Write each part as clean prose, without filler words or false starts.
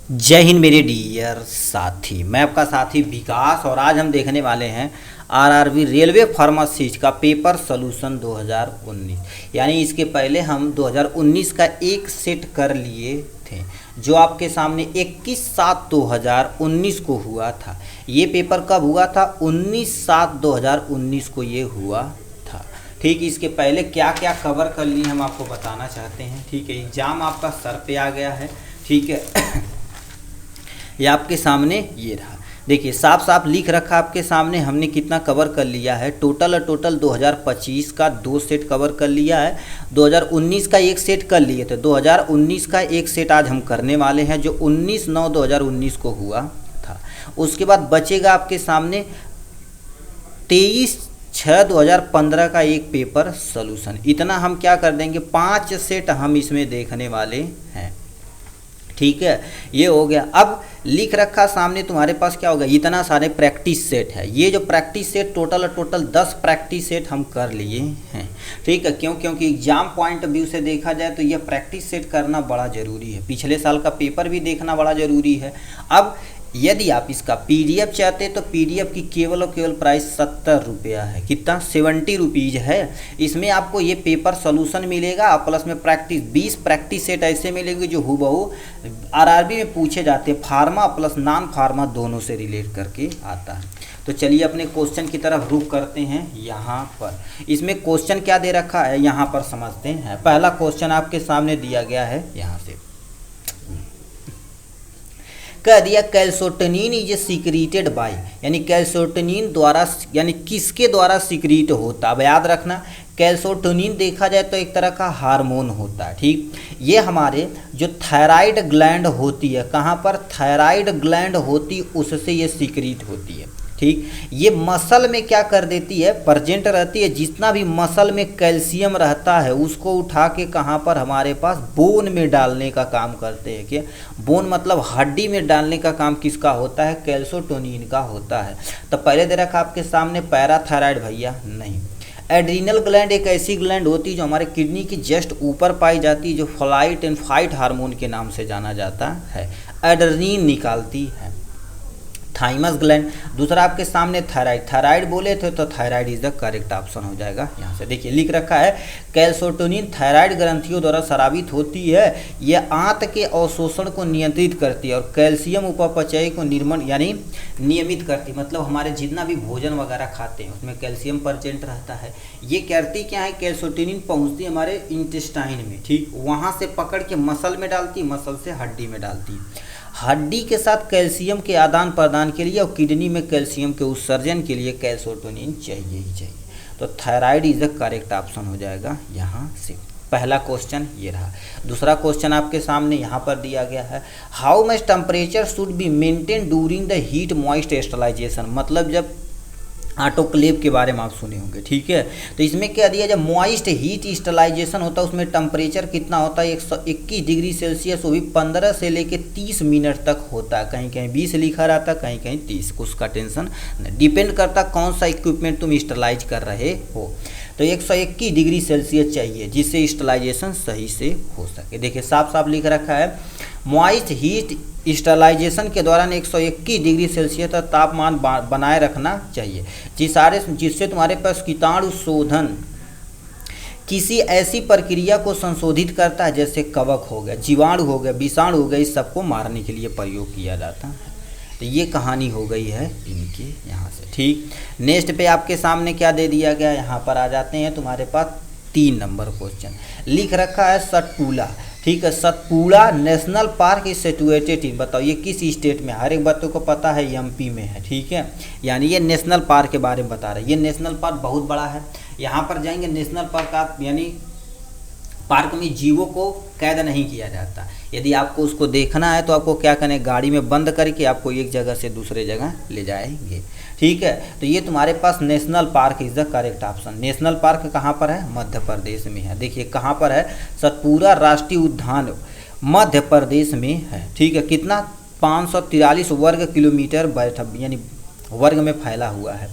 जय हिंद मेरे डियर साथी। मैं आपका साथी विकास और आज हम देखने वाले हैं आरआरबी रेलवे फार्मासिस्ट का पेपर सॉल्यूशन 2019। यानी इसके पहले हम 2019 का एक सेट कर लिए थे जो आपके सामने 21/7/2019 को हुआ था। ये पेपर कब हुआ था? 19/7/2019 को ये हुआ था। ठीक, इसके पहले क्या क्या कवर कर लिए हम आपको बताना चाहते हैं। ठीक है, एग्ज़ाम आपका सर पे आ गया है। ठीक है ये आपके सामने ये रहा, देखिए साफ साफ लिख रखा आपके सामने हमने कितना कवर कर लिया है। टोटल 2025 का 2 सेट कवर कर लिया है, 2019 का एक सेट कर लिए थे। 2019 का एक सेट आज हम करने वाले हैं जो 19/9/2019 को हुआ था। उसके बाद बचेगा आपके सामने 23/6/2015 का एक पेपर सॉल्यूशन। इतना हम क्या कर देंगे, 5 सेट हम इसमें देखने वाले हैं। ठीक है, ये हो गया। अब लिख रखा सामने तुम्हारे पास क्या होगा, इतना सारे प्रैक्टिस सेट है। ये जो practice set total 10 practice set हम कर लिए हैं। ठीक है, क्योंकि एग्जाम पॉइंट ऑफ व्यू से देखा जाए तो ये प्रैक्टिस सेट करना बड़ा ज़रूरी है। पिछले साल का पेपर भी देखना बड़ा ज़रूरी है। अब यदि आप इसका पीडीएफ चाहते हैं तो पीडीएफ की केवल और केवल प्राइस 70 रुपया है। कितना? 70 रुपीज़ है। इसमें आपको ये पेपर सॉल्यूशन मिलेगा और प्लस में 20 प्रैक्टिस सेट ऐसे मिलेंगे जो हूबहू आरआरबी में पूछे जाते हैं। फार्मा प्लस नॉन फार्मा दोनों से रिलेट करके आता है। तो चलिए अपने क्वेश्चन की तरफ रुख करते हैं। यहाँ पर इसमें क्वेश्चन क्या दे रखा है यहाँ पर समझते हैं। पहला क्वेश्चन आपके सामने दिया गया है, यहाँ से कह दिया कैल्सोटनिन इज सीक्रेटेड बाय, यानी कैल्सोटनिन द्वारा, यानी किसके द्वारा सीक्रेट होता है। अब याद रखना कैल्सोटनिन देखा जाए तो एक तरह का हार्मोन होता है। ठीक, ये हमारे जो थायराइड ग्लैंड होती है, कहाँ पर थायराइड ग्लैंड होती उससे ये सीक्रेट होती है। ठीक, ये मसल में क्या कर देती है, प्रेजेंट रहती है। जितना भी मसल में कैल्शियम रहता है उसको उठा के कहाँ पर हमारे पास बोन में डालने का काम करते हैं। क्या बोन मतलब हड्डी में डालने का काम किसका होता है? कैल्सोटोनिन का होता है। तो पहले दे रखा आपके सामने पैराथायराइड, भैया नहीं। एड्रीनल ग्लैंड एक ऐसी ग्लैंड होती है जो हमारे किडनी की जस्ट ऊपर पाई जाती है, जो फ्लाइट एंड फाइट हार्मोन के नाम से जाना जाता है। एड्रेनालिन निकालती है। थाइमस ग्लैंड, दूसरा आपके सामने थायराइड बोले थे तो thyroid is the correct option हो जाएगा। यहाँ से देखिए लिख रखा है कैल्सोटोनिन थायराइड ग्रंथियों द्वारा स्रावित होती है। यह आंत के अवशोषण को नियंत्रित करती है और कैल्शियम उपापचय को निर्मण यानी नियमित करती है। मतलब हमारे जितना भी भोजन वगैरह खाते हैं उसमें कैल्शियम प्रेजेंट रहता है। ये करती क्या है, कैल्सोटोनिन पहुँचती है हमारे इंटेस्टाइन में। ठीक, वहाँ से पकड़ के मसल में डालती, मसल से हड्डी में डालती। हड्डी के साथ कैल्शियम के आदान प्रदान के लिए और किडनी में कैल्शियम के उत्सर्जन के लिए कैल्सोटोनिन चाहिए ही चाहिए। तो thyroid is the correct option हो जाएगा यहाँ से। पहला क्वेश्चन ये रहा। दूसरा क्वेश्चन आपके सामने यहाँ पर दिया गया है, how much temperature should be maintain during the heat moist sterilization. मतलब जब ऑटोक्लेव के बारे में आप सुने होंगे। ठीक है, तो इसमें क्या दिया, जब मॉइस्ट हीट स्टरलाइजेशन होता है उसमें टेम्परेचर कितना होता है, 121 डिग्री सेल्सियस, वो भी 15 से लेके 30 मिनट तक होता है। कहीं कहीं 20 लिखा रहता है, कहीं कहीं 30, उसका टेंशन नहीं, डिपेंड करता कौन सा इक्विपमेंट तुम स्टरलाइज कर रहे हो। तो 121 डिग्री सेल्सियस चाहिए जिससे स्टरलाइजेशन सही से हो सके। देखिए साफ साफ लिख रखा है मॉइस्ट हीट स्टरलाइजेशन के दौरान 121 डिग्री सेल्सियस तक तापमान बनाए रखना चाहिए, जिससे तुम्हारे पास कीटाणु शोधन किसी ऐसी प्रक्रिया को संशोधित करता है जैसे कवक हो गया, जीवाणु हो गया, विषाणु हो गया, इस सबको मारने के लिए प्रयोग किया जाता है। तो ये कहानी हो गई है इनके यहाँ से। ठीक, नेक्स्ट पे आपके सामने क्या दे दिया गया, यहाँ पर आ जाते हैं। तुम्हारे पास 3 नंबर क्वेश्चन लिख रखा है सतपुड़ा। ठीक है, Satpura national park is situated in, बताओ ये किस स्टेट में? हर एक बच्चों को पता है एमपी में है। ठीक है, यानी ये नेशनल पार्क के बारे में बता रहे हैं। ये नेशनल पार्क बहुत बड़ा है। यहाँ पर जाएंगे नेशनल पार्क आप, यानी पार्क में जीवों को कैद नहीं किया जाता। यदि आपको उसको देखना है तो आपको क्या करें, गाड़ी में बंद करके आपको एक जगह से दूसरे जगह ले जाएंगे। ठीक है, तो ये तुम्हारे पास national park is the correct option. National park कहाँ पर है? मध्य प्रदेश में है। देखिए कहाँ पर है, सतपुड़ा राष्ट्रीय उद्यान मध्य प्रदेश में है। ठीक है, कितना 543 वर्ग किलोमीटर यानी वर्ग में फैला हुआ है।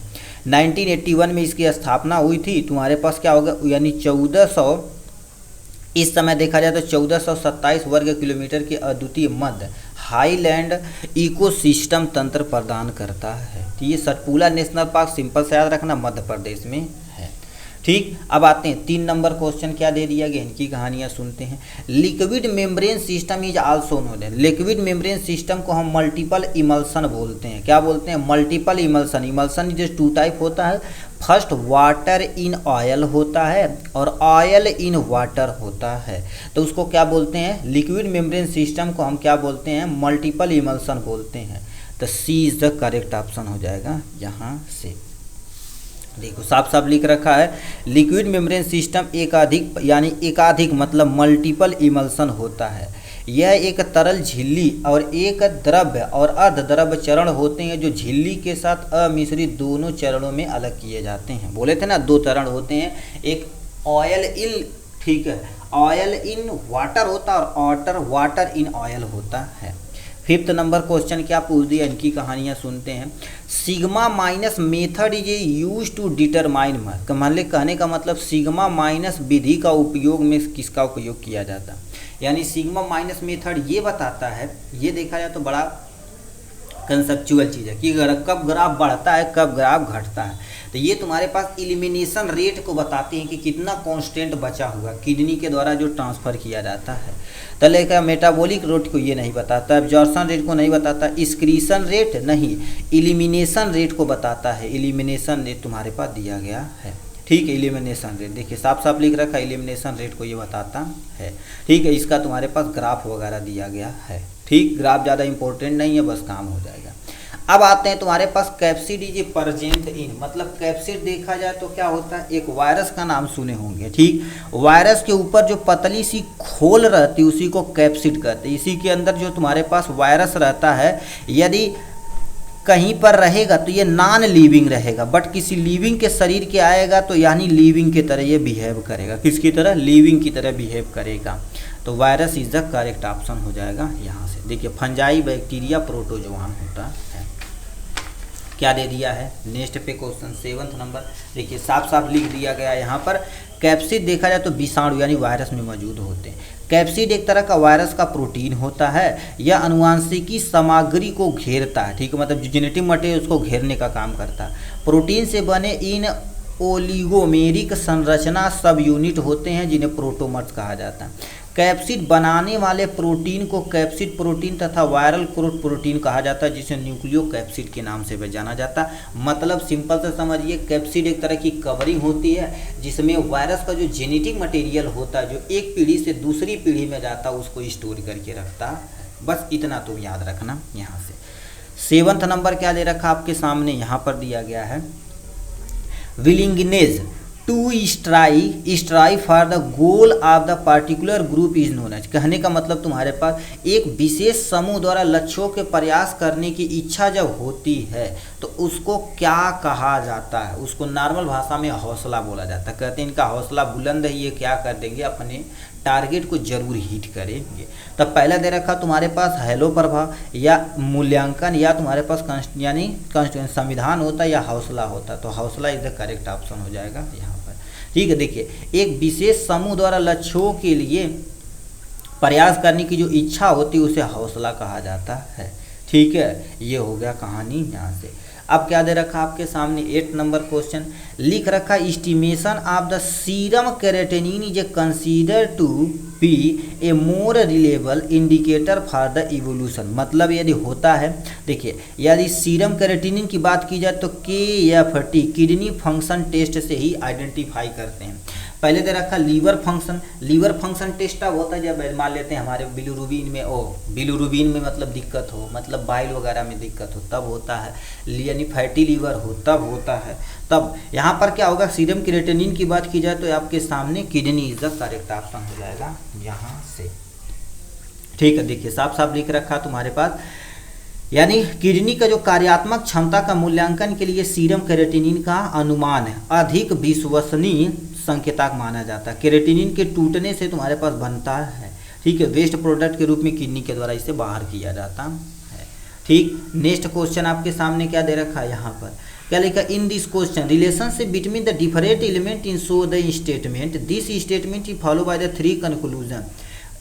1981 में इसकी स्थापना हुई थी। तुम्हारे पास क्या होगा, यानी 1400 इस समय देखा जाए तो 1427 वर्ग किलोमीटर की अद्वितीय मध्य हाईलैंड इकोसिस्टम तंत्र प्रदान करता है। तो ये सतपुड़ा नेशनल पार्क सिंपल से याद रखना मध्य प्रदेश में है। ठीक, अब आते हैं 3 नंबर क्वेश्चन क्या दे दिया गया, इनकी कहानियाँ सुनते हैं। Liquid membrane system is also known है। लिक्विड मेम्ब्रेन सिस्टम को हम मल्टीपल इमल्सन बोलते हैं। क्या बोलते हैं? Multiple emulsion. इमल्सन जो 2 टाइप होता है, फर्स्ट वाटर इन ऑयल होता है और ऑयल इन वाटर होता है। तो उसको क्या बोलते हैं? लिक्विड मेम्ब्रेन सिस्टम को हम क्या बोलते हैं? मल्टीपल इमल्सन बोलते हैं। तो सी इज द करेक्ट ऑप्शन हो जाएगा यहाँ से। देखो साफ साफ लिख रखा है, लिक्विड मेम्ब्रेन सिस्टम एकाधिक यानी एकाधिक मतलब मल्टीपल इमल्सन होता है। यह एक तरल झिल्ली और एक द्रव्य और अर्धद्रव्य चरण होते हैं जो झिल्ली के साथ अमिश्रित दोनों चरणों में अलग किए जाते हैं। बोले थे ना 2 चरण होते हैं, एक ऑयल इन, ठीक है, ऑयल इन वाटर होता है और वाटर इन ऑयल होता है। 5th नंबर क्वेश्चन क्या पूछ दिया, इनकी कहानियाँ सुनते हैं। Sigma minus method is use to determine, मान ले कहने का मतलब सिग्मा माइनस विधि का उपयोग में किसका उपयोग किया जाता है, यानी सिग्मा माइनस मेथड ये बताता है, ये देखा जाए तो बड़ा कंसेप्चुअल चीज़ है कि कब ग्राफ बढ़ता है कब ग्राफ घटता है। तो ये तुम्हारे पास इलिमिनेशन रेट को बताते हैं कि कितना कांस्टेंट बचा हुआ किडनी के द्वारा जो ट्रांसफ़र किया जाता है। तो लेकर मेटाबॉलिक रेट को ये नहीं बताता, एब्जॉर्प्शन रेट को नहीं बताता, एक्सक्रीशन रेट नहीं, इलिमिनेशन रेट को बताता है। इलिमिनेशन रेट तुम्हारे पास दिया गया है, ठीक है। इलिमिनेशन रेट देखिए साफ साफ लिख रखा है, इलिमिनेशन रेट को ये बताता है, ठीक है। इसका तुम्हारे पास ग्राफ वगैरह दिया गया है, ठीक। ग्राफ ज़्यादा इंपॉर्टेंट नहीं है, बस काम हो जाएगा। अब आते हैं तुम्हारे पास कैप्सिड इज प्रेजेंट इन, मतलब कैप्सिड देखा जाए तो क्या होता है, एक वायरस का नाम सुने होंगे, ठीक। वायरस के ऊपर जो पतली सी खोल रहती है उसी को कैप्सिड कहते हैं। इसी के अंदर जो तुम्हारे पास वायरस रहता है, यदि कहीं पर रहेगा तो ये नॉन लिविंग रहेगा, बट किसी लिविंग के शरीर के आएगा तो यानी लिविंग की तरह ये बिहेव करेगा। किसकी तरह? लिविंग की तरह बिहेव करेगा। तो virus is the correct option हो जाएगा यहाँ से। देखिए फंजाई, बैक्टीरिया, प्रोटोजोआन होता है। क्या दे दिया है नेक्स्ट पे क्वेश्चन 7th नंबर, देखिए साफ साफ लिख दिया गया यहाँ पर। कैप्सिड देखा जाए तो विषाणु यानी वायरस में मौजूद होते हैं। कैप्सिड एक तरह का वायरस का प्रोटीन होता है। यह अनुवांशिकी सामग्री को घेरता है, ठीक है, मतलब जो जेनेटिक मटेरियल उसको घेरने का काम करता है। प्रोटीन से बने इन ओलिगोमेरिक संरचना सब यूनिट होते हैं जिन्हें प्रोटोमर्स कहा जाता है। कैप्सिड बनाने वाले प्रोटीन को कैप्सिड प्रोटीन तथा वायरल ग्रोथ प्रोटीन कहा जाता है, जिसे न्यूक्लियो कैप्सिड के नाम से भी जाना जाता है। मतलब सिंपल से समझिए, कैप्सिड एक तरह की कवरिंग होती है जिसमें वायरस का जो जेनेटिक मटेरियल होता है, जो एक पीढ़ी से दूसरी पीढ़ी में जाता है, उसको स्टोर करके रखता है। बस इतना तुम याद रखना यहाँ से। 7th नंबर क्या दे रखा आपके सामने, यहाँ पर दिया गया है willingness to strive for the goal of the particular group is known as. कहने का मतलब तुम्हारे पास एक विशेष समूह द्वारा लक्ष्यों के प्रयास करने की इच्छा जब होती है तो उसको क्या कहा जाता है? उसको नॉर्मल भाषा में हौसला बोला जाता है। कहते हैं इनका हौसला बुलंद है, ये क्या कर देंगे, अपने टारगेट को जरूर हिट करेंगे। तब पहला दे रखा तुम्हारे पास हेलो प्रभाव या मूल्यांकन, या तुम्हारे पास यानी संविधान होता है या हौसला होता, तो हौसला इज द करेक्ट ऑप्शन हो जाएगा यहाँ पर, ठीक है। देखिए एक विशेष समूह द्वारा लक्ष्यों के लिए प्रयास करने की जो इच्छा होती है उसे हौसला कहा जाता है, ठीक है। ये हो गया कहानी यहाँ से। अब क्या दे रखा आपके सामने 8 नंबर क्वेश्चन, लिख रखा estimation of the serum creatinine is consider to be a more reliable indicator for the evolution. मतलब यदि होता है, देखिए यदि सीरम केराटिनिन की बात की जाए तो KFT किडनी फंक्शन टेस्ट से ही आइडेंटिफाई करते हैं। पहले दे रखा लीवर फंक्शन टेस्ट अब होता है जब मान लेते हैं हमारे बिलिरुबिन में मतलब दिक्कत हो, मतलब बाइल वगैरह में दिक्कत हो तब होता है, यानी फैटी लीवर हो तब होता है। तब यहाँ पर क्या होगा, सीरम क्रिएटिनिन की बात की जाए तो आपके सामने kidney is the correct option हो जाएगा यहाँ से, ठीक है। देखिए साफ साफ लिख रखा तुम्हारे पास, यानी किडनी का जो कार्यात्मक क्षमता का मूल्यांकन के लिए सीरम केराटिनिन का अनुमान है अधिक विश्वसनीय संकेतक माना जाता है। केराटिनिन के टूटने से तुम्हारे पास बनता है, ठीक है, वेस्ट प्रोडक्ट के रूप में किडनी के द्वारा इसे बाहर किया जाता है, ठीक। नेक्स्ट क्वेश्चन आपके सामने क्या दे रखा है यहाँ पर, क्या लिखा, in this question relationship between the different element in show the statement, this statement is follow by the 3 conclusion.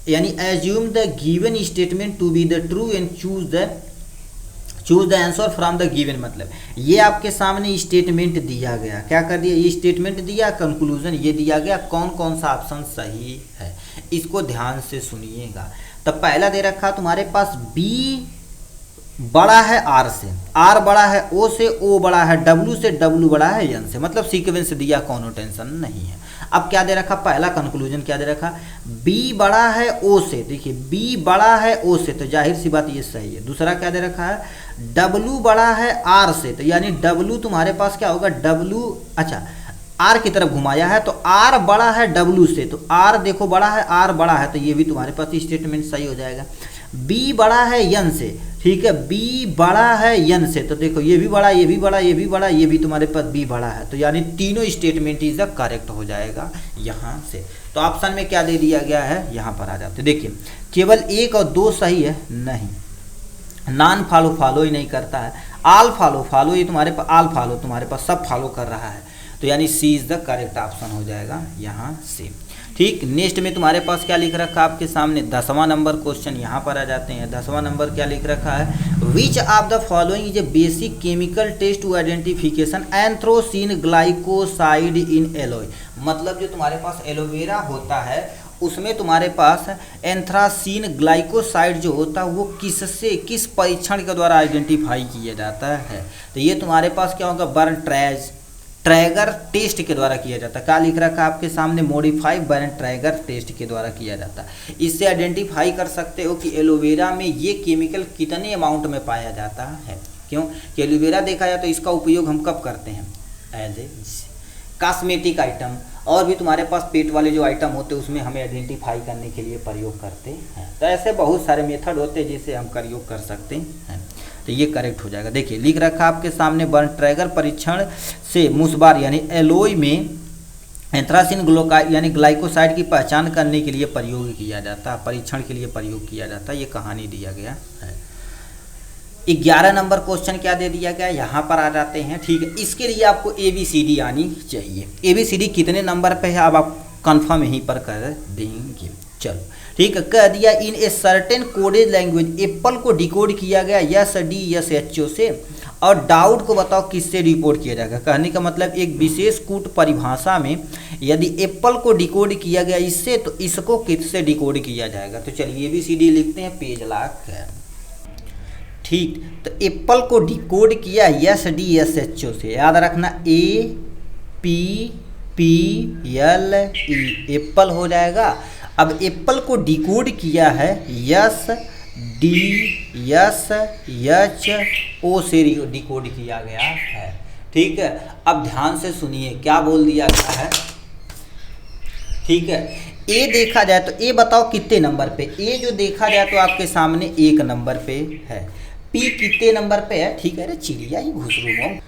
यानी assume the given statement to be the true and choose the answer from the given. मतलब ये आपके सामने statement दिया गया, क्या कर दिया, ये स्टेटमेंट दिया, कंक्लूजन ये दिया गया, कौन कौन सा ऑप्शन सही है, इसको ध्यान से सुनिएगा। तो पहला दे रखा तुम्हारे पास बी बड़ा है आर से, आर बड़ा है ओ से, ओ बड़ा है डब्लू से, डब्लू बड़ा है एन से, मतलब सीक्वेंस दिया, कोनो टेंशन नहीं है। अब क्या दे रखा, पहला कंक्लूजन क्या दे रखा, बी बड़ा है ओ से, देखिए बी बड़ा है ओ से, तो जाहिर सी बात ये सही है। दूसरा क्या दे रखा है, डब्लू बड़ा है आर से, तो यानी डब्लू तुम्हारे पास क्या होगा, डब्लू, अच्छा आर की तरफ घुमाया है तो आर बड़ा है डब्लू से, तो आर देखो बड़ा है, आर बड़ा है, तो ये भी तुम्हारे पास स्टेटमेंट सही हो जाएगा। बी बड़ा है एन से, ठीक है, बी बड़ा है एन से, तो देखो ये भी बड़ा, ये भी बड़ा, ये भी बड़ा, ये भी तुम्हारे पास बी बड़ा है, तो यानी तीनों स्टेटमेंट इज करेक्ट हो जाएगा यहाँ से। तो ऑप्शन में क्या दे दिया गया है, यहाँ पर आ जाते, देखिए केवल 1 और 2 सही है, नहीं, नॉन फॉलो फॉलो ही नहीं करता है, ऑल फॉलो फॉलो, ये तुम्हारे पास ऑल फॉलो तुम्हारे पास सब फॉलो कर रहा है, तो यानी सी इज द करेक्ट ऑप्शन हो जाएगा यहाँ से। ठीक, नेक्स्ट में तुम्हारे पास क्या लिख रखा है आपके सामने, 10वां नंबर क्वेश्चन यहाँ पर आ जाते हैं। 10वां नंबर क्या लिख रखा है, which of the following is a basic chemical test to identification anthracene glycoside in aloe. मतलब जो तुम्हारे पास एलोवेरा होता है उसमें तुम्हारे पास एंथ्रासीन ग्लाइकोसाइड जो होता है वो किस परीक्षण के द्वारा आइडेंटिफाई किया जाता है, तो ये तुम्हारे पास क्या होगा, बर्न ट्रैगर टेस्ट के द्वारा किया जाता है। क्या लिख रखा है आपके सामने, मॉडिफाई बर्न ट्रैगर टेस्ट के द्वारा किया जाता है। इससे आइडेंटिफाई कर सकते हो कि एलोवेरा में ये केमिकल कितने अमाउंट में पाया जाता है। क्यों कि एलोवेरा देखा जाए तो इसका उपयोग हम कब करते हैं, एज ए कॉस्मेटिक आइटम, और भी तुम्हारे पास पेट वाले जो आइटम होते हैं उसमें हमें आइडेंटिफाई करने के लिए प्रयोग करते हैं। तो ऐसे बहुत सारे मेथड होते हैं जिसे हम प्रयोग कर सकते हैं, तो ये करेक्ट हो जाएगा। देखिए लिख रखा आपके सामने, बर्न ट्रैगर परीक्षण से मुसबार यानी एलोय में एंथ्रासिन यानी ग्लाइकोसाइड की पहचान करने के लिए प्रयोग किया जाता है, परीक्षण के लिए प्रयोग किया जाता है, ये कहानी दिया गया है। 11 नंबर क्वेश्चन क्या दे दिया गया, यहाँ पर आ जाते हैं। ठीक है, इसके लिए आपको ABCD आनी चाहिए। ABCD कितने नंबर पे है अब आप कंफर्म यहीं पर कर देंगे। चलो ठीक है, कह दिया in a certain coded language apple को डिकोड किया गया SDSHO से, और डाउट को बताओ किससे डिकोड किया जाएगा। कहने का मतलब एक विशेष कूट परिभाषा में यदि एप्पल को डिकोड किया गया इससे, तो इसको किससे डिकोड किया जाएगा। तो चलिए ABCD लिखते हैं, पेज लाख है। ठीक, तो एप्पल को डिकोड किया SDSHO से, याद रखना APPLE एप्पल हो जाएगा। अब एप्पल को डिकोड किया है SDSHO से डिकोड किया गया है। ठीक है, अब ध्यान से सुनिए क्या बोल दिया गया है। ठीक है, ए देखा जाए तो ए बताओ कितने नंबर पे, ए जो देखा जाए तो आपके सामने 1 नंबर पे है। पी कितने नंबर पे है, ठीक है, अरे चिड़िया ही घुस रहा हूँ।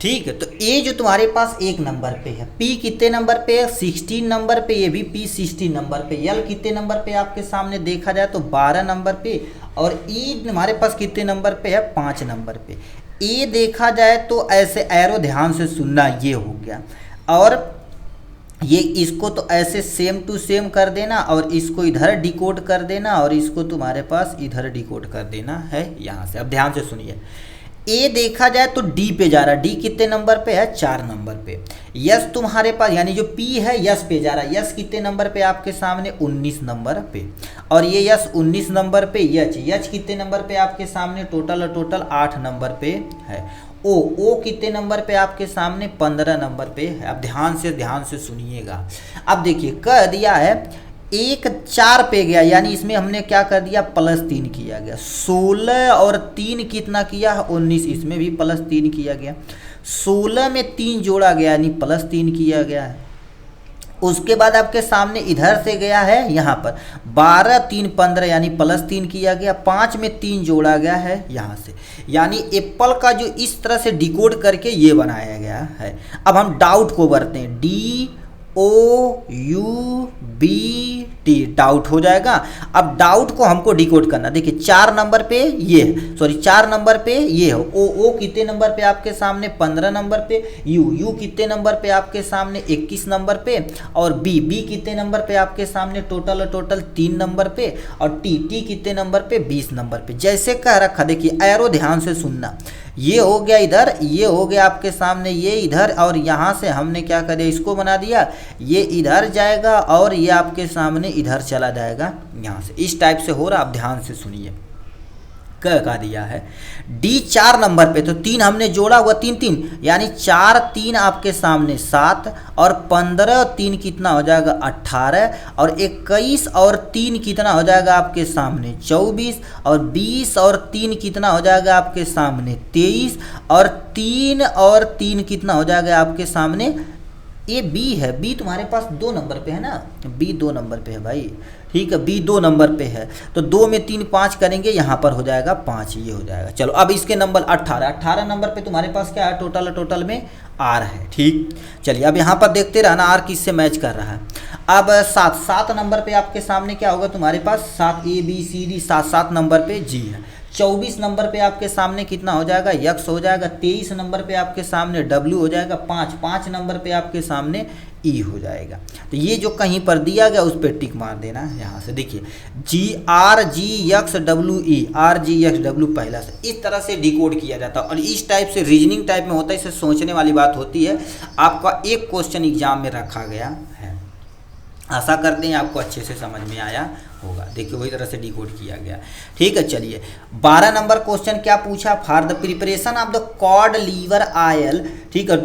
ठीक है, तो ए जो तुम्हारे पास 1 नंबर पे है, पी कितने नंबर पे है, 16 नंबर पे, ये भी पी 16 नंबर पे। यल कितने नंबर पे आपके सामने देखा जाए तो 12 नंबर पे, और ई हमारे पास कितने नंबर पे है, 5 नंबर पे। ए देखा जाए तो ऐसे एरो ध्यान से सुनना, ये हो गया, और ये इसको तो ऐसे सेम टू सेम कर देना, और इसको इधर डिकोड कर देना, और इसको तुम्हारे पास इधर डिकोड कर देना है यहाँ से। अब ध्यान से सुनिए, ए देखा जाए तो डी पे जा रहा है, डी कितने नंबर पे है, 4 नंबर पे। यस तुम्हारे पास यानी जो पी है यस पे जा रहा है, यस कितने नंबर पे आपके सामने, 19 नंबर पे, और ये यस 19 नंबर पे। यच कितने नंबर पे आपके सामने, टोटल 8 नंबर पे है। ओ कितने नंबर पे आपके सामने, 15 नंबर पे है। अब ध्यान से सुनिएगा। अब देखिए कह दिया है 1 4 पे गया, यानी इसमें हमने क्या कर दिया, +3 किया गया। 16 और 3 कितना किया है, 19, इसमें भी +3 किया गया। 16 में 3 जोड़ा गया यानी +3 किया गया है। उसके बाद आपके सामने इधर से गया है यहाँ पर 12 3 15 यानी +3 किया गया। 5 में 3 जोड़ा गया है यहाँ से, यानी एप्पल का जो इस तरह से डिकोड करके ये बनाया गया है। अब हम डाउट को बरते हैं, DOUBT टी डाउट हो जाएगा। अब डाउट को हमको डिकोड करना, देखिए 4 नंबर पे ये है, सॉरी 4 नंबर पे ये है, ओ कितने नंबर पे आपके सामने 15 नंबर पे, यू कितने नंबर पे आपके सामने 21 नंबर पे, और बी कितने नंबर पे आपके सामने टोटल 3 नंबर पे, और टी कितने नंबर पे 20 नंबर पे। जैसे कह रखा, देखिए एरो ध्यान से सुनना, ये हो गया इधर, ये हो गया आपके सामने, ये इधर, और यहाँ से हमने क्या कर दिया, इसको बना दिया, ये इधर जाएगा और ये आपके सामने इधर चला जाएगा यहाँ से, इस टाइप से हो रहा। आप ध्यान से सुनिए, क्या दिया है, डी 4 नंबर पे, तो 3 हमने जोड़ा हुआ, 3 यानी 4 3 आपके सामने 7, और 15 और 3 कितना हो जाएगा 18, और 21 और 3 कितना हो जाएगा आपके सामने 24, और 20 और 3 कितना हो जाएगा आपके सामने 23, और 3 कितना हो जाएगा आपके सामने, ये बी है, बी तुम्हारे पास 2 नंबर पे है ना, बी 2 नंबर पे है भाई, ठीक है, बी 2 नंबर पे है, तो 2 में 3 5 करेंगे, यहाँ पर हो जाएगा 5, ये हो जाएगा। चलो अब इसके नंबर 18 नंबर पे तुम्हारे पास क्या है, टोटल में आर है, ठीक। चलिए अब यहाँ पर देखते रहना आर किससे मैच कर रहा है। अब 7 नंबर पे आपके सामने क्या होगा, तुम्हारे पास 7 ABCD 7 नंबर पे जी है, 24 नंबर पे आपके सामने कितना हो जाएगा, यक्स हो जाएगा, 23 नंबर पे आपके सामने डब्ल्यू हो जाएगा, 5 नंबर पे आपके सामने ई हो जाएगा। तो ये जो कहीं पर दिया गया उस पर टिक मार देना है। यहाँ से देखिए GRGXWE, RGXW पहला से इस तरह से डिकोड किया जाता है, और इस टाइप से रीजनिंग टाइप में होता है, इसे सोचने वाली बात होती है। आपका एक क्वेश्चन एग्जाम में रखा गया है, आशा करते हैं आपको अच्छे से समझ में आया होगा। देखिए वही तरह से डिकोड किया गया, ठीक है। चलिए 12 नंबर क्वेश्चन क्या पूछा, for the preparation of the cod liver oil, ठीक है,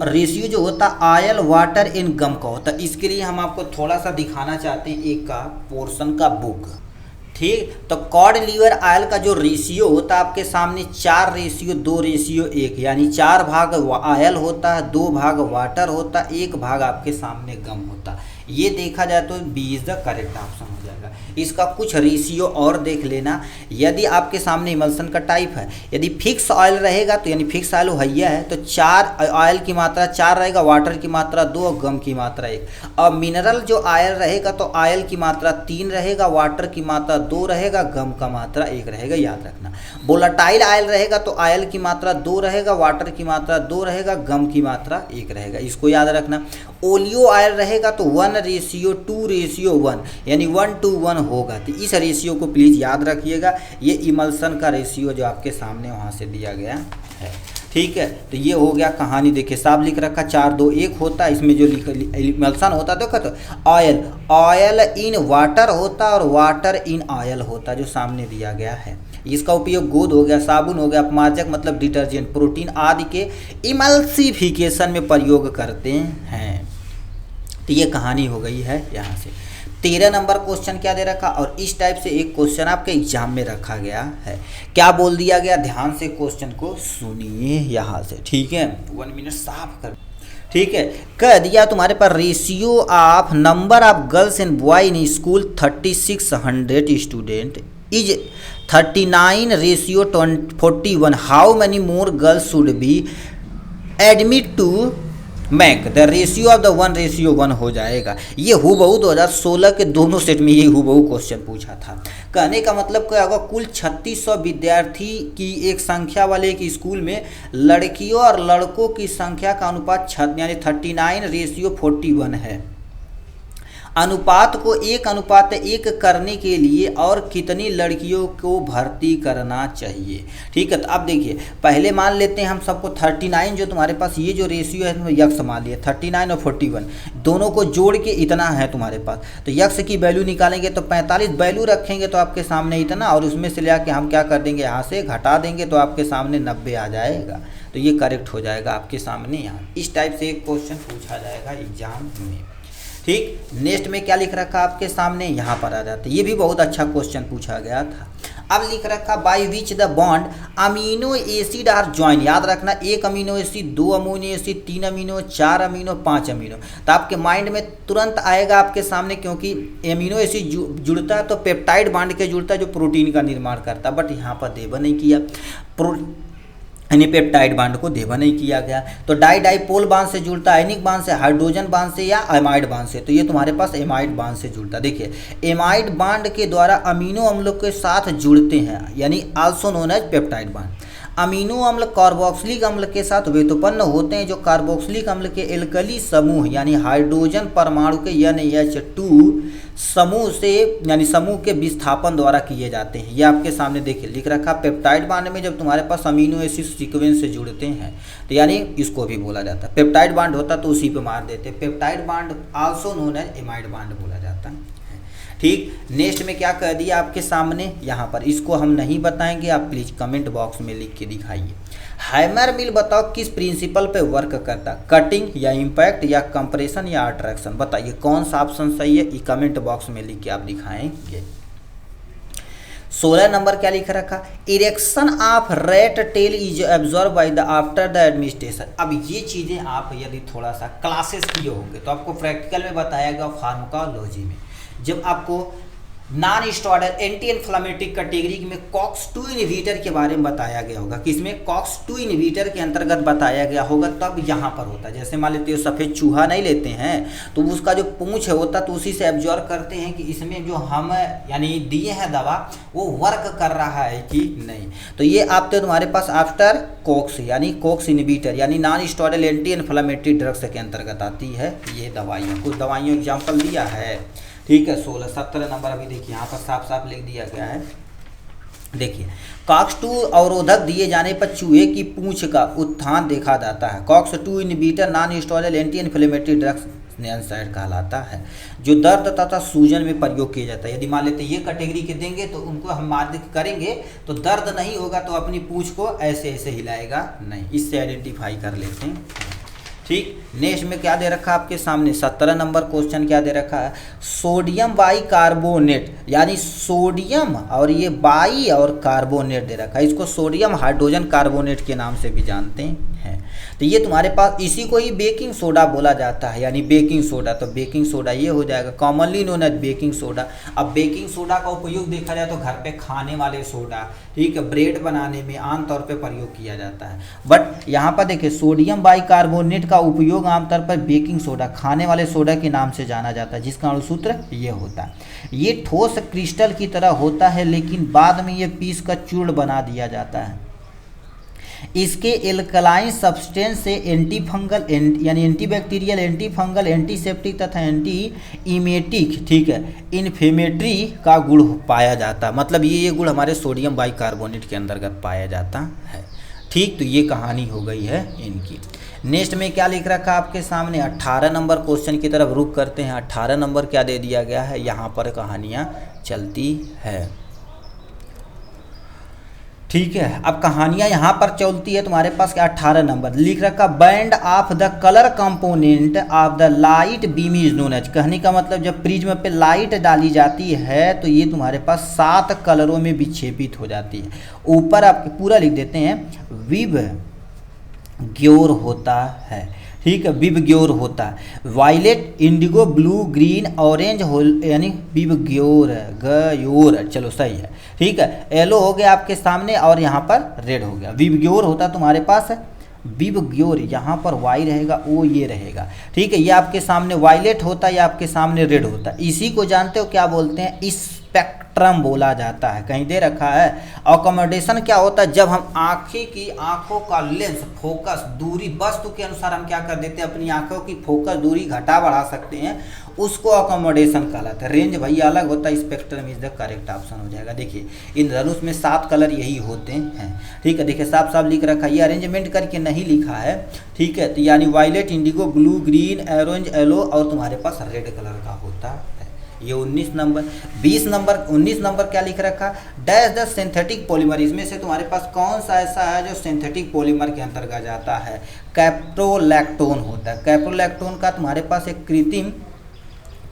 रेशियो जो होता है आयल वाटर इन गम का होता है। इसके लिए हम आपको थोड़ा सा दिखाना चाहते हैं एक का पोर्शन का बुक, ठीक। तो कॉड लीवर आयल का जो रेशियो होता है आपके सामने 4:2:1, यानी 4 भाग आयल होता है, 2 भाग वाटर होता है, 1 भाग आपके सामने गम होता है। ये देखा जाए तो B is the correct option हो जाएगा। इसका कुछ रेशियो और देख लेना, यदि आपके सामने इमल्सन का टाइप है, यदि फिक्स ऑयल रहेगा तो यानी फिक्स ऑयल हैया है तो 4 ऑयल की मात्रा 4 रहेगा, वाटर की मात्रा 2 और गम की मात्रा 1। और मिनरल जो ऑयल रहेगा तो ऑयल की मात्रा 3 रहेगा, वाटर की मात्रा 2 रहेगा, गम का मात्रा 1 रहेगा, याद रखना। वोलेटाइल ऑयल रहेगा तो ऑयल की मात्रा 2 रहेगा, वाटर की मात्रा 2 रहेगा, गम की मात्रा 1 रहेगा, इसको याद रखना। ओलियो ऑयल रहेगा तो 1:2:1 यानी 1:1 होगा, तो इस रेशियो को प्लीज़ याद रखिएगा। ये इमल्सन का रेशियो जो आपके सामने वहाँ से दिया गया है, ठीक है। तो ये हो गया कहानी, देखिए साफ लिख रखा 4:2:1 होता है, इसमें जो इमल्सन होता है तो कहते ऑयल इन वाटर होता है और वाटर इन ऑयल होता है, जो सामने दिया गया है। इसका उपयोग गोंद हो गया, साबुन हो गया, अपमार्जक मतलब डिटर्जेंट, प्रोटीन आदि के इमल्सिफिकेशन में प्रयोग करते हैं। तो ये कहानी हो गई है यहाँ से। 13 नंबर क्वेश्चन क्या दे रखा, और इस टाइप से एक क्वेश्चन आपके एग्जाम में रखा गया है। क्या बोल दिया गया, ध्यान से क्वेश्चन को सुनिए यहाँ से, ठीक है। 1 मिनट साफ कर, ठीक है। कह दिया तुम्हारे पास ratio of number of girls and boy in school 3600 student is 39:41। How many more girls should be admit to make the ratio of the 1:1 हो जाएगा। ये हूबहू 2016 के दोनों सेट में ये हूबहू क्वेश्चन पूछा था। कहने का मतलब क्या होगा, कुल 3600 विद्यार्थी की एक संख्या वाले एक स्कूल में लड़कियों और लड़कों की संख्या का अनुपात यानी 39:41 है। अनुपात को 1:1 करने के लिए और कितनी लड़कियों को भर्ती करना चाहिए, ठीक है। तो अब देखिए पहले मान लेते हैं हम सबको 39, जो तुम्हारे पास ये जो रेशियो है यक्स मान लिया, 39 और 41 दोनों को जोड़ के इतना है तुम्हारे पास। तो यक्स की वैल्यू निकालेंगे तो 45 वैल्यू रखेंगे तो आपके सामने इतना, और उसमें से ले हम क्या कर देंगे, यहाँ से घटा देंगे तो आपके सामने 90 आ जाएगा। तो ये करेक्ट हो जाएगा आपके सामने यहाँ। इस टाइप से एक क्वेश्चन पूछा जाएगा एग्जाम में, ठीक। नेक्स्ट में क्या लिख रखा आपके सामने, यहाँ पर आ जाता है, ये भी बहुत अच्छा क्वेश्चन पूछा गया था। अब लिख रखा by which the bond amino acid are join, याद रखना 1 amino acid, 2 amino acid, 3 amino, 4 amino, 5 amino. तो आपके माइंड में तुरंत आएगा आपके सामने, क्योंकि अमीनो एसिड जुड़ता है तो पेप्टाइड बॉन्ड के जुड़ता है जो प्रोटीन का निर्माण करता है, बट यहाँ पर देवा नहीं किया। यानी पेप्टाइड बांड को देवा नहीं किया गया। तो डाइपोल बांड से जुड़ता है आयनिक बांड से, हाइड्रोजन बांड से या एमाइड बांड से, तो ये तुम्हारे पास एमाइड बांड से जुड़ता है। देखिए एमाइड बांड के द्वारा अमीनो अम्लों के साथ जुड़ते हैं, यानी also known as peptide bond. Amino अम्ल कार्बोक्सिलिक अम्ल के साथ व्युत्पन्न होते हैं, जो कार्बोक्सिलिक अम्ल के एल्कली समूह यानी हाइड्रोजन परमाणु के NH2 समूह से यानी समूह के विस्थापन द्वारा किए जाते हैं। ये आपके सामने देखिए लिख रखा। पेप्टाइड बांड में जब तुम्हारे पास अमीनो एसिड सीक्वेंस से जुड़ते हैं तो यानी इसको भी बोला जाता है। पेप्टाइड बांड होता तो उसी पे मार देते। Peptide bond also known as amide bond बोला जाता है। ठीक, नेक्स्ट में क्या कह दिया आपके सामने यहाँ पर, इसको हम नहीं बताएंगे, आप प्लीज कमेंट बॉक्स में लिख के दिखाइए। हैमर मिल बताओ किस प्रिंसिपल पे वर्क करता, कटिंग या इम्पैक्ट या कंप्रेशन या अट्रैक्शन, बताइए कौन सा ऑप्शन सही है, ये कमेंट बॉक्स में लिख के आप दिखाएंगे। 16 नंबर क्या लिख रखा, erection of rat tail is absorb by the after the administration. अब ये चीज़ें आप यदि थोड़ा सा क्लासेस किए होंगे तो आपको प्रैक्टिकल में बताया गया फार्माकोलॉजी में, जब आपको non steroidal anti inflammatory category में कॉक्स-2 इनहिबिटर के बारे में बताया गया होगा, किसमें कॉक्स-2 इनहिबिटर के अंतर्गत बताया गया होगा, तब यहाँ पर होता है। जैसे मान लेते हो सफ़ेद चूहा नहीं लेते हैं तो उसका जो पूंछ है होता तो उसी से एब्जॉर्ब करते हैं कि इसमें जो हम यानी दिए हैं दवा वो वर्क कर रहा है कि नहीं। तो ये आप तो तुम्हारे पास आफ्टर कॉक्स यानी कॉक्स इनहिबिटर यानी non steroidal anti inflammatory drugs के अंतर्गत आती है ये दवाइयाँ। कुछ दवाइयों एग्जाम्पल दिया है, ठीक है। 17 नंबर अभी देखिए यहाँ पर साफ साफ लिख दिया गया है। देखिए कॉक्स-2 अवरोधक दिए जाने पर चूहे की पूंछ का उत्थान देखा जाता है। COX-2 inhibitor non steroidal anti inflammatory drugs NSAID कहलाता है, जो दर्द तथा सूजन में प्रयोग किया जाता है। यदि मान लेते ये कैटेगरी के देंगे तो उनको हम मार्क करेंगे तो दर्द नहीं होगा, तो अपनी पूंछ को ऐसे ऐसे हिलाएगा नहीं, इससे आइडेंटिफाई कर लेते हैं। ठीक, नेक्स्ट में क्या दे रखा है आपके सामने, 17 नंबर क्वेश्चन क्या दे रखा है, सोडियम बाई कार्बोनेट यानी सोडियम और ये बाई और कार्बोनेट दे रखा है, इसको सोडियम हाइड्रोजन कार्बोनेट के नाम से भी जानते हैं। तो ये तुम्हारे पास इसी को ही बेकिंग सोडा बोला जाता है, यानी बेकिंग सोडा, तो बेकिंग सोडा ये हो जाएगा, commonly known as baking soda. अब बेकिंग सोडा का उपयोग देखा जाए तो घर पे खाने वाले सोडा, ठीक है, ब्रेड बनाने में आमतौर पे प्रयोग किया जाता है। बट यहाँ पर देखिए सोडियम बाइकार्बोनेट का उपयोग आमतौर पर बेकिंग सोडा खाने वाले सोडा के नाम से जाना जाता है, जिसका अणुसूत्र ये होता है। ये ठोस क्रिस्टल की तरह होता है, लेकिन बाद में ये पीस का चूर्ण बना दिया जाता है। इसके एल्कलाइन सब्सटेंस से एंटी फंगल यानी anti bacterial, anti fungal, antiseptic तथा एंटी इमेटिक, ठीक है, इन्फ्लेमेटरी का गुण पाया जाता है। मतलब ये गुण हमारे सोडियम बाइकार्बोनेट के अंतर्गत पाया जाता है। ठीक, तो ये कहानी हो गई है इनकी। नेक्स्ट में क्या लिख रखा आपके सामने, 18 नंबर क्वेश्चन की तरफ रुक करते हैं। 18 नंबर क्या दे दिया गया है, यहाँ पर कहानियाँ चलती है। ठीक है, अब कहानियाँ यहाँ पर चलती है तुम्हारे पास क्या, 18 नंबर लिख रखा, band of the colour component of the light beam is known as. कहने का मतलब जब प्रिज्म पे लाइट डाली जाती है तो ये तुम्हारे पास 7 कलरों में विक्षेपित हो जाती है। ऊपर आप पूरा लिख देते हैं, विव ग्योर होता है, ठीक है, विव ग्योर होता है। Violet, indigo, blue, green, orange यानी विव ग्योर, चलो सही है, ठीक है। येलो हो गया आपके सामने और यहाँ पर रेड हो गया। विव ग्योर होता तुम्हारे पास विव ग्योर, यहाँ पर वाई रहेगा, ओ ये रहेगा, ठीक है। ये आपके सामने वायलेट होता है, ये आपके सामने रेड होता है। इसी को जानते हो क्या बोलते हैं, स्पेक्ट्रम बोला जाता है, कहीं दे रखा है। अकोमोडेशन क्या होता है, जब हम आंखों का लेंस फोकस दूरी वस्तु के अनुसार हम क्या कर देते हैं, अपनी आंखों की फोकस दूरी घटा बढ़ा सकते हैं, उसको अकोमोडेशन कहलाता है। रेंज भैया अलग होता है, spectrum is the correct option हो जाएगा। देखिए इन धनुष में 7 कलर यही होते हैं, ठीक है। देखिए साफ साफ लिख रखा है, ये अरेंजमेंट करके नहीं लिखा है, ठीक है। तो यानी violet, indigo, blue, green, orange, yellow और तुम्हारे पास रेड कलर का होता है। ये 19 नंबर। 19 नंबर क्या लिख रखा, डैश द सिंथेटिक पॉलीमर, इसमें से तुम्हारे पास कौन सा ऐसा है जो सिंथेटिक पॉलीमर के अंतर्गत जाता है, कैप्रोलैक्टोन होता है। कैप्रोलैक्टोन का तुम्हारे पास एक कृत्रिम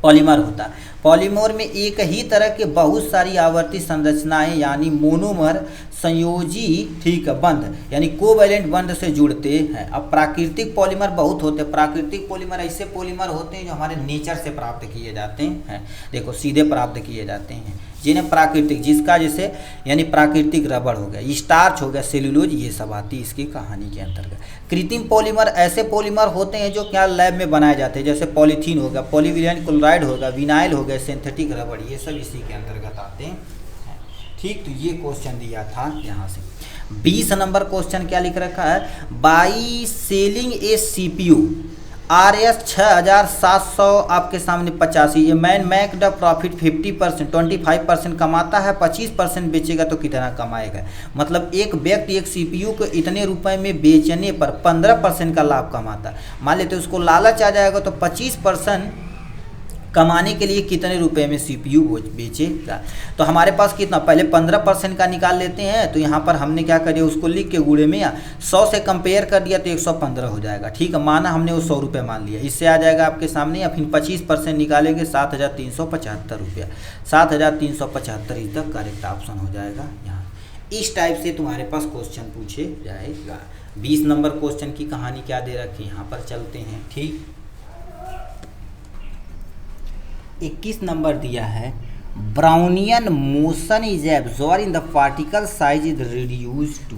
पॉलीमर होता है। पॉलीमर में एक ही तरह के बहुत सारी आवर्ती संरचनाएं यानी मोनोमर संयोजी, ठीक है, बंध यानी कोवैलेंट बंध से जुड़ते हैं। अब प्राकृतिक पॉलीमर बहुत होते हैं। प्राकृतिक पॉलीमर ऐसे पॉलीमर होते हैं जो हमारे नेचर से प्राप्त किए जाते हैं, देखो सीधे प्राप्त किए जाते हैं, जिन्हें प्राकृतिक, जिसका जैसे यानी प्राकृतिक रबड़ हो गया, स्टार्च हो गया, सेल्यूलोज, ये सब आती है इसकी कहानी के अंतर्गत। कृत्रिम पॉलीमर ऐसे पॉलीमर होते हैं जो क्या लैब में बनाए जाते हैं, जैसे पॉलीथीन हो गया, पॉलीविनाइल क्लोराइड हो गया, विनाइल हो गया, सिंथेटिक रबड़, ये सब इसी के अंतर्गत आते हैं। ठीक, तो ये क्वेश्चन दिया था यहाँ से। 20 नंबर क्वेश्चन क्या लिख रखा है, by selling A CPU RS 6700 आपके सामने 85, ये मैन मेक द प्रॉफिट 50%, 25% कमाता है, 25% बेचेगा तो कितना कमाएगा। मतलब एक व्यक्ति एक CPU को इतने रुपए में बेचने पर 15% का लाभ कमाता है। मान लेते उसको लालच आ जाएगा तो 25% कमाने के लिए कितने रुपए में CPU बेचेगा। तो हमारे पास कितना, पहले 15% का निकाल लेते हैं। तो यहाँ पर हमने क्या करिए, उसको लिख के गुणे में 100 से कंपेयर कर दिया तो 115 हो जाएगा। ठीक है, माना हमने वो 100 रुपये मान लिया, इससे आ जाएगा आपके सामने, या फिर 25% निकालेंगे 7375 रुपया, 7375 इज द करेक्ट ऑप्शन हो जाएगा यहाँ। इस टाइप से तुम्हारे पास क्वेश्चन पूछे जाएगा। 20 नंबर क्वेश्चन की कहानी क्या दे रखी, यहाँ पर चलते हैं। ठीक, 21 नंबर दिया है, Brownian motion is absorb in the particle size is reduce to.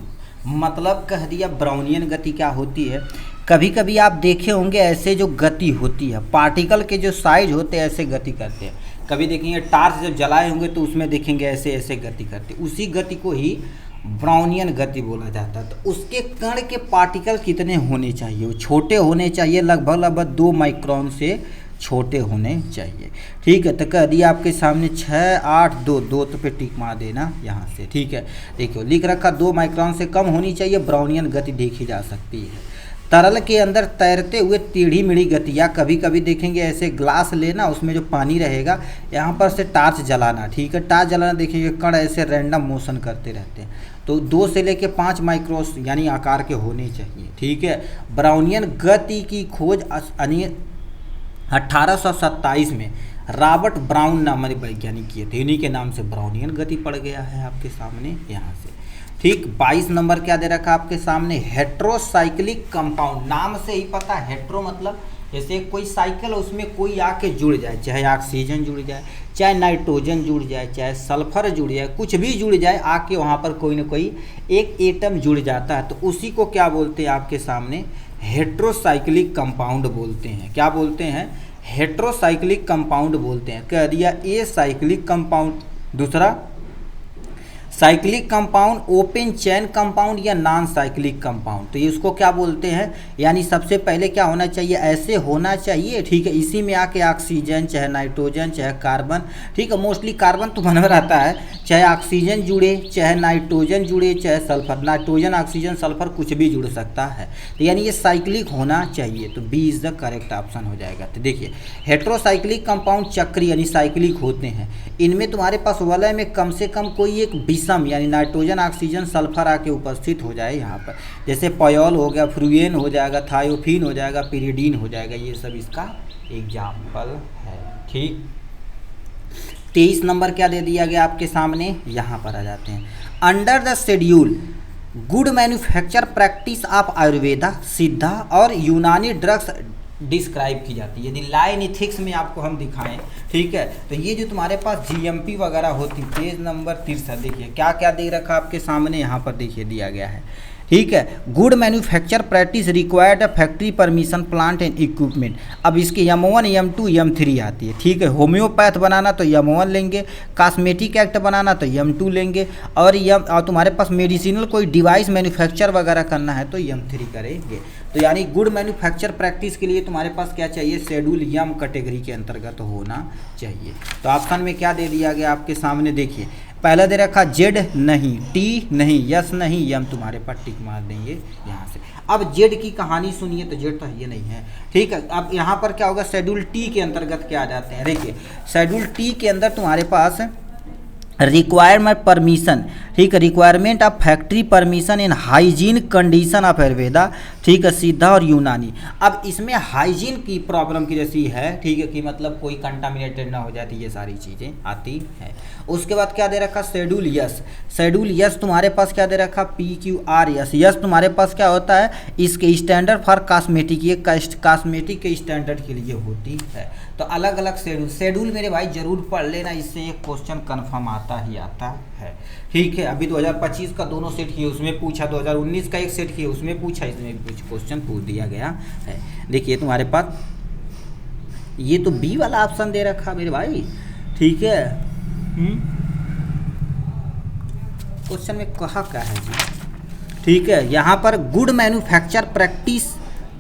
मतलब कह दिया ब्राउनियन गति क्या होती है। कभी कभी आप देखे होंगे ऐसे जो गति होती है, पार्टिकल के जो साइज होते हैं ऐसे गति करते हैं। कभी देखेंगे टार्च जब जलाए होंगे तो उसमें देखेंगे ऐसे ऐसे गति करते, उसी गति को ही ब्राउनियन गति बोला जाता है। तो उसके कण के पार्टिकल कितने होने चाहिए, वो छोटे होने चाहिए, लगभग 2 माइक्रोन से छोटे होने चाहिए। ठीक है, तो कह दिया आपके सामने 6, 8, 2 तो पे टिक मार देना यहाँ से। ठीक है, देखिए लिख रखा 2 माइक्रोन से कम होनी चाहिए, ब्राउनियन गति देखी जा सकती है। तरल के अंदर तैरते हुए टेढ़ी मेढ़ी गति, या कभी कभी देखेंगे ऐसे ग्लास लेना, उसमें जो पानी रहेगा यहाँ पर से टार्च जलाना। ठीक है, टार्च जलाना, देखेंगे कण ऐसे रैंडम मोशन करते रहते हैं। तो 2 से लेके 5 माइक्रोस यानी आकार के होने चाहिए। ठीक है, ब्राउनियन गति की खोज 1827 में रॉबर्ट ब्राउन नामक वैज्ञानिक किए थे, इन्हीं के नाम से ब्राउनियन गति पड़ गया है आपके सामने यहाँ से। ठीक, 22 नंबर क्या दे रखा आपके सामने, हेट्रोसाइक्लिक कंपाउंड। नाम से ही पता है, हेट्रो मतलब जैसे कोई साइकिल, उसमें कोई आके जुड़ जाए, चाहे ऑक्सीजन जुड़ जाए, चाहे नाइट्रोजन जुड़ जाए, चाहे सल्फर जुड़ जाए, कुछ भी जुड़ जाए, आके वहाँ पर कोई ना कोई एक एटम जुड़ जाता है, तो उसी को क्या बोलते हैं आपके सामने, हेट्रोसाइक्लिक कंपाउंड बोलते हैं। क्या बोलते हैं, हेट्रोसाइक्लिक कंपाउंड बोलते हैं। कह दिया ए साइक्लिक कंपाउंड, दूसरा cyclic compound, open chain compound या नॉन साइक्लिक कंपाउंड। तो ये उसको क्या बोलते हैं, यानी सबसे पहले क्या होना चाहिए, ऐसे होना चाहिए। ठीक है, इसी में आके ऑक्सीजन, चाहे नाइट्रोजन, चाहे कार्बन, ठीक है, मोस्टली कार्बन तो बना रहता है, चाहे ऑक्सीजन जुड़े, चाहे नाइट्रोजन जुड़े, चाहे सल्फर, नाइट्रोजन, ऑक्सीजन, सल्फर कुछ भी जुड़ सकता है। तो यानी ये साइक्लिक होना चाहिए, तो B is the correct option हो जाएगा। तो देखिए हेट्रोसाइक्लिक कंपाउंड चक्री यानी साइक्लिक होते हैं, इनमें तुम्हारे पास वलय में कम से कम कोई एक विषम यानी नाइट्रोजन, ऑक्सीजन, सल्फर आके उपस्थित हो जाए यहाँ पर, जैसे पयोल हो गया, फ्रूएन हो जाएगा, थायोफिन हो जाएगा, पिरिडीन हो जाएगा, ये सब इसका एग्जाम्पल है। ठीक, 23 नंबर क्या दे दिया गया आपके सामने, यहाँ पर आ जाते हैं। Under the schedule good manufacture practice of Ayurveda, सिद्धा और यूनानी ड्रग्स डिस्क्राइब की जाती है। यदि लाइन इथिक्स में आपको हम दिखाएं, ठीक है, तो ये जो तुम्हारे पास GMP वगैरह होती, पेज नंबर 63 देखिए क्या क्या दे रखा आपके सामने, यहाँ पर देखिए दिया गया है। ठीक है, good manufacture practice required factory permission plant and equipment. अब इसकी M1, M2, M3 आती है। ठीक है, होम्योपैथ बनाना तो M1 लेंगे, कॉस्मेटिक एक्ट बनाना तो M2 लेंगे, और तुम्हारे पास मेडिसिनल कोई डिवाइस मैन्युफैक्चर वगैरह करना है तो M3 करेंगे। तो यानी गुड मैन्युफैक्चर प्रैक्टिस के लिए तुम्हारे पास क्या चाहिए, शेड्यूल M कैटेगरी के अंतर्गत होना चाहिए। तो ऑप्शन में क्या दे दिया गया आपके सामने, देखिए पहला दे रखा Z नहीं, T नहीं, S नहीं, M तुम्हारे पास टिक मार देंगे यहाँ से। अब Z की कहानी सुनिए, तो Z तो ये नहीं है। ठीक है, अब यहाँ पर क्या होगा, शेड्यूल T के अंतर्गत क्या आ जाते हैं, देखिए शेड्यूल T के अंदर तुम्हारे पास रिक्वायरमेंट परमिशन ठीक है, requirement of factory permission in hygiene condition of Ayurveda, ठीक है, सिद्धा और यूनानी। अब इसमें हाइजीन की प्रॉब्लम की जैसी है, ठीक है, कि मतलब कोई कंटामिनेटेड ना हो जाती, ये सारी चीज़ें आती है। उसके बाद क्या दे रखा, शेड्यूल यस। शेड्यूल यस तुम्हारे पास क्या दे रखा, PQR यस तुम्हारे पास क्या होता है, इसके स्टैंडर्ड फॉर कॉस्मेटिक, ये कॉस्मेटिक के स्टैंडर्ड के लिए होती है। तो अलग अलग शेड्यूल मेरे भाई जरूर पढ़ लेना, इससे एक क्वेश्चन कन्फर्म आता ही आता है। ठीक है, अभी 2025 का दोनों सेट किए, उसमें पूछा, 2019 का एक सेट किए, उसमें पूछा, इसमें कुछ क्वेश्चन पूछ दिया गया है। देखिए तुम्हारे पास ये तो बी वाला ऑप्शन दे रखा मेरे भाई, ठीक है। क्वेश्चन में कहा क्या है जी, ठीक है, यहाँ पर गुड मैन्युफैक्चर प्रैक्टिस,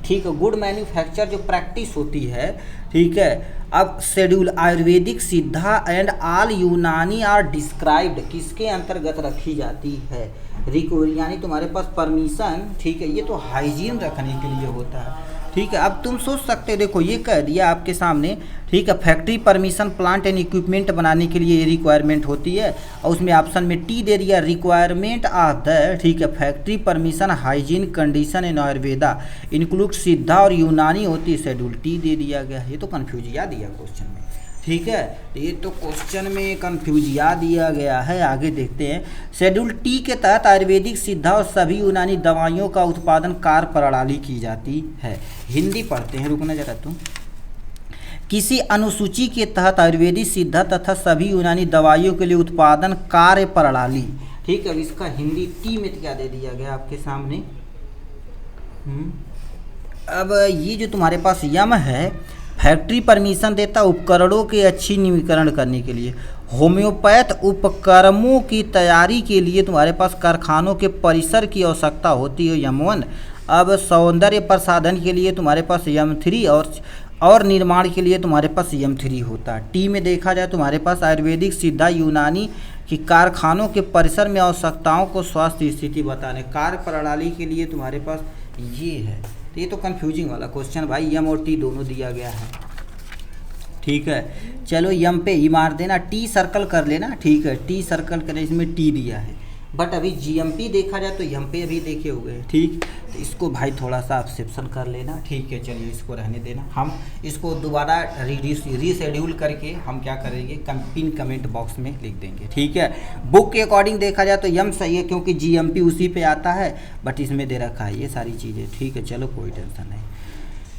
ठीक है, गुड मैन्युफैक्चर जो प्रैक्टिस होती है, ठीक है। अब शेड्यूल आयुर्वेदिक सिद्धा एंड ऑल यूनानी आर डिस्क्राइब्ड किसके अंतर्गत रखी जाती है, यानी तुम्हारे पास परमिशन, ठीक है, ये तो हाइजीन रखने के लिए होता है, ठीक है। अब तुम सोच सकते हो, देखो ये कह दिया आपके सामने, ठीक है, factory permission plant and equipment बनाने के लिए ये रिक्वायरमेंट होती है, और उसमें ऑप्शन में टी दे दिया, रिक्वायरमेंट ऑफ द, ठीक है, factory permission hygiene condition in Ayurveda include सिद्धा और यूनानी होती है, शेड्यूल टी दे दिया गया। ये तो कन्फ्यूजिया दिया क्वेश्चन में, ठीक है, ये तो क्वेश्चन में कन्फ्यूजिया दिया गया है। आगे देखते हैं, शेड्यूल टी के तहत आयुर्वेदिक सिद्धा और सभी यूनानी दवाइयों का उत्पादन कार्य प्रणाली की जाती है। हिंदी पढ़ते हैं, रुकना जरा तुम। किसी अनुसूची के तहत आयुर्वेदिक सिद्धा तथा सभी यूनानी दवाइयों के लिए उत्पादन कार्य प्रणाली, ठीक है। अब इसका हिंदी टी में क्या दे दिया गया आपके सामने। अब ये जो तुम्हारे पास यम है, फैक्ट्री परमिशन देता उपकरणों के अच्छी निवीकरण करने के लिए, होम्योपैथ उपकरणों की तैयारी के लिए तुम्हारे पास कारखानों के परिसर की आवश्यकता होती है, यम1। अब सौंदर्य प्रसाधन के लिए तुम्हारे पास यम3 और निर्माण के लिए तुम्हारे पास यम3 होता है। टी में देखा जाए तुम्हारे पास आयुर्वेदिक सिद्धा यूनानी की कारखानों के परिसर में आवश्यकताओं को स्वास्थ्य स्थिति बताने, कार्य प्रणाली के लिए तुम्हारे पास ये है। तो ये तो कंफ्यूजिंग वाला क्वेश्चन भाई, यम और टी दोनों दिया गया है, ठीक है। चलो यम पे ई मार देना, टी सर्कल कर लेना, ठीक है, टी सर्कल करें, इसमें टी दिया है। बट अभी जीएमपी देखा जाए तो यम पे अभी देखे हुए हैं, ठीक, तो इसको भाई थोड़ा सा एक्सेप्शन कर लेना, ठीक है। चलिए इसको रहने देना, हम इसको दोबारा रीशेड्यूल करके हम क्या करेंगे, पिन कमेंट बॉक्स में लिख देंगे, ठीक है। बुक के अकॉर्डिंग देखा जाए तो यम सही है, क्योंकि जीएमपी उसी पे आता है, बट इसमें दे रखा है ये सारी चीज़ें, ठीक है। चलो कोई टेंशन नहीं।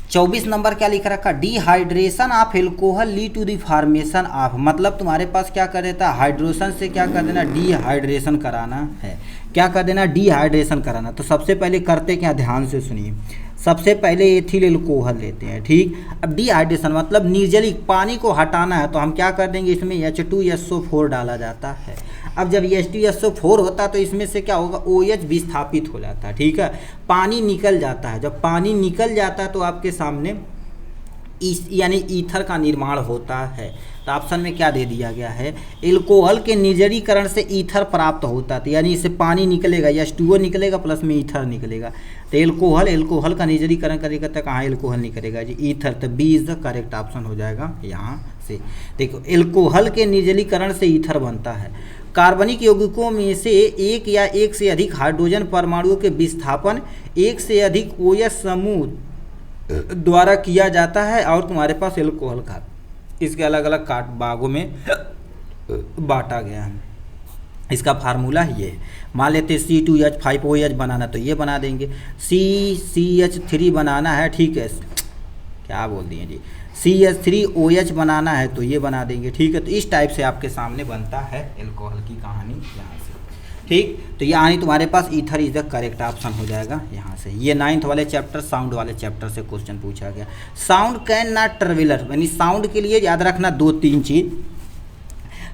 24 नंबर क्या लिख रखा, dehydration of alcohol lead to the formation of, मतलब तुम्हारे पास क्या कर देता है, हाइड्रेशन से क्या कर देना, डिहाइड्रेशन कराना है, क्या कर देना, डिहाइड्रेशन कराना। तो सबसे पहले करते क्या, ध्यान से सुनिए, सबसे पहले एथिल एल्कोहल लेते हैं, ठीक। अब डिहाइड्रेशन मतलब निर्जलीक, पानी को हटाना है, तो हम क्या कर देंगे, इसमें H2SO4 डाला जाता है। अब जब H2SO4 होता है तो इसमें से क्या होगा, OH विस्थापित हो जाता है, ठीक है, पानी निकल जाता है। जब पानी निकल जाता है तो आपके सामने यानी ईथर का निर्माण होता है। तो ऑप्शन में क्या दे दिया गया है, एल्कोहल के निर्जलीकरण से ईथर प्राप्त होता है, यानी इससे पानी निकलेगा, H2O निकलेगा प्लस में ईथर निकलेगा। तो एल्कोहल का निर्जलीकरण करेगा तो कहाँ एल्कोहल निकलेगा जी, ईथर। तो B is the correct option हो जाएगा यहाँ से। देखो एल्कोहल के निर्जलीकरण से ईथर बनता है। कार्बनिक यौगिकों में से एक या एक से अधिक हाइड्रोजन परमाणुओं के विस्थापन एक से अधिक OH समूह द्वारा किया जाता है, और तुम्हारे पास एल्कोहल का इसके अलग अलग भागों में बांटा गया है। इसका फार्मूला ये है, मान लेते C2H5OH बनाना तो ये बना देंगे, CH3 बनाना है, ठीक है, क्या बोल दिए जी, CH3OH बनाना है तो ये बना देंगे, ठीक है। तो इस टाइप से आपके सामने बनता है एल्कोहल की कहानी यहाँ से, ठीक। तो यहाँ तुम्हारे पास ether is the correct option हो जाएगा यहाँ से। ये 9th वाले चैप्टर, साउंड वाले चैप्टर से क्वेश्चन पूछा गया। साउंड कैन नॉट ट्रेवलर, यानी साउंड के लिए याद रखना 2-3 चीज़।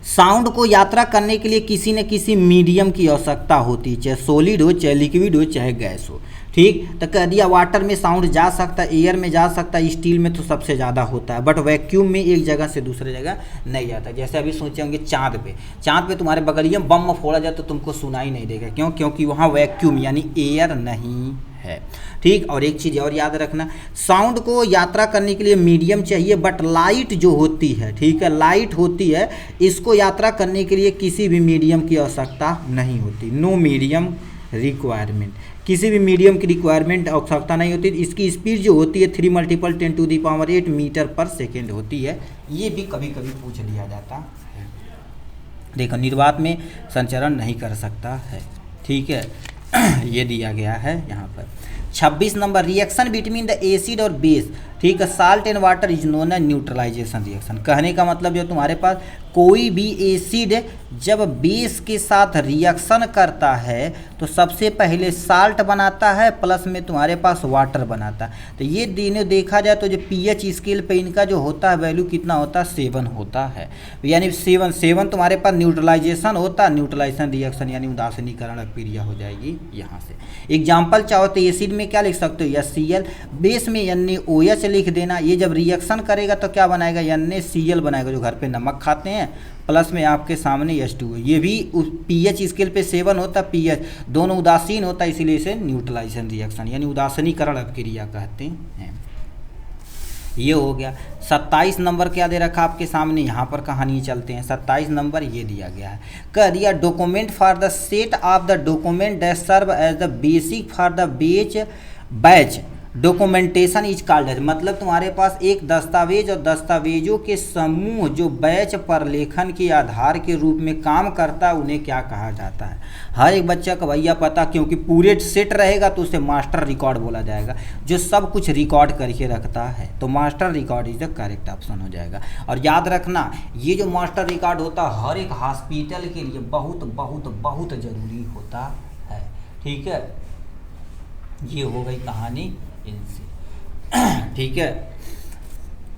साउंड को यात्रा करने के लिए किसी न किसी मीडियम की आवश्यकता होती है, चाहे सॉलिड हो, चाहे लिक्विड हो, चाहे गैस हो, ठीक। तो कह दिया वाटर में साउंड जा सकता है, एयर में जा सकता है, स्टील में तो सबसे ज़्यादा होता है, बट वैक्यूम में एक जगह से दूसरे जगह नहीं जाता। जैसे अभी सोचे होंगे चाँद पे तुम्हारे बगलिया में बम फोड़ा जाए तो तुमको सुनाई नहीं देगा, क्यों, क्योंकि वहाँ वैक्यूम यानी एयर नहीं है। ठीक, और एक चीज़ और याद रखना, साउंड को यात्रा करने के लिए मीडियम चाहिए, बट लाइट जो होती है, ठीक है, लाइट होती है, इसको यात्रा करने के लिए किसी भी मीडियम की आवश्यकता नहीं होती। नो मीडियम रिक्वायरमेंट, किसी भी मीडियम की रिक्वायरमेंट आवश्यकता नहीं होती। इसकी स्पीड जो होती है 3 × 10⁸ मीटर पर सेकेंड होती है। ये भी कभी कभी पूछ लिया जाता है। देखो, निर्वात में संचरण नहीं कर सकता है, ठीक है। ये दिया गया है यहाँ पर। 26 number, reaction between the acid और बेस, ठीक है, salt and water is known as neutralization reaction. कहने का मतलब जो तुम्हारे पास कोई भी एसिड जब बेस के साथ रिएक्शन करता है तो सबसे पहले साल्ट बनाता है, प्लस में तुम्हारे पास वाटर बनाता है। तो ये तीनों देखा जाए तो जो पीएच स्केल पे इनका जो होता है वैल्यू कितना होता है, 7 होता है। यानी 7 तुम्हारे पास न्यूट्रलाइजेशन होता है, न्यूट्रलाइजेशन रिएक्शन यानी उदासीनीकरण अभिक्रिया हो जाएगी यहाँ से। एग्जाम्पल चाहो तो एसिड में क्या लिख सकते हो, HCl, बेस में NaOH लिख देना। ये जब रिएक्शन करेगा तो क्या बनाएगा, NaCl बनाएगा, जो घर पे नमक खाते हैं, प्लस में आपके सामने H2O। ये भी पीएच स्केल पे 7 होता है, पीएच दोनों उदासीन होता है, इसीलिए इसे न्यूट्रलाइजेशन रिएक्शन यानी उदासीनीकरण अभिक्रिया कहते हैं। ये हो गया। 27 नंबर क्या दे रखा आपके सामने, यहाँ पर कहानी चलते हैं। 27 नंबर ये दिया गया है, कह दिया document for the set of the document that serve as the basic for the batch documentation is called. मतलब तुम्हारे पास एक दस्तावेज और दस्तावेजों के समूह जो बैच पर लेखन के आधार के रूप में काम करता है उन्हें क्या कहा जाता है। हर एक बच्चा का भैया पता, क्योंकि पूरे सेट रहेगा तो उसे मास्टर रिकॉर्ड बोला जाएगा, जो सब कुछ रिकॉर्ड करके रखता है। तो master record is the correct option हो जाएगा। और याद रखना, ये जो मास्टर रिकॉर्ड होता है हर एक हॉस्पिटल के लिए बहुत बहुत बहुत ज़रूरी होता है, ठीक है। ये हो गई कहानी इनसे, ठीक है।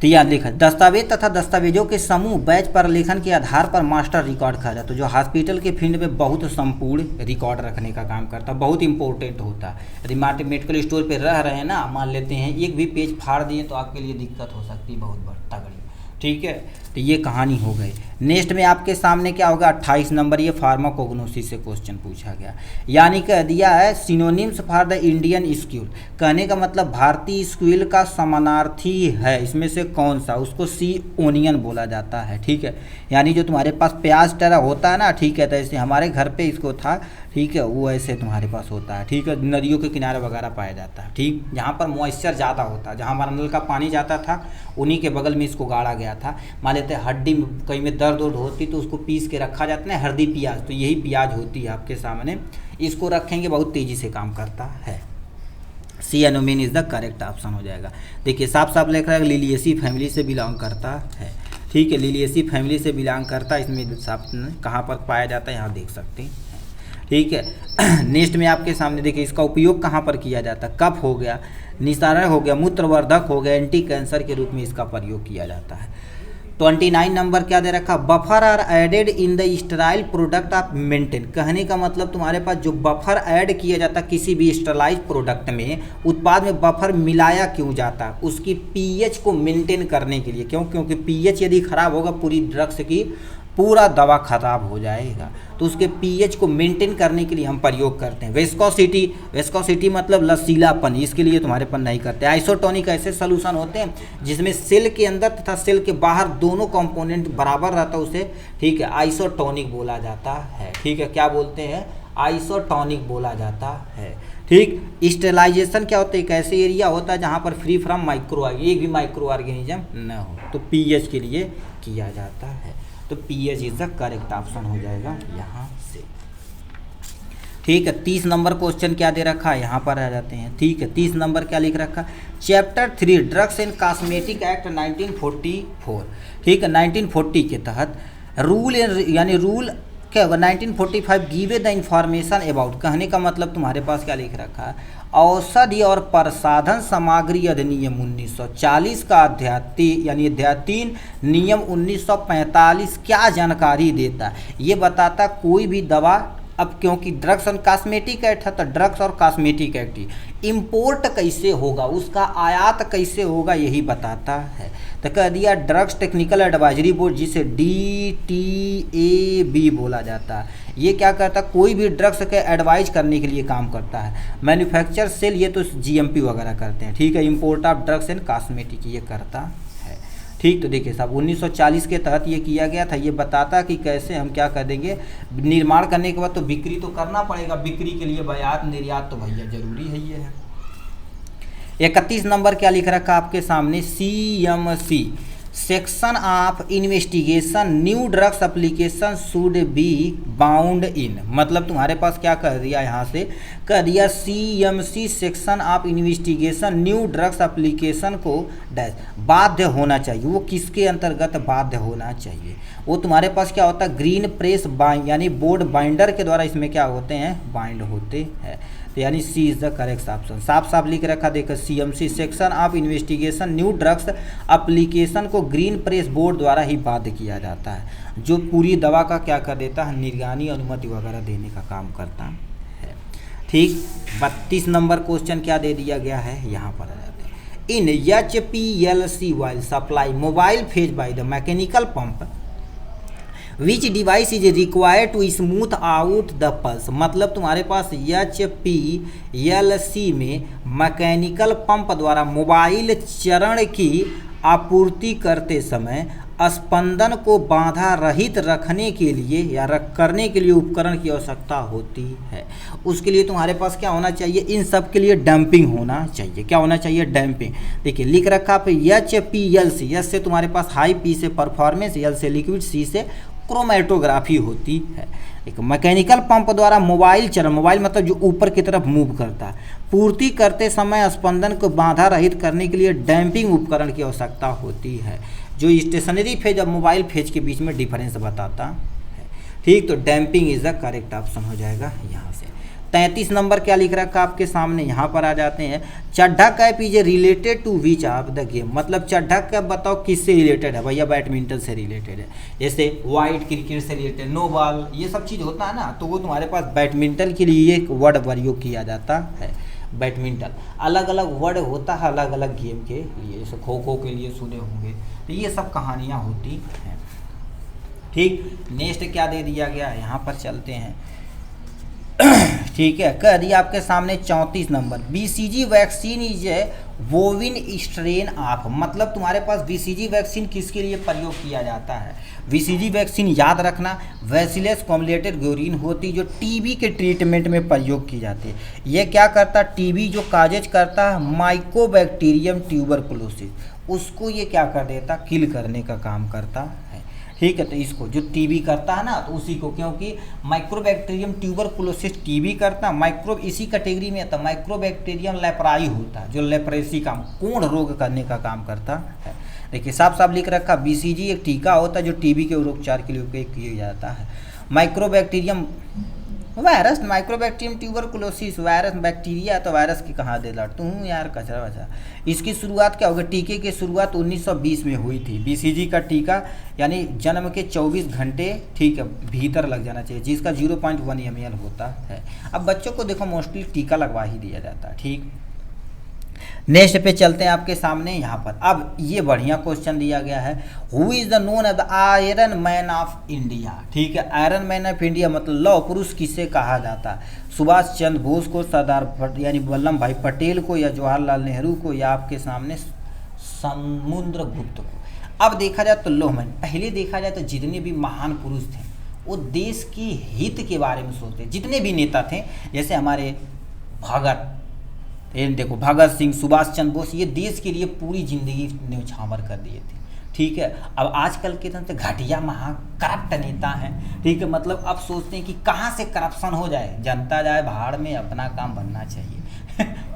तो याद लिखा, दस्तावेज तथा दस्तावेजों के समूह बैच पर लेखन के आधार पर मास्टर रिकॉर्ड कहा जाता है। तो जो हॉस्पिटल के फील्ड में बहुत संपूर्ण रिकॉर्ड रखने का काम करता है, बहुत इंपॉर्टेंट होता है। यदि मेडिकल स्टोर पे रह रहे हैं ना, मान लेते हैं एक भी पेज फाड़ दिए तो आपके लिए दिक्कत हो सकती है बहुत तगड़ी, ठीक है। तो ये कहानी हो गई। नेक्स्ट में आपके सामने क्या होगा, 28 नंबर, ये फार्माकोग्नोसिस से क्वेश्चन पूछा गया। यानी कह दिया है सिनोनिम्स फॉर द इंडियन स्क्यूल, कहने का मतलब भारतीय स्क्यूल का समानार्थी है, इसमें से कौन सा, उसको सी ओनियन बोला जाता है, ठीक है। यानी जो तुम्हारे पास प्याज तरह होता है ना, ठीक है, तो ऐसे हमारे घर पे इसको था, ठीक है, वो ऐसे तुम्हारे पास होता है, ठीक है, नदियों के किनारे वगैरह पाया जाता है, ठीक, जहाँ पर मॉइस्चर ज़्यादा होता है, जहाँ हमारा नल का पानी जाता था उन्हीं के बगल में इसको गाड़ा गया था। मान लेते हैं हड्डी कहीं में दर्द उर्द होती तो उसको पीस के रखा जाता है, हल्दी प्याज, तो यही प्याज होती है आपके सामने, इसको रखेंगे, बहुत तेज़ी से काम करता है। सी एनोमिन इज़ द करेक्ट ऑप्शन हो जाएगा। देखिए साफ साफ लिख रहा है, लिलिएसी फैमिली से बिलोंग करता है, ठीक है, लिलिएसी फैमिली से बिलोंग करता है। इसमें साफ कहाँ पर पाया जाता है यहाँ देख सकते हैं, ठीक है। नेक्स्ट में आपके सामने देखिए इसका उपयोग कहाँ पर किया जाता है, कफ हो गया, निस्तारण हो गया, मूत्रवर्धक हो गया, एंटी कैंसर के रूप में इसका प्रयोग किया जाता है। 29 नंबर क्या दे रखा, buffer are added in the sterile product of maintain, कहने का मतलब तुम्हारे पास जो बफर ऐड किया जाता है किसी भी स्टरलाइज प्रोडक्ट में, उत्पाद में बफर मिलाया क्यों जाता है, उसकी पीएच को मेंटेन करने के लिए। क्यों, क्योंकि पीएच यदि खराब होगा पूरी ड्रग्स की पूरा दवा खराब हो जाएगा, तो उसके पीएच को मेंटेन करने के लिए हम प्रयोग करते हैं। वेस्कोसिटी, वेस्कोसिटी मतलब लचीलापन, इसके लिए तुम्हारे पर नहीं करते। आइसोटोनिक ऐसे सॉल्यूशन होते हैं जिसमें सेल के अंदर तथा सेल के बाहर दोनों कंपोनेंट बराबर रहता है, उसे, ठीक है, आइसोटोनिक बोला जाता है, ठीक है, क्या बोलते हैं, आइसोटोनिक बोला जाता है, ठीक। स्टेरिलाइजेशन क्या होता है, एक ऐसे एरिया होता है जहाँ पर फ्री फ्रॉम माइक्रो, एक भी माइक्रो ऑर्गेनिज्म न हो, तो पीएच के लिए किया जाता है। तो pH is the correct option हो जाएगा यहाँ से, ठीक है। 30 नंबर क्वेश्चन क्या दे रखा है, यहाँ पर आ जाते हैं, ठीक है। 30 नंबर क्या लिख रखा, chapter 3 drugs and cosmetic act 1944, ठीक है, 1940 के तहत रूल यानी रूल क्या होगा, 1945 गिवे द इंफॉर्मेशन अबाउट, कहने का मतलब तुम्हारे पास क्या लिख रखा है, औषधि और प्रसाधन सामग्री अधिनियम 1940 का अध्याय यानी अध्याय 3 नियम 1945 क्या जानकारी देता है, ये बताता कोई भी दवा, अब क्योंकि ड्रग्स एंड कॉस्मेटिक एक्ट है तो ड्रग्स और कॉस्मेटिक एक्ट इम्पोर्ट कैसे होगा, उसका आयात कैसे होगा, यही बताता है। तो कह दिया ड्रग्स टेक्निकल एडवाइजरी बोर्ड, जिसे DTAB बोला जाता है, ये क्या करता है, कोई भी ड्रग्स के एडवाइज करने के लिए काम करता है। मैन्युफैक्चर सेल ये तो जीएमपी वगैरह करते हैं, ठीक है। Import of drugs and cosmetic ये करता है, ठीक। तो देखिए साहब 1940 के तहत ये किया गया था। ये बताता कि कैसे हम क्या कर देंगे, निर्माण करने के बाद तो बिक्री तो करना पड़ेगा, बिक्री के लिए आयात निर्यात तो भैया जरूरी है। ये है 31 नंबर क्या लिख रखा आपके सामने, CMC section of investigation new drugs application should be bound इन। मतलब तुम्हारे पास क्या कर दिया, यहाँ से कर दिया CMC section of investigation new drugs application को डैश बाध्य होना चाहिए। वो किसके अंतर्गत बाध्य होना चाहिए, वो तुम्हारे पास क्या होता है, ग्रीन प्रेस बाइंड यानी बोर्ड बाइंडर के द्वारा इसमें क्या होते हैं, बाइंड होते हैं। तो यानी सी इज़ द करेक्ट ऑप्शन। साफ साफ लिख रखा देखो, CMC section of investigation new drugs application को ग्रीन प्रेस बोर्ड द्वारा ही बाध्य किया जाता है, जो पूरी दवा का क्या कर देता है, निर्गानी अनुमति वगैरह देने का काम करता है, ठीक। 32 नंबर क्वेश्चन क्या दे दिया गया है, यहाँ पर आ जाते हैं। In HPLC while supply mobile phase by the mechanical pump which device is required to smooth out the pulse. मतलब तुम्हारे पास HPLC में मैकेनिकल पंप द्वारा मोबाइल चरण की आपूर्ति करते समय स्पंदन को बाधा रहित रखने के लिए या करने के लिए उपकरण की आवश्यकता होती है। उसके लिए तुम्हारे पास क्या होना चाहिए, इन सब के लिए डंपिंग होना चाहिए। क्या होना चाहिए, डंपिंग। देखिए लिख रखा पे HPLC, एस से तुम्हारे पास हाई, P से परफॉर्मेंस, L से लिक्विड, C से क्रोमेटोग्राफी होती है। एक मैकेनिकल पंप द्वारा मोबाइल चरण, मोबाइल मतलब जो ऊपर की तरफ मूव करता है, पूर्ति करते समय स्पंदन को बाधा रहित करने के लिए डैम्पिंग उपकरण की आवश्यकता होती है, जो स्टेशनरी फेज और मोबाइल फेज के बीच में डिफरेंस बताता है, ठीक। तो damping is the correct option हो जाएगा यहाँ से। 33 नंबर क्या लिख रखा आपके सामने, यहाँ पर आ जाते हैं। Chadha cap is related to which of the game. मतलब चड्ढा कैप बताओ किससे रिलेटेड है, भैया बैडमिंटन से रिलेटेड है। जैसे वाइट क्रिकेट से रिलेटेड, नो बॉल, ये सब चीज़ होता है ना, तो वो तुम्हारे पास बैडमिंटन के लिए एक वर्ड प्रयोग किया जाता है। बैडमिंटन अलग अलग वर्ड होता है अलग अलग गेम के लिए, जैसे खो खो के लिए सुने होंगे, तो ये सब कहानियाँ होती हैं, ठीक। नेक्स्ट क्या दे दिया गया, यहाँ पर चलते हैं, ठीक है। कह दिया आपके सामने 34 number, BCG vaccine is बोविन strain of. मतलब तुम्हारे पास BCG वैक्सीन किसके लिए प्रयोग किया जाता है, BCG वैक्सीन याद रखना बैसिलस कॉम्युलेटेड ग्लोरिन होती, जो टीबी के ट्रीटमेंट में प्रयोग की जाती है। ये क्या करता है, टीबी जो काजेज करता है माइकोबैक्टीरियम ट्यूबरकुलोसिस, उसको ये क्या कर देता, किल करने का काम करता है, ठीक है। तो इसको जो टीबी करता है ना, तो उसी को, क्योंकि माइक्रोबैक्टीरियम ट्यूबरकुलोसिस टीबी करता है, माइक्रो इसी कैटेगरी में आता है। माइक्रोबैक्टीरियम लेप्राई होता है, जो लेप्रेसी का कोढ़ रोग करने का काम करता है। देखिए साफ साफ लिख रखा, BCG एक टीका होता है जो टीबी के उपचार के लिए उपयोग किया जाता है। Mycobacterium virus, mycobacterium tuberculosis virus, bacteria तो वायरस की कहाँ दे लड़तू हूँ यार, कचरा वचरा। इसकी शुरुआत क्या होगी, टीके की शुरुआत 1920 में हुई थी। BCG का टीका यानी जन्म के 24 घंटे, ठीक है, भीतर लग जाना चाहिए, जिसका 0.1 ml होता है। अब बच्चों को देखो मोस्टली टीका लगवा ही दिया जाता है, ठीक। नेक्स्ट पे चलते हैं आपके सामने, यहाँ पर अब ये बढ़िया क्वेश्चन दिया गया है, who is the known as the iron man of India, ठीक है। आयरन मैन ऑफ इंडिया मतलब लौह पुरुष किसे कहा जाता है, सुभाष चंद्र बोस को, सरदार यानी वल्लभ भाई पटेल को, या जवाहरलाल नेहरू को, या आपके सामने समुद्रगुप्त को। अब देखा जाए तो लौहमैन, पहले देखा जाए तो जितने भी महान पुरुष थे वो देश की हित के बारे में सोचते, जितने भी नेता थे, जैसे हमारे भगत, ये देखो भगत सिंह, सुभाष चंद्र बोस, ये देश के लिए पूरी जिंदगी न्यौछावर कर दिए थे, ठीक है। अब आजकल के तो घटिया महा करप्ट नेता हैं, ठीक है। मतलब अब सोचते हैं कि कहाँ से करप्शन हो जाए, जनता जाए भाड़ में, अपना काम बनना चाहिए।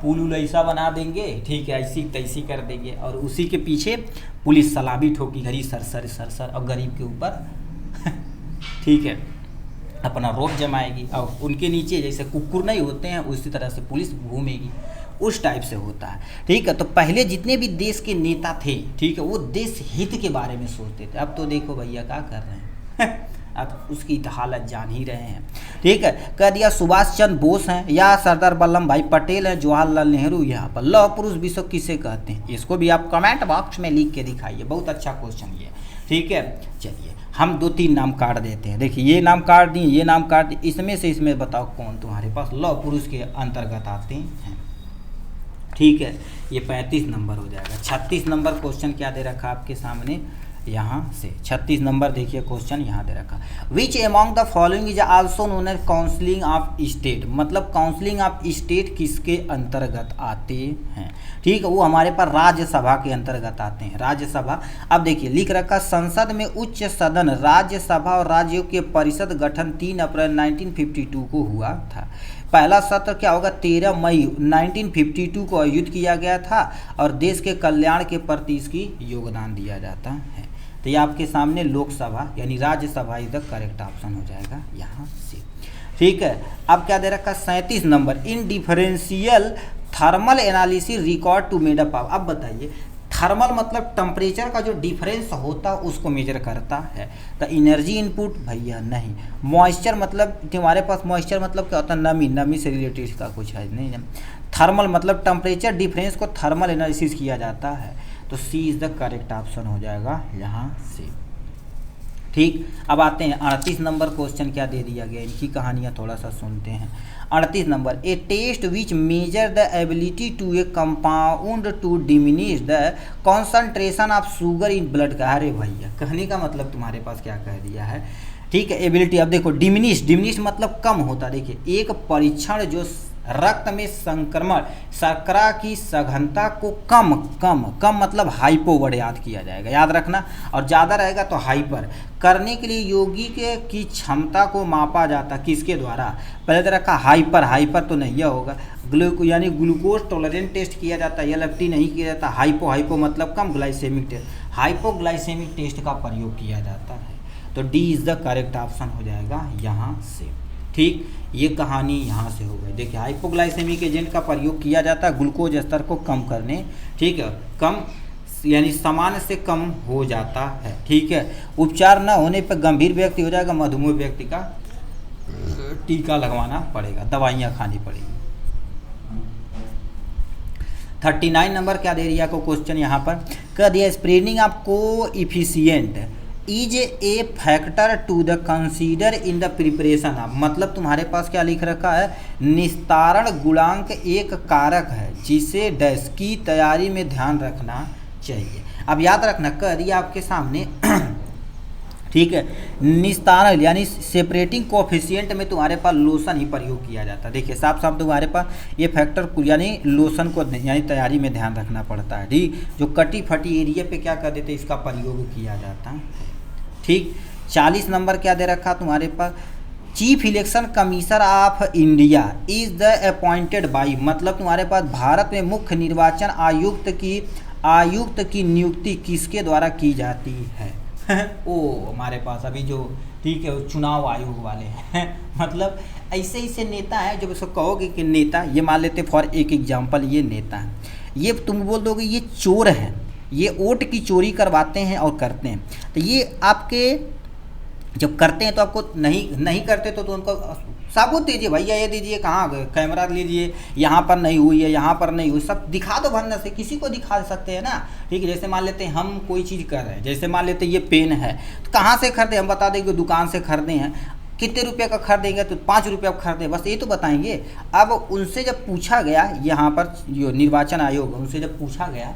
पुल ऐसा बना देंगे, ठीक है, ऐसी तैसी कर देंगे, और उसी के पीछे पुलिस सलामी ठोकी घड़ी सर सर और गरीब के ऊपर ठीक है अपना रोक जमाएगी, और उनके नीचे जैसे कुकुर नहीं होते हैं उसी तरह से पुलिस घूमेगी, उस टाइप से होता है, ठीक है। तो पहले जितने भी देश के नेता थे, ठीक है, वो देश हित के बारे में सोचते थे। अब तो देखो भैया क्या कर रहे हैं अब उसकी हालत जान ही रहे हैं, ठीक है। कह दिया सुभाष चंद्र बोस हैं, या सरदार वल्लभ भाई पटेल हैं, जवाहरलाल नेहरू। यहाँ पर लौह पुरुष विश्व किसे कहते हैं, इसको भी आप कमेंट बॉक्स में लिख के दिखाइए, बहुत अच्छा क्वेश्चन ये, ठीक है। चलिए हम 2-3 नाम काट देते हैं। देखिए ये नाम काट दिए, ये नाम काट दिए, इसमें से इसमें बताओ कौन तुम्हारे पास लौह पुरुष के अंतर्गत आते हैं। ठीक है, ये 35 नंबर हो जाएगा। 36 नंबर क्वेश्चन क्या दे रखा आपके सामने, यहाँ से 36 नंबर देखिए क्वेश्चन यहाँ दे रखा, which among the following is also known as counselling of state, मतलब काउंसलिंग ऑफ स्टेट किसके अंतर्गत आते हैं। ठीक है, वो हमारे पास राज्यसभा के अंतर्गत आते हैं, राज्यसभा। अब देखिए लिख रखा, संसद में उच्च सदन राज्यसभा और राज्यों के परिषद गठन 3 अप्रैल 1952 को हुआ था। पहला सत्र क्या होगा, 13 मई 1952 को आयोजित किया गया था और देश के कल्याण के प्रति इसकी योगदान दिया जाता है। तो ये आपके सामने लोकसभा यानी Rajya Sabha is the correct option हो जाएगा यहाँ से। ठीक है, अब क्या दे रखा, 37 number, in differential thermal analysis record to made up. अब बताइए, थर्मल मतलब टेम्परेचर का जो डिफरेंस होता है उसको मेजर करता है। तो एनर्जी इनपुट भैया नहीं, मॉइस्चर मतलब तुम्हारे पास मॉइस्चर मतलब क्या होता है, नमी, नमी से रिलेटेड इसका कुछ है नहीं। थर्मल मतलब टेम्परेचर डिफरेंस को थर्मल एनालिसिस किया जाता है, तो सी इज़ द करेक्ट ऑप्शन हो जाएगा यहाँ से। ठीक, अब आते हैं 38 नंबर क्वेश्चन क्या दे दिया गया, इनकी कहानियाँ थोड़ा सा सुनते हैं। 38 number, a test which measure the ability to a compound to diminish the concentration of sugar in blood का। अरे भैया कहने का मतलब तुम्हारे पास क्या कह दिया है। ठीक है, एबिलिटी, अब देखो डिमिनिश, डिमिनिश मतलब कम होता। देखिए एक परीक्षण जो रक्त में संक्रमण शर्करा की सघनता को कम कम कम मतलब हाइपो वर्ड याद किया जाएगा, याद रखना, और ज़्यादा रहेगा तो हाइपर करने के लिए योगी के की क्षमता को मापा जाता किसके द्वारा, पहले तो रखा हाइपर, हाइपर तो नहीं यह होगा, यानी ग्लूकोज टॉलरेंट टेस्ट किया जाता है, एलएफटी नहीं किया जाता, हाइपो, हाइपो मतलब कम, ग्लाइसेमिक टेस्ट, हाइपोग्लाइसेमिक टेस्ट का प्रयोग किया जाता है। तो D is the correct option हो जाएगा यहाँ से। ठीक, ये कहानी यहाँ से हो गई। देखिए हाइपोग्लाइसेमिक एजेंट का प्रयोग किया जाता है ग्लूकोज स्तर को कम करने, ठीक है, कम यानी सामान्य से कम हो जाता है। ठीक है, उपचार न होने पर गंभीर व्यक्ति हो जाएगा, मधुमेह व्यक्ति का टीका लगवाना पड़ेगा, दवाइयाँ खानी पड़ेगी। 39 नंबर क्या दे दिया को क्वेश्चन यहाँ पर, कह दिया spreading of coefficient is a factor to the consider in the preparation of, मतलब तुम्हारे पास क्या लिख रखा है, निस्तारण गुणांक एक कारक है जिसे डैश की तैयारी में ध्यान रखना चाहिए। अब याद रखना कह दिया आपके सामने ठीक है, निस्तारण यानी सेपरेटिंग कोएफिशिएंट में तुम्हारे पास लोशन ही प्रयोग किया जाता है। देखिए साफ साफ तुम्हारे पास ये फैक्टर यानी लोशन को यानी तैयारी में ध्यान रखना पड़ता है। ठीक, जो कटी फटी एरिया पे क्या कर देते इसका प्रयोग किया जाता है। ठीक, 40 नंबर क्या दे रखा तुम्हारे पास, chief election commissioner of India is the appointed by, मतलब तुम्हारे पास भारत में मुख्य निर्वाचन आयुक्त की नियुक्ति किसके द्वारा की जाती है ओ हमारे पास अभी जो ठीक है चुनाव आयोग वाले हैं मतलब ऐसे ऐसे नेता हैं जब उसको कहोगे कि नेता, ये मान लेते फॉर एक एग्जांपल ये नेता है, ये तुम बोल दोगे ये चोर है, ये वोट की चोरी करवाते हैं और करते हैं, तो ये आपके जब करते हैं तो आपको नहीं करते तो उनको सबूत दीजिए, भैया ये दीजिए, कहाँ गए, कैमरा लीजिए, यहाँ पर नहीं हुई है, यहाँ पर नहीं हुई, सब दिखा दो भरना से, किसी को दिखा सकते हैं ना। ठीक है, जैसे मान लेते हैं हम कोई चीज़ कर रहे हैं, जैसे मान लेते हैं ये पेन है, तो कहाँ से खरीदे, हम बता देंगे दुकान से खरीदे हैं, कितने रुपये का खरीदेंगे तो 5 रुपये का खरीदे, बस ये तो बताएंगे। अब उनसे जब पूछा गया यहाँ पर जो निर्वाचन आयोग, उनसे जब पूछा गया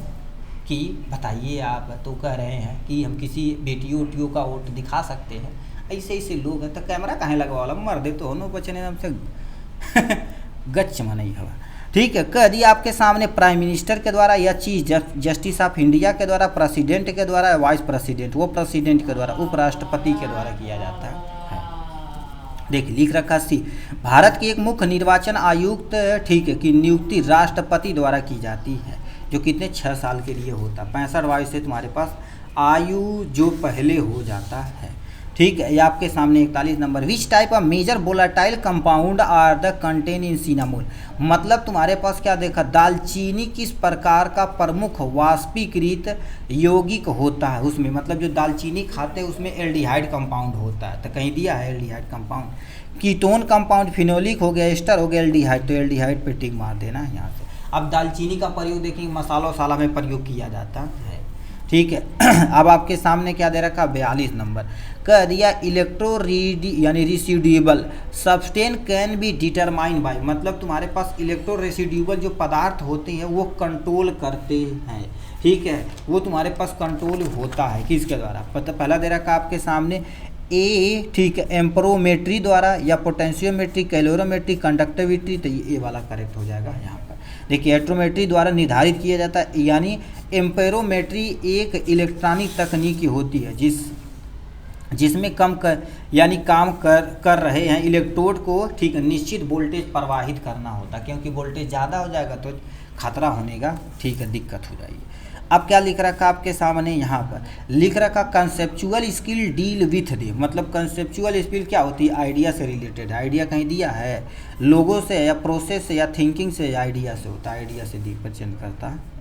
कि बताइए आप, तो कह रहे हैं कि हम किसी बेटियों उटियों का वोट दिखा सकते हैं, ऐसे ऐसे लोग हैं, तो कैमरा कहाँ लगवा वाला, मर दे तो नो बचने हमसे गच्च में नहीं हवा। ठीक है, कह दिया आपके सामने प्राइम मिनिस्टर के द्वारा या चीफ जस्टिस ऑफ इंडिया के द्वारा, प्रेसिडेंट के द्वारा, वाइस प्रेसिडेंट, वो प्रेसिडेंट के द्वारा, उपराष्ट्रपति के द्वारा किया जाता है। देखिए लिख रखा सी, भारत के एक मुख्य निर्वाचन आयुक्त ठीक है की नियुक्ति राष्ट्रपति द्वारा की जाती है, जो कितने 6 साल के लिए होता है, 65 वर्ष से तुम्हारे पास आयु जो पहले हो जाता है। ठीक है, ये आपके सामने 41 number, which type of major volatile compound are the contain in cinnamol, मतलब तुम्हारे पास क्या देखा, दालचीनी किस प्रकार का प्रमुख वाष्पीकृत यौगिक होता है उसमें, मतलब जो दालचीनी खाते हैं उसमें एल्डिहाइड कंपाउंड होता है, तो कहीं दिया है aldehyde compound, ketone compound, phenolic हो गया, एस्टर हो गया, एल्डिहाइड, तो एल्डिहाइड पे टिक मार देना यहाँ से। अब दालचीनी का प्रयोग देखेंगे मसाला वसाला में प्रयोग किया जाता है। ठीक है। अब आपके सामने क्या दे रखा, 42 नंबर कह दिया यानी residual substance can be determine by, मतलब तुम्हारे पास इलेक्ट्रो रेसिड्यूएबल जो पदार्थ होते हैं वो कंट्रोल करते हैं, ठीक है, वो तुम्हारे पास कंट्रोल होता है किसके द्वारा, पहला दे रखा आपके सामने ए, ठीक है, एम्परोमेट्री द्वारा या पोटेंशियोमेट्री, कैलोरीमेट्री, कंडक्टिविटी, तो ये वाला करेक्ट हो जाएगा यहाँ पर। देखिए एट्रोमेट्री द्वारा निर्धारित किया जाता है, यानी एम्पेरोमेट्री एक इलेक्ट्रॉनिक तकनीकी होती है जिसमें काम कर रहे हैं इलेक्ट्रोड को, ठीक है, निश्चित वोल्टेज प्रवाहित करना होता है, क्योंकि वोल्टेज ज़्यादा हो जाएगा तो खतरा होने का, ठीक है, दिक्कत हो जाएगी। अब क्या लिख रखा आपके सामने, यहाँ पर लिख रखा कंसेप्चुअल स्किल डील विथ दे, मतलब कंसेप्चुअल स्किल क्या होती है, आइडिया से रिलेटेड, आइडिया कहीं दिया है, लोगों से या प्रोसेस से या थिंकिंग से या आइडिया से होता है, आइडिया से रिप्रेजेंट करता है।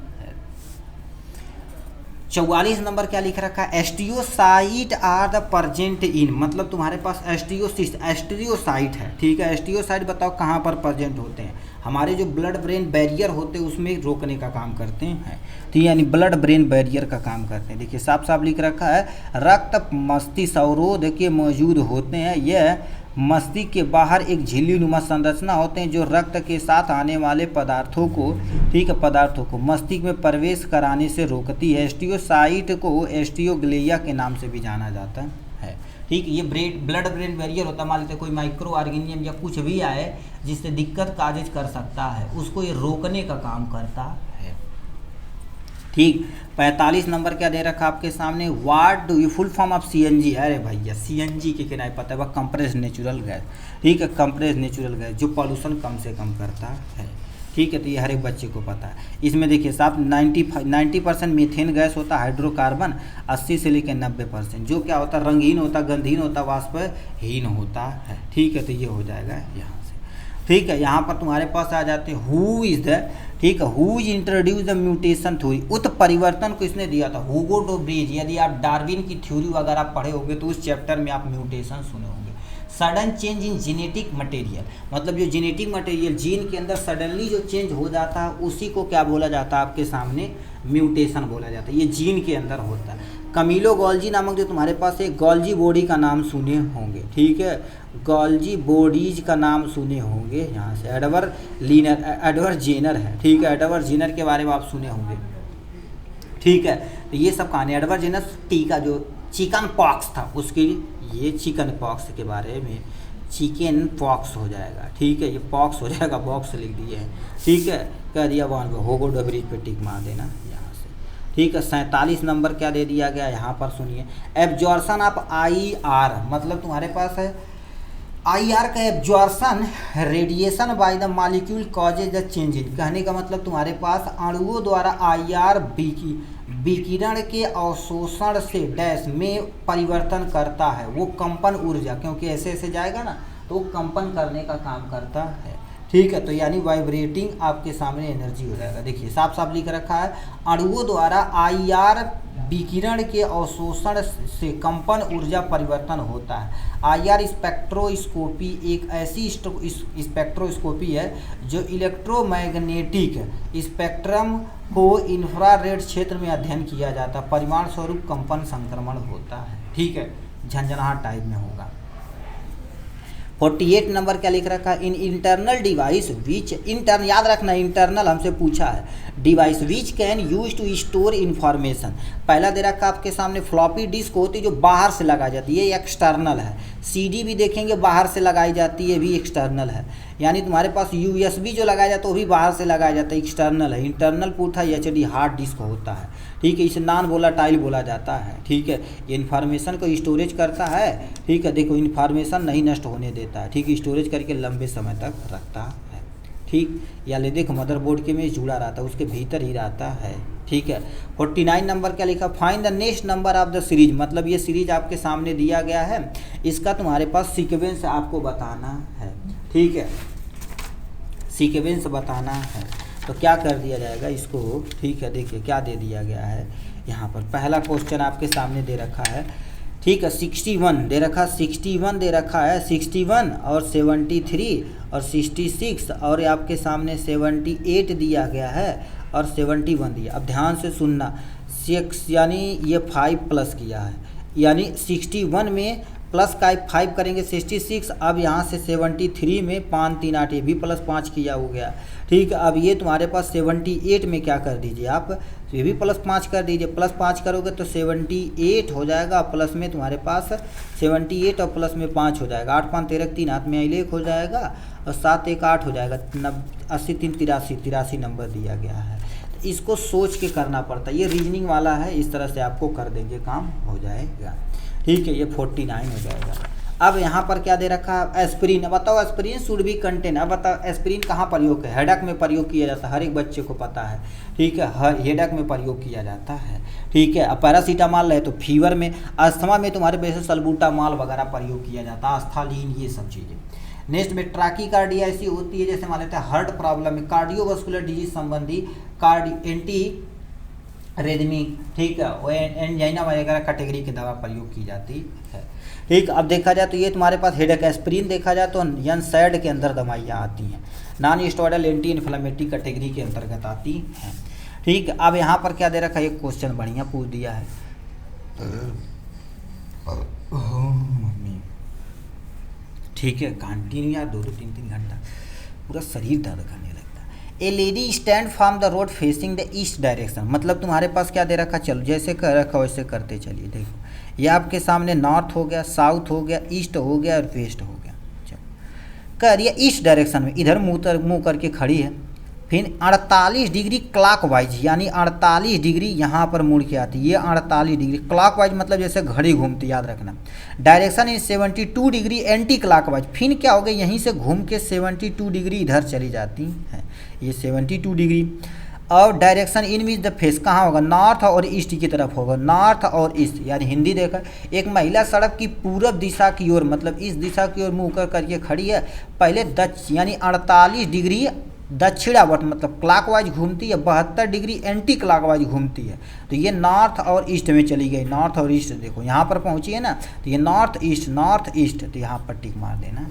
44 नंबर क्या लिख रखा है, एस्टियोसाइट आर द प्रेजेंट इन, मतलब तुम्हारे पास एस्टियोसाइट है, ठीक है, एस्टियोसाइट बताओ कहाँ पर प्रेजेंट होते हैं, हमारे जो ब्लड ब्रेन बैरियर होते हैं उसमें रोकने का काम करते हैं, तो यानी ब्लड ब्रेन बैरियर का काम करते हैं। देखिए साफ साफ लिख रखा है रक्त मस्तिष्क अवरोध के मौजूद होते हैं, यह मस्तिष्क के बाहर एक झिल्ली नुमा संरचना होते हैं जो रक्त के साथ आने वाले पदार्थों को, ठीक है, पदार्थों को मस्तिष्क में प्रवेश कराने से रोकती है। एस्टियोसाइट को एस्टियोग्लिया के नाम से भी जाना जाता है, ठीक, ये ब्लड ब्रेन बैरियर होता है, मान लेते कोई माइक्रो ऑर्गेनिज्म या कुछ भी आए जिससे दिक्कत काजिज कर सकता है, उसको ये रोकने का काम करता है, ठीक। 45 नंबर क्या दे रखा आपके सामने, what do you full form of CNG, अरे भैया सीएनजी के नहीं पता है, वह कंप्रेस्ड नेचुरल गैस, ठीक है, कंप्रेस्ड नेचुरल गैस जो पॉल्यूशन कम से कम करता है, ठीक है, तो ये हर एक बच्चे को पता है। इसमें देखिए साहब 90% मीथेन गैस होता है, हाइड्रोकार्बन 80 से लेकर 90%, जो क्या होता है, रंगीन होता, गंधहीन होता, वाष्पहीन होता है, ठीक है, तो ये हो जाएगा यहाँ से, ठीक है। यहाँ पर तुम्हारे पास आ जाते हैं हु इज द, ठीक है, who is introduce the mutation theory, उत्परिवर्तन को इसने दिया था, हुगो डो ब्रिज। यदि आप डार्विन की थ्योरी अगर आप पढ़े होंगे तो उस चैप्टर में आप म्यूटेशन सुने होंगे। Sudden change in genetic material, मतलब जो जेनेटिक मटेरियल जीन के अंदर सडनली जो चेंज हो जाता है उसी को क्या बोला जाता है आपके सामने, म्यूटेशन बोला जाता है, ये जीन के अंदर होता है। कमीलो गोल्जी नामक जो तुम्हारे पास एक गोल्जी बॉडी का नाम सुने होंगे, ठीक है, गोल्जी बॉडीज का नाम सुने होंगे, यहाँ से एडवर्ड जेनर है, ठीक है, एडवर्ड जेनर के बारे में आप सुने होंगे, ठीक है, तो ये सब कहानी एडवर्ड जेनर टीका जो चिकन पॉक्स था उसके, ये चिकन पॉक्स के बारे में, चिकन पॉक्स हो जाएगा, ठीक है, ये पॉक्स हो जाएगा, बॉक्स लिख दिए हैं, ठीक है, कह दिया वहाँ पे होगो डबरीज पे टिक मार देना यहाँ से, ठीक है। 47 नंबर क्या दे दिया गया यहाँ पर सुनिए, एब्जॉर्शन ऑफ IR, मतलब तुम्हारे पास है IR का absorption radiation by the molecule causes the change in, कहने का मतलब तुम्हारे पास अणुओं द्वारा IR विकिरण के अवशोषण से डैश में परिवर्तन करता है, वो कंपन ऊर्जा, क्योंकि ऐसे ऐसे जाएगा ना तो वो कंपन करने का काम करता है, ठीक है, तो यानी वाइब्रेटिंग आपके सामने एनर्जी हो जाएगा। देखिए साफ साफ लिख रखा है अणुओं द्वारा IR विकिरण के अवशोषण से कंपन ऊर्जा परिवर्तन होता है। IR स्पेक्ट्रोस्कोपी एक ऐसी स्पेक्ट्रोस्कोपी है जो इलेक्ट्रोमैग्नेटिक स्पेक्ट्रम को इंफ्रारेड क्षेत्र में अध्ययन किया जाता है, परिमाण स्वरूप कंपन संक्रमण होता है, ठीक है, झंझनाहट टाइप में होगा। 48 नंबर क्या लिख रखा है, इन इंटरनल डिवाइस विच याद रखना इंटरनल हमसे पूछा है, device which can use to store information, पहला दे रखा आपके सामने फ्लॉपी डिस्क होती है जो बाहर से लगाई जाती है, ये एक्सटर्नल है। CD भी देखेंगे बाहर से लगाई जाती है, भी एक्सटर्नल है, यानी तुम्हारे पास USB जो लगाया जाता है वो भी बाहर से लगाया जाता है, एक्सटर्नल है। इंटरनल पूछा HD हार्ड डिस्क होता है, ठीक है, इसे नॉन वोलेटाइल बोला जाता है, ठीक है, ये इन्फॉर्मेशन को स्टोरेज करता है, ठीक है, देखो इन्फॉर्मेशन नहीं नष्ट होने देता है, ठीक है, स्टोरेज करके लंबे समय तक रखता है, ठीक, या ले देखो मदरबोर्ड के में जुड़ा रहता है, उसके भीतर ही रहता है, ठीक है। 49 नंबर क्या लिखा, find the next number of the series, मतलब ये सीरीज आपके सामने दिया गया है, इसका तुम्हारे पास सीक्वेंस आपको बताना है, ठीक है, सीक्वेंस बताना है, तो क्या कर दिया जाएगा इसको, ठीक है, देखिए क्या दे दिया गया है यहाँ पर, पहला क्वेश्चन आपके सामने दे रखा है, ठीक है, 61 दे रखा, 61 दे रखा है, 61 और 73 और 66 और आपके सामने 78 दिया गया है और 71 दिया। अब ध्यान से सुनना, 6 यानी ये 5 प्लस किया है, यानी 61 में प्लस का 5 करेंगे 66। अब यहाँ से 73 में 5 3 8 ये भी प्लस 5 किया हो गया। ठीक है, अब ये तुम्हारे पास 78 में क्या कर दीजिए आप, ये भी प्लस 5 कर दीजिए। प्लस 5 करोगे तो 78 हो जाएगा, प्लस में तुम्हारे पास 78 और प्लस में 5 हो जाएगा। 8 5 13 3 हाथ में लेख हो जाएगा और 7 1 8 हो जाएगा। 80 3 83 नंबर दिया गया है। तो इसको सोच के करना पड़ता है, ये रीजनिंग वाला है, इस तरह से आपको कर देंगे, काम हो जाएगा। ठीक है, ये 49 हो जाएगा। अब यहाँ पर क्या दे रखा है, एस्पिरिन। अब बताओ एस्पिरिन शुड बी कंटेन। अब बताओ एस्पिरिन कहाँ प्रयोग है, हेडेक में प्रयोग किया जाता है, हर एक बच्चे को पता है। ठीक है, हर हेडेक में प्रयोग किया जाता है। ठीक है, अब पैरासीटामॉल है तो फीवर में, अस्थमा में तुम्हारे वैसे सल्बूटामॉल वगैरह प्रयोग किया जाता है, आस्थालीन, ये सब चीज़ें। नेक्स्ट में ट्रैकीकार्डिया ऐसी होती है जैसे मान लेते हैं हार्ट प्रॉब्लम में, कार्डियोवास्कुलर डिजीज संबंधी एंटी रेदमिक, ठीक है, वो एंजाइना वगैरह कैटेगरी की दवा प्रयोग की जाती है। ठीक, अब देखा जाए तो ये तुम्हारे पास हेडेक एस्पिरिन देखा जाए तो यनसैड के अंदर दवाइयाँ आती हैं, non steroidal anti inflammatory category के अंतर्गत आती हैं। ठीक, अब यहाँ पर क्या दे रखा है, एक क्वेश्चन बढ़िया पूछ दिया है। ठीक है, कंटिन्यू यार 2 3 3 घंटा पूरा शरीर दर्द करने लगता है। ए lady stand from the road facing the east direction, मतलब तुम्हारे पास क्या दे रखा, चलो जैसे कर रखा वैसे करते चलिए। देखो ये आपके सामने नॉर्थ हो गया, साउथ हो गया, ईस्ट हो गया और वेस्ट हो गया। चलो कह रही है ईस्ट डायरेक्शन में, इधर मुँह करके खड़ी है, फिर 48 डिग्री क्लॉकवाइज, यानी 48 डिग्री यहाँ पर मुड़ के आती है। ये 48 डिग्री क्लॉकवाइज मतलब जैसे घड़ी घूमती, याद रखना। Direction in 72 degree anti clockwise, फिर क्या हो गया, यहीं से घूम के 72 डिग्री इधर चली जाती है, ये 72 डिग्री। और direction in which the face कहाँ होगा, नॉर्थ और ईस्ट की तरफ होगा, नॉर्थ और ईस्ट। यानी हिंदी देखा, एक महिला सड़क की पूरब दिशा की ओर, मतलब इस दिशा की ओर मुँह करके खड़ी है, पहले यानी 48 डिग्री दक्षिणावर्त मतलब क्लॉकवाइज घूमती है, 72 डिग्री एंटी क्लॉकवाइज घूमती है। तो ये नॉर्थ और ईस्ट में चली गई, नॉर्थ और ईस्ट। देखो यहाँ पर पहुँची है ना, तो ये नॉर्थ ईस्ट, तो यहाँ पर टिक मार देना।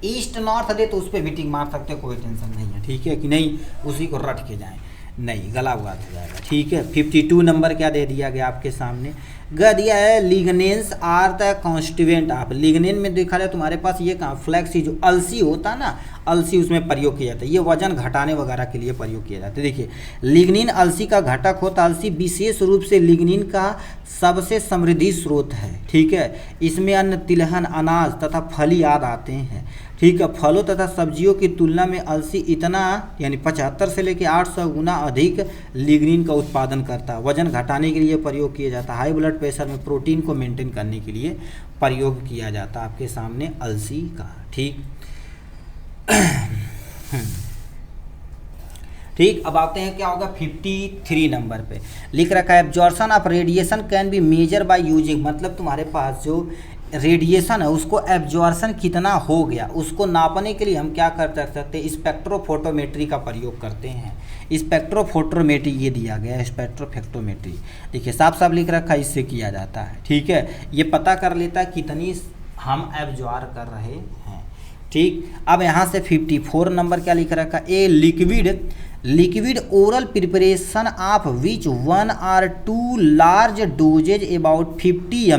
ईस्ट नॉर्थ दे तो उस पर भी टिक मार सकते, कोई टेंशन नहीं है। ठीक है कि नहीं, उसी को रट के जाएँ, नहीं गला हुआ हो जाएगा। ठीक है, 52 नंबर क्या दे दिया गया आपके सामने, दिया है lignans are the constituent of. Lignan में देखा जाए तुम्हारे पास ये कहाँ, फ्लैक्सी जो अलसी होता है ना, अलसी उसमें प्रयोग किया जाता है, ये वजन घटाने वगैरह के लिए प्रयोग किया जाता है। देखिए लिग्निन अलसी का घटक होता है, अलसी विशेष रूप से लिग्निन का सबसे समृद्धि स्रोत है। ठीक है, इसमें अन्न, तिलहन, अनाज तथा फली आदि आते हैं। ठीक है, फलों तथा सब्जियों की तुलना में अलसी इतना यानी 75 से लेकर 800 गुना अधिक लिग्निन का उत्पादन करता है। वजन घटाने के लिए प्रयोग किया जाता है, हाई ब्लड प्रेशर में प्रोटीन को मेंटेन करने के लिए प्रयोग किया जाता है आपके सामने अलसी का। ठीक ठीक, अब आते हैं क्या होगा 53 नंबर पे लिख रखा है, absorption of radiation can be measure by using, मतलब तुम्हारे पास जो रेडिएशन है उसको एब्जॉर्प्शन कितना हो गया उसको नापने के लिए हम क्या कर सकते हैं, स्पेक्ट्रोफोटोमेट्री का प्रयोग करते हैं। स्पेक्ट्रोफोटोमेट्री ये दिया गया है, स्पेक्ट्रोफोटोमेट्री देखिए साफ साफ लिख रखा है, इससे किया जाता है। ठीक है, ये पता कर लेता है कितनी हम एब्जॉर्ब कर रहे हैं। ठीक, अब यहाँ से 54 नंबर क्या लिख रखा है, a liquid oral preparation of which 1 or 2 large doses about 50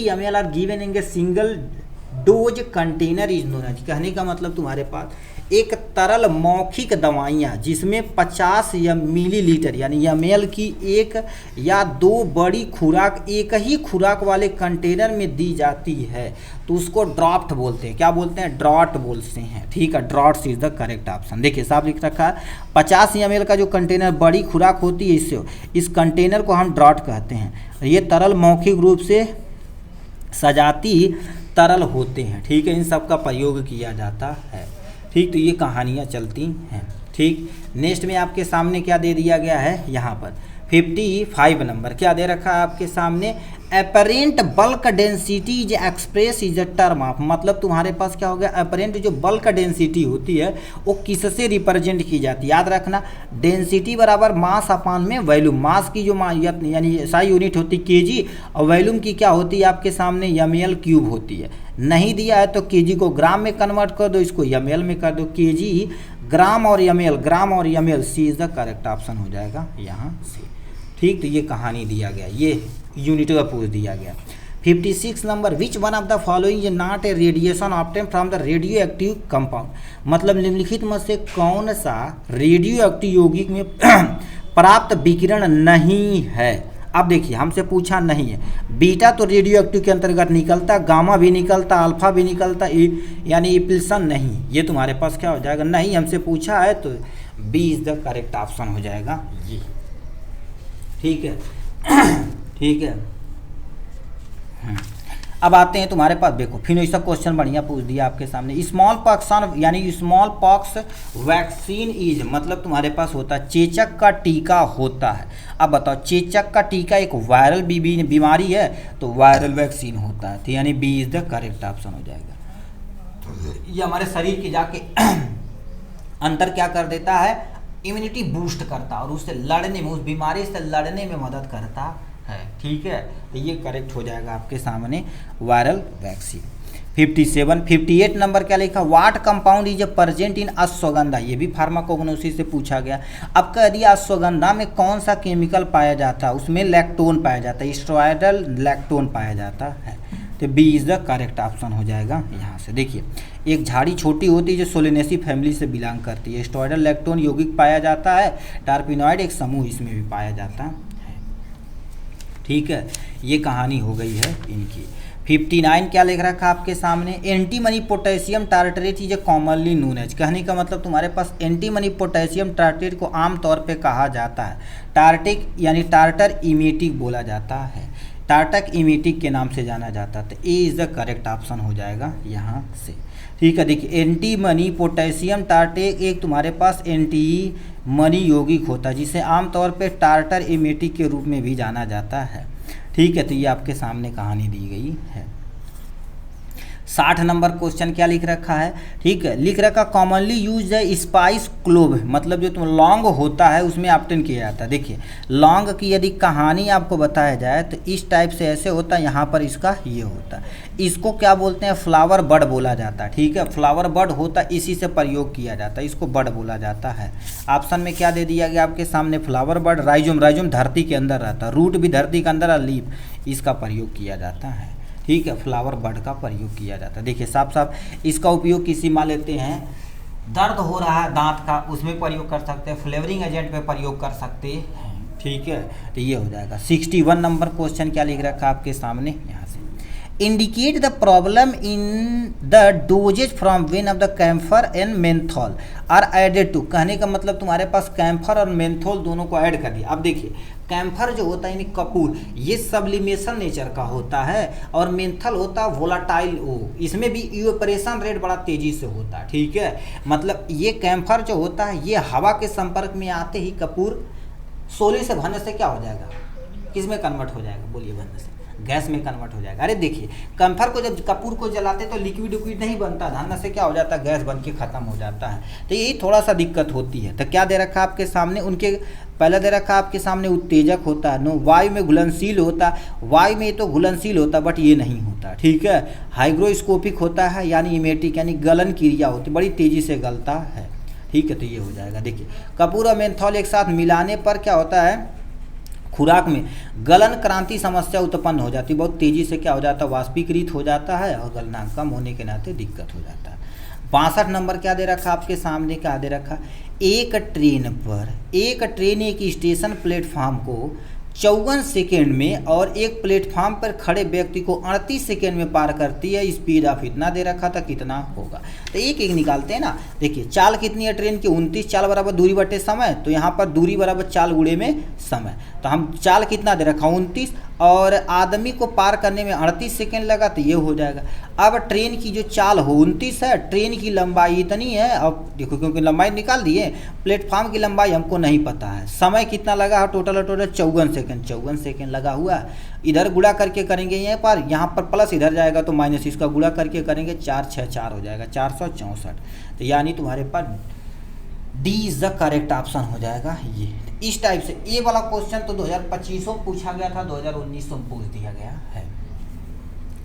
ml are given in a single dose container is known as. कहने का मतलब तुम्हारे पास एक तरल मौखिक दवाइयाँ जिसमें 50 मिलीलीटर यानी ml की एक या 2 बड़ी खुराक एक ही खुराक वाले कंटेनर में दी जाती है तो उसको ड्रॉप्ट बोलते हैं। क्या बोलते हैं, ड्रॉट बोलते हैं। ठीक है, droughts is the correct option. देखिए साफ लिख रखा है 50 ml का जो कंटेनर बड़ी खुराक होती है, इससे इस कंटेनर को हम ड्रॉट कहते हैं। ये तरल मौखिक रूप से सजाती तरल होते हैं। ठीक है, इन सब का प्रयोग किया जाता है। ठीक, तो ये कहानियाँ चलती हैं। ठीक, नेक्स्ट में आपके सामने क्या दे दिया गया है, यहाँ पर 55 नंबर क्या दे रखा है आपके सामने, apparent bulk density is express is a term of, मतलब तुम्हारे पास क्या हो गया, अपरेंट जो बल्क डेंसिटी होती है वो किससे रिप्रेजेंट की जाती है। याद रखना, डेंसिटी बराबर मास अपान में वॉल्यूम। मास की जो यानी SI यूनिट होती है केजी, और वॉल्यूम की क्या होती है आपके सामने ml क्यूब होती है। नहीं दिया है तो केजी को ग्राम में कन्वर्ट कर दो, इसको ml में कर दो। केजी ग्राम और ML C is the correct option हो जाएगा यहाँ से। ठीक, तो ये कहानी दिया गया, ये यूनिट का पूछ दिया गया। 56 number, which one of the following is not a radiation obtain from the radio active compound, मतलब निम्नलिखित में से कौन सा रेडियो एक्टिव यौगिक में प्राप्त विकिरण नहीं है। अब देखिए हमसे पूछा नहीं है, बीटा तो रेडियो एक्टिव के अंतर्गत निकलता, गामा भी निकलता, अल्फा भी निकलता, यानी इपिल्सन नहीं, ये तुम्हारे पास क्या हो जाएगा, नहीं हमसे पूछा है, तो B is the correct option हो जाएगा ये। ठीक है ठीक है। अब आते हैं तुम्हारे पास, देखो फिर ऐसा क्वेश्चन बढ़िया पूछ दिया आपके सामने, स्मॉल पॉक्स यानी स्मॉल पॉक्स वैक्सीन इज, मतलब तुम्हारे पास होता है चेचक का टीका होता है। अब बताओ चेचक का टीका एक वायरल बीमारी है, तो वायरल वैक्सीन होता है, तो यानी B is the correct option हो जाएगा। ये हमारे शरीर के जाके अंतर क्या कर देता है, इम्यूनिटी बूस्ट करता है और उससे लड़ने में, उस बीमारी से लड़ने में मदद करता है। ठीक है, तो ये करेक्ट हो जाएगा आपके सामने वायरल वैक्सीन। 58 नंबर क्या लिखा, what compound is present in ashwagandha, ये भी फार्माकोग्नोसिस से पूछा गया। अब कह दिया अश्वगंधा में कौन सा केमिकल पाया जाता है, उसमें लैक्टोन पाया जाता है, स्टेरॉयडल लैक्टोन पाया जाता है, तो B is the correct option हो जाएगा यहाँ से। देखिए एक झाड़ी छोटी होती है जो सोलेनेसी फैमिली से बिलोंग करती है, स्टेरॉयडल लैक्टोन यौगिक पाया जाता है, टार्पिनॉइड एक समूह इसमें भी पाया जाता है। ठीक है, ये कहानी हो गई है इनकी। 59 क्या लिख रखा आपके सामने, antimony potassium tartrate is commonly known as, कहने का मतलब तुम्हारे पास एंटीमनी पोटेशियम टार्टरेट को आमतौर पे कहा जाता है टार्टिक यानी टार्टर इमेटिक बोला जाता है, टार्टक इमेटिक के नाम से जाना जाता है, तो ए इज द करेक्ट ऑप्शन हो जाएगा यहाँ से। ठीक है, देखिए एंटीमनी पोटेशियम टार्टेट एक तुम्हारे पास एंटीमनी यौगिक होता है जिसे आमतौर पे टार्टर इमेटिक के रूप में भी जाना जाता है। ठीक है, तो ये आपके सामने कहानी दी गई है। 60 नंबर क्वेश्चन क्या लिख रखा है, ठीक है, लिख रखा कॉमनली यूज है स्पाइस क्लोव, मतलब जो तुम लौंग होता है उसमें ऑब्टेन किया जाता है। देखिए लौंग की यदि कहानी आपको बताया जाए तो इस टाइप से ऐसे होता है, यहाँ पर इसका ये होता है, इसको क्या बोलते हैं, फ्लावर बड बोला जाता है। ठीक है, फ्लावर बड होता है, इसी से प्रयोग किया जाता है, इसको बड बोला जाता है। ऑप्शन में क्या दे दिया गया आपके सामने, फ्लावर बड, राइजोम धरती के अंदर रहता है, रूट भी धरती के अंदर, लीफ इसका प्रयोग किया जाता है। ठीक है, फ्लावर बड का प्रयोग किया जाता है। देखिए साफ साफ इसका उपयोग किसी मान लेते हैं दर्द हो रहा है दांत का, उसमें प्रयोग कर सकते हैं, फ्लेवरिंग एजेंट में प्रयोग कर सकते हैं। ठीक है, तो ये हो जाएगा। 61 नंबर क्वेश्चन क्या लिख रखा आपके सामने यहाँ से, indicate the problem in the doses from when of the camphor and menthol are added to, कहने का मतलब तुम्हारे पास कैम्फर और मेंथोल दोनों को ऐड कर दिया। अब देखिए कैम्फर जो होता है यानी कपूर, ये सब्लिमेशन नेचर का होता है, और मेंथल होता है वोलाटाइल, इसमें भी इवेपोरेशन रेट बड़ा तेजी से होता है। ठीक है, मतलब ये कैम्फर जो होता है ये हवा के संपर्क में आते ही कपूर सोले से भरने से क्या हो जाएगा, किस में कन्वर्ट हो जाएगा, बोलिए, भरने से गैस में कन्वर्ट हो जाएगा। अरे देखिए कैम्फर को जब कपूर को जलाते तो लिक्विड नहीं बनता, धरने से क्या हो जाता है, गैस बन के ख़त्म हो जाता है, तो यही थोड़ा सा दिक्कत होती है। तो क्या दे रखा आपके सामने, उनके पहले दे रखा आपके सामने उत्तेजक होता है, नो वायु में घुलनशील होता है, वायु में तो घुलनशील होता बट ये नहीं होता। ठीक है, हाइग्रोस्कोपिक होता है यानी इमेटिक यानी गलन क्रिया होती, बड़ी तेज़ी से गलता है। ठीक है, तो ये हो जाएगा। देखिए कपूर और मेंथोल एक साथ मिलाने पर क्या होता है, खुराक में गलन क्रांति समस्या उत्पन्न हो जाती है, बहुत तेज़ी से क्या हो जाता है, वाष्पीकृत हो जाता है और गलनांक कम होने के नाते दिक्कत हो जाता है। 62 नंबर क्या दे रखा आपके सामने, क्या दे रखा, एक ट्रेन एक स्टेशन प्लेटफार्म को 54 सेकेंड में और एक प्लेटफार्म पर खड़े व्यक्ति को 38 सेकेंड में पार करती है, स्पीड ऑफ इतना दे रखा था, कितना होगा, तो एक एक निकालते हैं ना। देखिए चाल कितनी है ट्रेन की, 29, चाल बराबर दूरी बटे समय, तो यहाँ पर दूरी बराबर चाल गुणे में समय, तो हम चाल कितना दे रखा 29 और आदमी को पार करने में 38 सेकेंड लगा, तो ये हो जाएगा। अब ट्रेन की जो चाल हो 29 है, ट्रेन की लंबाई इतनी है, अब देखो क्योंकि लंबाई निकाल दिए, प्लेटफार्म की लंबाई हमको नहीं पता है, समय कितना लगा है, टोटल 54 सेकेंड लगा हुआ, इधर गुणा करके करेंगे यहाँ पर प्लस इधर जाएगा तो माइनस, इसका गुणा करके करेंगे 4 6 4 हो जाएगा 464, तो यानी तुम्हारे पास D is the correct option हो जाएगा ये। इस टाइप से ये वाला क्वेश्चन तो 2025 में पूछा गया था, 2019 में पूछ दिया गया है।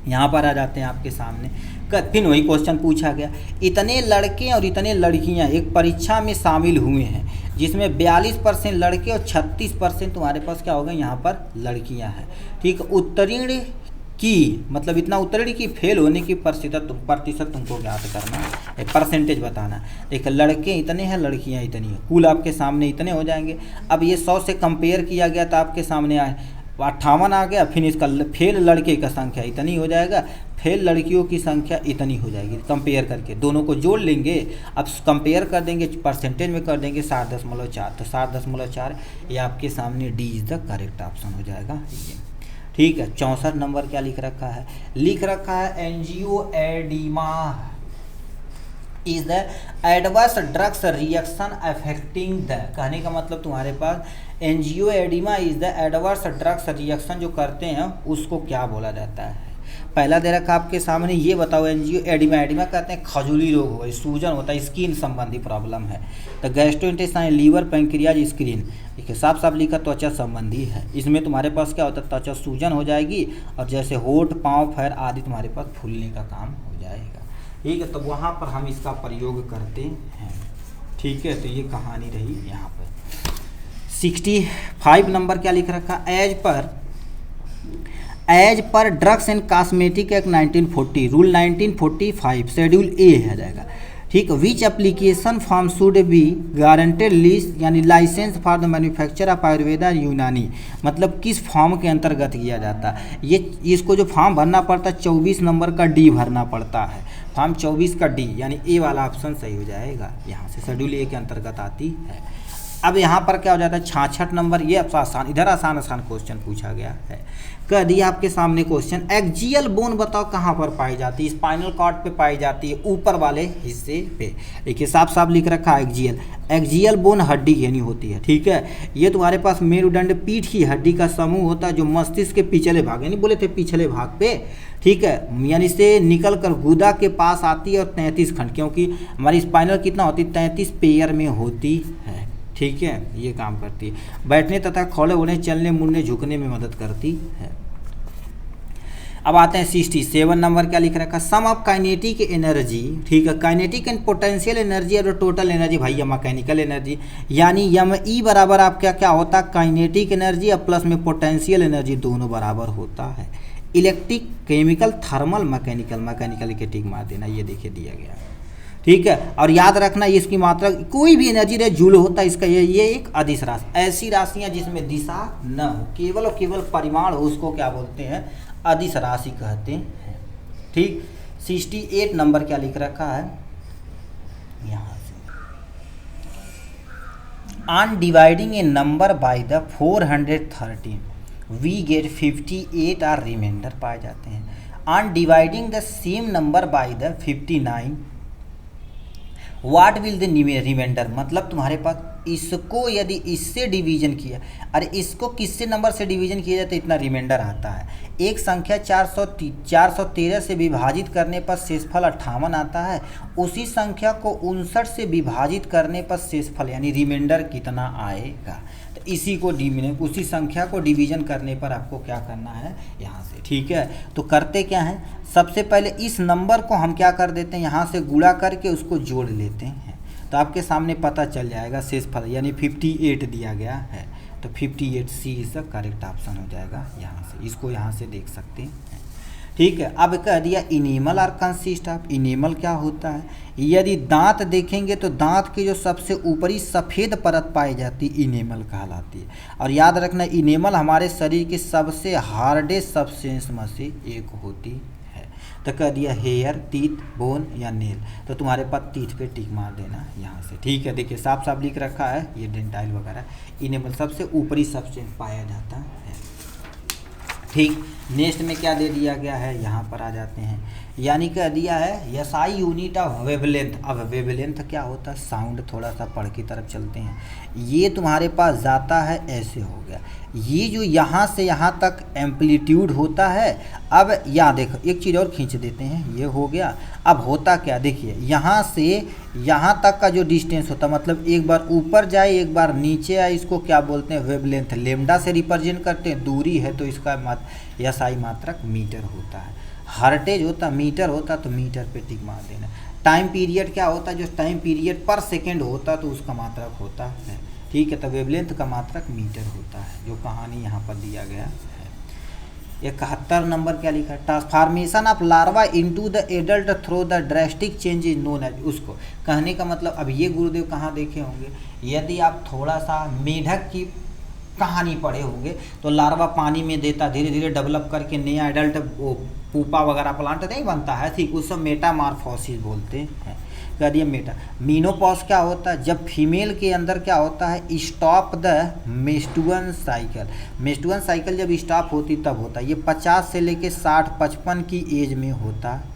यहाँ पर आ जाते हैं आपके सामने। फिर वही क्वेश्चन पूछा गया, इतने लड़के और इतने लड़कियाँ एक परीक्षा में शामिल हुए हैं जिसमें 42% लड़के और 36% तुम्हारे पास क्या हो गए यहाँ पर लड़कियाँ हैं। ठीक, उत्तीर्ण की मतलब इतना उत्तीर्ण की फेल होने की प्रतिशत तुमको ज्ञात करना है, परसेंटेज बताना। देखिए लड़के इतने हैं लड़कियां इतनी हैं, कुल आपके सामने इतने हो जाएंगे। अब ये 100 से कंपेयर किया गया तो आपके सामने आए 58 आ गया, फिर इसका फेल लड़के का संख्या इतनी हो जाएगा, फेल लड़कियों की संख्या इतनी हो जाएगी। कंपेयर करके दोनों को जोड़ लेंगे, अब कंपेयर कर देंगे परसेंटेज में कर देंगे 7.4, तो 7.4 ये आपके सामने D is the correct option हो जाएगा ये। ठीक है, 64 नंबर क्या लिख रखा है, लिख रखा है angioedema is the adverse drugs reaction affecting the, कहने का मतलब तुम्हारे पास angioedema is the adverse drugs reaction जो करते हैं उसको क्या बोला जाता है। पहला दे रखा आपके सामने, ये बताओ एंजियोएडिमा, एडिमा कहते हैं खजूली रोग होगा, सूजन होता है, स्किन संबंधी प्रॉब्लम है। तो गैस्ट्रोइंटेस्टाइन, लीवर, पैंक्रियाज, स्क्रीन, देखिए साफ साफ लिखा त्वचा संबंधी है। इसमें तुम्हारे पास क्या होता है, त्वचा सूजन हो जाएगी और जैसे होठ, पाँव, पैर आदि तुम्हारे पास फूलने का काम हो जाएगा। ठीक है, तो वहाँ पर हम इसका प्रयोग करते हैं। ठीक है, तो ये कहानी रही यहाँ पर। 65 नंबर क्या लिख रखा, as per drugs and cosmetic act 1940 rule 1945 schedule A है जाएगा। ठीक, which application form should be guaranteed lease यानी licence for the manufacture of Ayurveda Unani, मतलब किस फॉर्म के अंतर्गत किया जाता है ये। इसको जो फॉर्म भरना पड़ता है 24 नंबर का डी भरना पड़ता है, फॉर्म 24 का डी यानी ए वाला ऑप्शन सही हो जाएगा, यहाँ से शेड्यूल ए के अंतर्गत आती है। अब यहाँ पर क्या हो जाता है 66 नंबर, ये आसान, इधर आसान क्वेश्चन पूछा गया है। कह दिया आपके सामने क्वेश्चन, एक्जियल बोन बताओ कहाँ पर पाई जाती है, स्पाइनल कॉर्ड पे पाई जाती है, ऊपर वाले हिस्से पे। देखिए साफ साफ लिख रखा है एक्जियल बोन हड्डी यानी होती है। ठीक है, ये तुम्हारे पास मेरुदंड पीठ की हड्डी का समूह होता है जो मस्तिष्क के पिछले भाग यानी बोले थे पिछले भाग पे, ठीक है, यानी से निकल कर गुदा के पास आती है और 33 खंड, क्योंकि हमारी स्पाइनल कितना होती है 33 पेयर में होती है। ठीक है, ये काम करती है, बैठने तथा खड़े होने, चलने, मुड़ने, झुकने में मदद करती है। अब आते हैं 67 नंबर क्या लिख रखा, सम ऑफ काइनेटिक एनर्जी। ठीक है, काइनेटिक एंड पोटेंशियल एनर्जी और टोटल एनर्जी भैया मैकेनिकल एनर्जी, यानी यम ई बराबर आपका क्या होता है काइनेटिक एनर्जी और प्लस में पोटेंशियल एनर्जी दोनों बराबर होता है। इलेक्ट्रिक, केमिकल, थर्मल, मैकेनिकल के टिक मार देना, ये देखिए दिया गया है। ठीक है, और याद रखना इसकी मात्रा कोई भी एनर्जी रहे जूल होता है इसका, ये एक अदिश राशि, ऐसी राशियां जिसमें दिशा न हो, केवल और केवल परिमाण हो उसको क्या बोलते हैं अदिश राशि कहते हैं। ठीक, 68 नंबर क्या लिख रखा है यहाँ से, on dividing a number by the 413 we get 58 are remainder पाए जाते हैं। On dividing the same number by the 59 what will the remainder, मतलब तुम्हारे पास इसको यदि इससे डिवीजन किया, अरे इसको किससे नंबर से डिवीजन किया जाए तो इतना रिमाइंडर आता है। एक संख्या 413 से विभाजित करने पर शेषफल 58 आता है, उसी संख्या को 59 से विभाजित करने पर शेषफल यानी रिमाइंडर कितना आएगा। तो इसी को उसी संख्या को डिवीजन करने पर आपको क्या करना है यहाँ से। ठीक है, तो करते क्या हैं, सबसे पहले इस नंबर को हम क्या कर देते हैं यहाँ से गुणा करके उसको जोड़ लेते हैं, तो आपके सामने पता चल जाएगा शेषफल यानी 58 दिया गया है, तो 58 सी इज द करेक्ट ऑप्शन हो जाएगा यहाँ से, इसको यहाँ से देख सकते हैं। ठीक है, अब कह दिया इनेमल और कंसिस्ट ऑफ, इनेमल क्या होता है, यदि दांत देखेंगे तो दांत की जो सबसे ऊपरी सफ़ेद परत पाई जाती है इनेमल कहलाती है। और याद रखना इनेमल हमारे शरीर के सबसे हार्डेस्ट सब्सटेंस में से एक होती है। तो कह दिया हेयर, टीथ, बोन या नेल, तो तुम्हारे पास टीथ पे टिक मार देना यहाँ से। ठीक है, देखिए साफ साफ लिख रखा है ये डेंटाइल वगैरह, इनेमल सबसे ऊपरी सब्सटेंस पाया जाता है। ठीक, नेक्स्ट में क्या दे दिया गया है यहाँ पर आ जाते हैं, यानी कह दिया है एसआई यूनिट ऑफ वेवलेंथ। अब वेवलेंथ क्या होता है, साउंड, थोड़ा सा पढ़ की तरफ चलते हैं। ये तुम्हारे पास जाता है ऐसे हो गया, ये जो यहाँ से यहाँ तक एम्पलीट्यूड होता है। अब यहाँ देखो एक चीज़ और खींच देते हैं, ये हो गया। अब होता क्या, देखिए यहाँ से यहाँ तक का जो डिस्टेंस होता है, मतलब एक बार ऊपर जाए एक बार नीचे आए, इसको क्या बोलते हैं वेवलेंथ, लेमडा से रिप्रेजेंट करते हैं। दूरी है तो इसका एसआई मात्रक मीटर होता है। हर्टेज होता, मीटर होता तो मीटर पे टिक मार देना। टाइम पीरियड क्या होता है, जो टाइम पीरियड पर सेकेंड होता तो उसका मात्रक होता है, ठीक है। तो वेवलेंथ का मात्रक मीटर होता है, जो कहानी यहाँ पर दिया गया है। 71 नंबर क्या लिखा है, transformation of larva into the adult through the drastic change is known as. उसको कहने का मतलब, अब ये गुरुदेव कहाँ देखे होंगे, यदि आप थोड़ा सा मेढक की कहानी पढ़े होंगे तो लार्वा पानी में देता, धीरे धीरे डेवलप करके नया एडल्ट वो पूपा वगैरह प्लांट नहीं बनता है, ठीक, उस सब मेटामॉर्फोसिस बोलते हैं। कह दिया मेटा। मीनोपॉज क्या होता है, जब फीमेल के अंदर क्या होता है, स्टॉप द मेस्टुअन साइकिल। मेस्टुअन साइकिल जब स्टॉप होती तब होता है, ये 50 से लेके 60-55 की एज में होता है,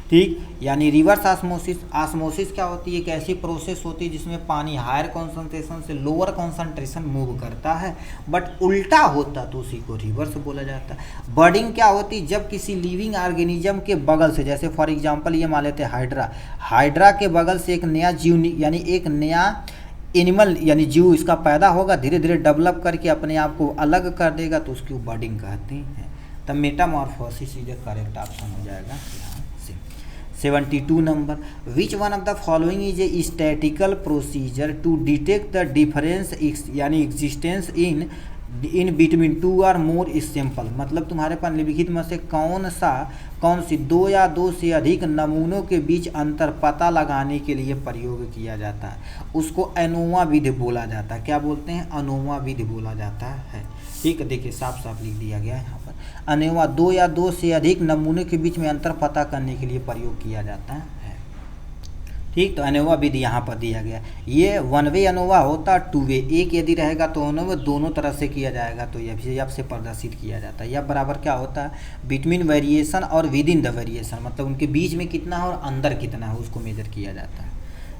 ठीक। यानी रिवर्स ऑस्मोसिस। ऑस्मोसिस क्या होती है, एक ऐसी प्रोसेस होती है जिसमें पानी हायर कॉन्सेंट्रेशन से लोअर कॉन्सेंट्रेशन मूव करता है, बट उल्टा होता तो उसी को रिवर्स बोला जाता है। बर्डिंग क्या होती है, जब किसी लिविंग ऑर्गेनिज्म के बगल से, जैसे फॉर एग्जांपल ये मान लेते हैं हाइड्रा के बगल से एक नया जीव यानी एक नया एनिमल यानी जीव इसका पैदा होगा, धीरे धीरे डेवलप करके अपने आप को अलग कर देगा तो उसकी बर्डिंग कहते हैं। तब मेटामॉर्फोसिस इज करेक्ट ऑप्शन हो जाएगा यहाँ से। 72 number, which one of the following is a statical procedure to detect the difference यानी existence in between two or more sample. मतलब तुम्हारे पास निम्नलिखित में से कौन सी दो या दो से अधिक नमूनों के बीच अंतर पता लगाने के लिए प्रयोग किया जाता है, उसको एनोवा विधि बोला जाता है। क्या बोलते हैं, एनोवा विधि बोला जाता है, ठीक है। देखिए साफ साफ लिख दिया गया है यहाँ पर, एनोवा दो या दो से अधिक नमूनों के बीच में अंतर पता करने के लिए प्रयोग किया जाता है, ठीक। तो एनोवा विधि यहाँ पर दिया गया। ये वन वे एनोवा होता, टू वे, एक यदि रहेगा तो एनोवा दोनों तरफ से किया जाएगा तो यह से प्रदर्शित किया जाता है। यह बराबर क्या होता है, बिटवीन वेरिएशन और विद इन द वेरिएशन, मतलब उनके बीच में कितना है और अंदर कितना है उसको मेजर किया जाता है।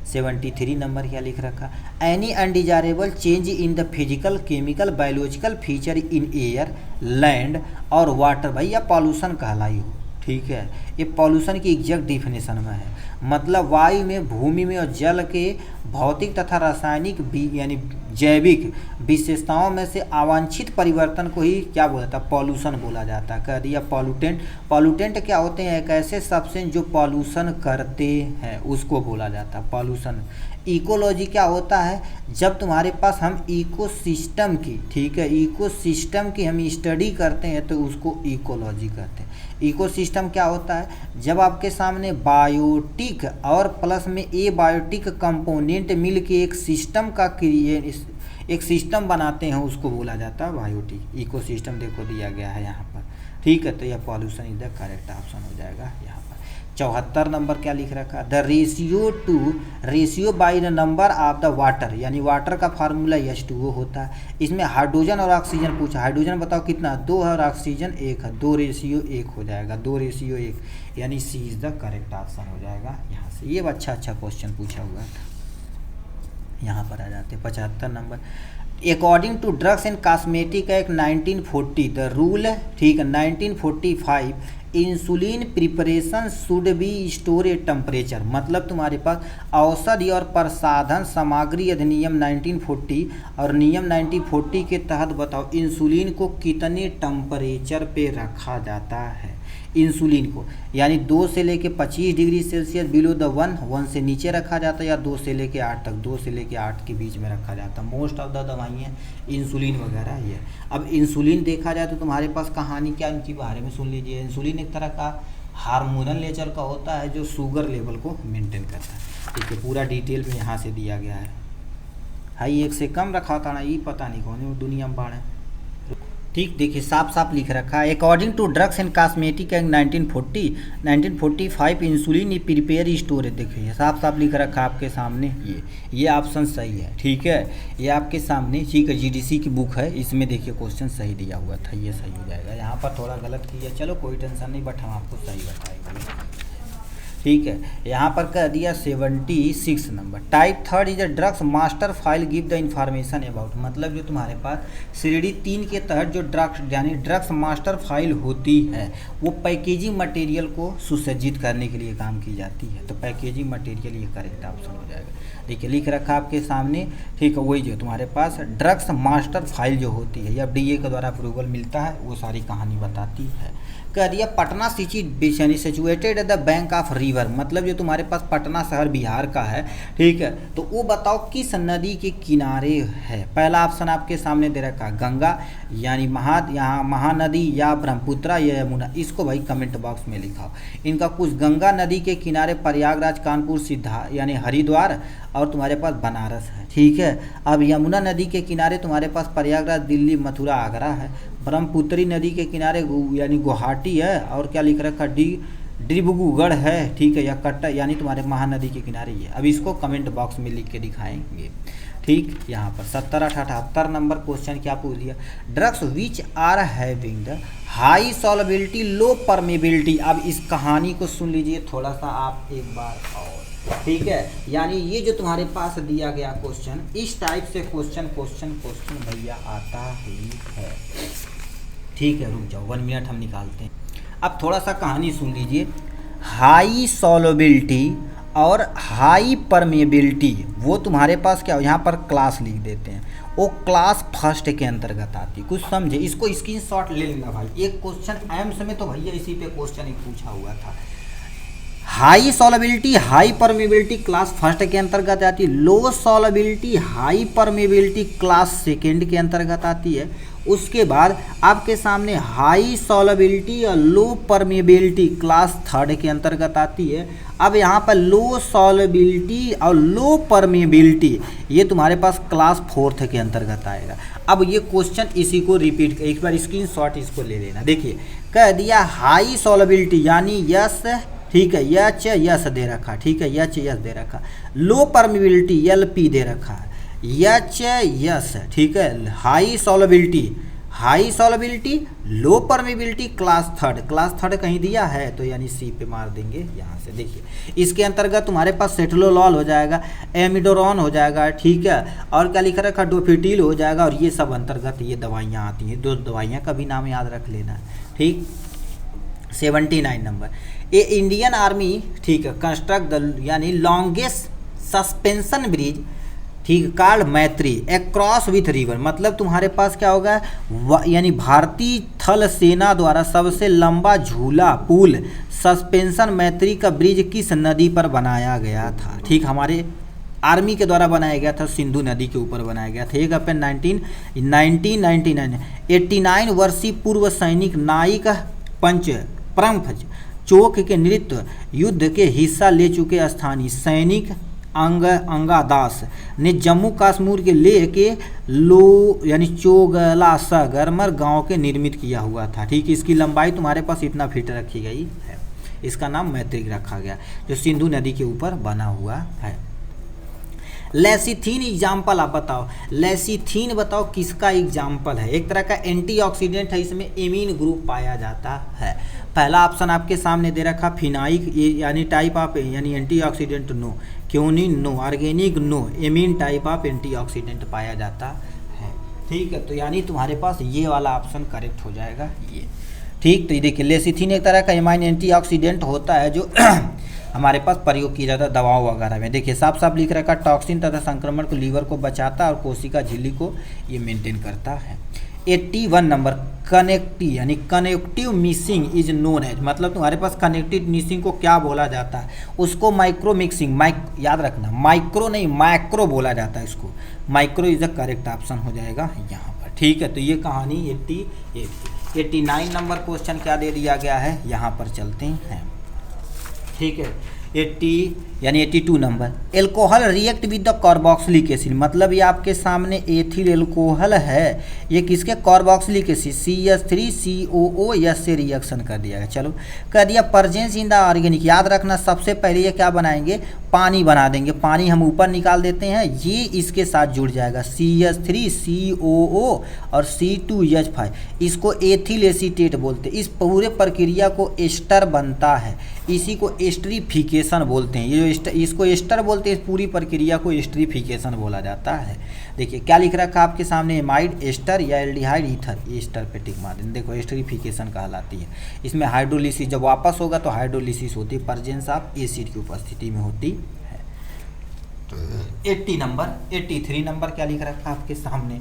73 नंबर क्या लिख रखा, any undesirable change in the physical chemical biological feature in air land और वाटर, भाई यह पॉल्यूशन कहलाई हो, ठीक है। ये पॉल्यूशन की एग्जैक्ट डिफिनेशन में है, मतलब वायु में, भूमि में और जल के भौतिक तथा रासायनिक यानी जैविक विशेषताओं में से अवांछित परिवर्तन को ही क्या बोला जाता है, पॉल्यूशन बोला जाता है। कह दिया पॉल्यूटेंट। पॉल्यूटेंट क्या होते हैं, एक ऐसे सब्सटेंस जो पॉल्यूशन करते हैं उसको बोला जाता है पॉल्यूशन। इकोलॉजी क्या होता है, जब तुम्हारे पास हम इकोसिस्टम की, ठीक है, इकोसिस्टम की हम स्टडी करते हैं तो उसको इकोलॉजी कहते हैं। इकोसिस्टम क्या होता है, जब आपके सामने बायोटिक और प्लस में ए बायोटिक कंपोनेंट मिल के एक सिस्टम का एक सिस्टम बनाते हैं उसको बोला जाता है बायोटिक। इकोसिस्टम देखो दिया गया है यहाँ पर, ठीक है। तो यह pollution is the correct option हो जाएगा यहाँ पर। 74 नंबर क्या लिख रखा, the ratio by the number of the water, यानी वाटर का फार्मूला H2O होता है। इसमें हाइड्रोजन और ऑक्सीजन पूछा, हाइड्रोजन बताओ कितना, 2 है और ऑक्सीजन 1 है, 2:1 हो जाएगा, 2:1, यानी सी इज द करेक्ट ऑप्शन हो जाएगा यहाँ से। ये अच्छा क्वेश्चन पूछा हुआ था, यहाँ पर आ जाते। 75 number, according to drugs and cosmetic act 1940 the rule है, ठीक है, 1945 insulin preparation should be store a temperature. मतलब तुम्हारे पास औषधि और प्रसाधन सामग्री अधिनियम 1940 और नियम 1940 के तहत बताओ इंसुलिन को कितने टेम्परेचर पे रखा जाता है। इंसुलिन को यानी 2 से लेके 25 डिग्री सेल्सियस बिलो द 1 से नीचे रखा जाता है, या 2 से लेके 8 तक, 2 से लेके 8 के बीच में रखा जाता है। मोस्ट ऑफ द दवाइयाँ इंसुलिन वगैरह ये। अब इंसुलिन देखा जाए तो तुम्हारे पास कहानी क्या इनके बारे में सुन लीजिए। इंसुलिन एक तरह का हार्मोनल नेचर का होता है जो शुगर लेवल को मेंटेन करता है, ठीक है। पूरा डिटेल में यहाँ से दिया गया है। हाई 1 से कम रखा था ना, ये पता नहीं कौन है वो दुनिया में बाढ़ है, ठीक। देखिए साफ साफ लिख रखा है, according to drugs and cosmetic act 1945 insulin ई प्रिपेयर स्टोरेज। देखिए साफ साफ लिख रखा है आपके सामने, ये ऑप्शन सही है, ठीक है। ये आपके सामने, ठीक है, GDC की बुक है, इसमें देखिए क्वेश्चन सही दिया हुआ था, ये सही हो जाएगा। यहाँ पर थोड़ा गलत किया, चलो कोई टेंशन नहीं, बट हम आपको सही बताएंगे, ठीक है। यहाँ पर कह दिया 76 number, type 3 is a drugs master file give the information about. मतलब जो तुम्हारे पास श्रेणी 3 के तहत जो ड्रग्स यानी ड्रग्स मास्टर फाइल होती है वो पैकेजिंग मटेरियल को सुसज्जित करने के लिए काम की जाती है। तो पैकेजिंग मटेरियल ये करेक्ट ऑप्शन हो जाएगा। देखिए लिख रखा आपके सामने, ठीक है, वही जो तुम्हारे पास ड्रग्स मास्टर फाइल जो होती है या FDA के द्वारा अप्रूवल मिलता है वो सारी कहानी बताती है। कह दिया पटना सिटी यानी situated at the bank of river, मतलब जो तुम्हारे पास पटना शहर बिहार का है, ठीक है, तो वो बताओ किस नदी के किनारे है। पहला ऑप्शन आपके सामने दे रखा गंगा यानी यहाँ महानदी या ब्रह्मपुत्रा या यमुना, इसको भाई कमेंट बॉक्स में लिखाओ। इनका कुछ गंगा नदी के किनारे प्रयागराज, कानपुर, सिद्धा यानी हरिद्वार और तुम्हारे पास बनारस है, ठीक है। अब यमुना नदी के किनारे तुम्हारे पास प्रयागराज, दिल्ली, मथुरा, आगरा है। ब्रह्मपुत्री नदी के किनारे यानी गुवाहाटी है, और क्या लिख रखा डिब्रूगढ़ है, ठीक है, या कटक यानी तुम्हारे महानदी के किनारे ही है। अब इसको कमेंट बॉक्स में लिख के दिखाएंगे, ठीक। यहाँ पर 78 नंबर क्वेश्चन क्या पूछ दिया, drugs which are having the high solubility low permeability. अब इस कहानी को सुन लीजिए थोड़ा सा आप एक बार और, ठीक है। यानी ये जो तुम्हारे पास दिया गया क्वेश्चन, इस टाइप से क्वेश्चन भैया आता ही है, ठीक है। रुक जाओ 1 मिनट हम निकालते हैं। अब थोड़ा सा कहानी सुन लीजिए। हाई सॉल्युबिलिटी और हाई परमेबिलिटी वो तुम्हारे पास क्या हो, यहाँ पर क्लास लिख देते हैं, वो क्लास फर्स्ट के अंतर्गत आती। कुछ समझे, इसको स्क्रीनशॉट ले लेना भाई। एक क्वेश्चन एम्स में तो भैया इसी पे क्वेश्चन एक पूछा हुआ था। High solubility high permeability class first के अंतर्गत आती है, low solubility high permeability class second के अंतर्गत आती है। उसके बाद आपके सामने हाई सॉल्युबिलिटी और लो परमेबिलिटी क्लास थर्ड के अंतर्गत आती है। अब यहाँ पर लो सॉल्युबिलिटी और लो परमेबिलिटी ये तुम्हारे पास क्लास फोर्थ के अंतर्गत आएगा। अब ये क्वेश्चन इसी को रिपीट, एक बार स्क्रीनशॉट इसको ले लेना। देखिए कह दिया हाई सॉल्युबिलिटी यानी यस, ठीक है, यस दे रखा, ठीक है, यस दे रखा। लो परमेबिलिटी LP दे रखा है, यस, ठीक है। High solubility low permeability class third कहीं दिया है तो यानी सी पे मार देंगे यहाँ से। देखिए इसके अंतर्गत तुम्हारे पास सेटलोलॉल हो जाएगा, एमिडोरॉन हो जाएगा, ठीक है, और क्या लिखा रखा डोफिटिल हो जाएगा, और ये सब अंतर्गत ये दवाइयाँ आती हैं। 2 दवाइयाँ का भी नाम याद रख लेना है, ठीक। 79 नंबर, ए इंडियन आर्मी, ठीक है, कंस्ट्रक्ट द यानी लॉन्गेस्ट सस्पेंशन ब्रिज, ठीक, कार्ड मैत्री अक्रॉस विथ रिवर, मतलब तुम्हारे पास क्या होगा, यानी भारतीय थल सेना द्वारा सबसे लंबा झूला पुल सस्पेंशन मैत्री का ब्रिज किस नदी पर बनाया गया था, ठीक, हमारे आर्मी के द्वारा बनाया गया था, सिंधु नदी के ऊपर बनाया गया था। एक अपन 1999 89 वर्षीय पूर्व सैनिक नायक प्रमथ चोक के नृत्य युद्ध के हिस्सा ले चुके स्थानीय सैनिक अंगादास ने जम्मू कश्मीर के लेह के लो यानी चोगलासगरमर गांव के निर्मित किया हुआ था, ठीक। इसकी लंबाई तुम्हारे पास इतना फीट रखी गई है, इसका नाम मैत्रिक रखा गया, जो सिंधु नदी के ऊपर बना हुआ है। लेसिथीन एग्जाम्पल आप बताओ, लेसिथीन बताओ किसका एग्जाम्पल है। एक तरह का एंटीऑक्सीडेंट है, इसमें एमीन ग्रुप पाया जाता है। पहला ऑप्शन आपके सामने दे रखा फिनाइक यानी टाइप ऑफ यानी एंटीऑक्सीडेंट नो, क्योनिन no, organic no, amine type of antioxidant पाया जाता है, ठीक है। तो यानी तुम्हारे पास ये वाला ऑप्शन करेक्ट हो जाएगा ये, ठीक। तो ये देखिए लेसिथीन एक तरह का एमाइन एंटीऑक्सीडेंट होता है जो हमारे पास प्रयोग किया जाता है दवाओं वगैरह में। देखिए साफ साफ लिख रखा टॉक्सिन तथा संक्रमण को लीवर को बचाता है और कोशिका झिल्ली को ये मेंटेन करता है। 81 नंबर कनेक्टिव यानी connective mixing is known as, मतलब तुम्हारे पास कनेक्टिव मिक्सिंग को क्या बोला जाता है, उसको माइक्रो मिक्सिंग, याद रखना माइक्रो नहीं माइक्रो बोला जाता है इसको, micro is the correct option हो जाएगा यहाँ पर, ठीक है। तो ये कहानी 89 नंबर क्वेश्चन क्या दे दिया गया है, यहाँ पर चलते हैं, ठीक है। 82 number alcohol react with the carboxylic acid, मतलब ये आपके सामने एथिल एल्कोहल है, ये किसके कार्बोक्सिलिक एसिड CH3COOS से रिएक्शन कर दिया गया। चलो कर दिया प्रेजेंस इन द ऑर्गेनिक, याद रखना सबसे पहले ये क्या बनाएंगे, पानी बना देंगे, पानी हम ऊपर निकाल देते हैं, ये इसके साथ जुड़ जाएगा CH3COO और C2H5, इसको एथिल एसीटेट बोलते हैं। इस पूरे प्रक्रिया को एस्टर बनता है, इसी को एस्टरीफिकेशन बोलते हैं। ये जो इसको एस्टर बोलते हैं, इस पूरी प्रक्रिया को एस्टरीफिकेशन बोला जाता है। देखिए क्या लिख रखा है आपके सामने, एमाइड एस्टर या एल्डिहाइड ईथर, एस्टर पे टिक मार दें। देखो एस्टरीफिकेशन कहलाती है, इसमें हाइड्रोलिसिस जब वापस होगा तो हाइड्रोलिसिस होती है, प्रेजेंस ऑफ एसिड की उपस्थिति में होती है। 83 नंबर क्या लिख रखा है आपके सामने,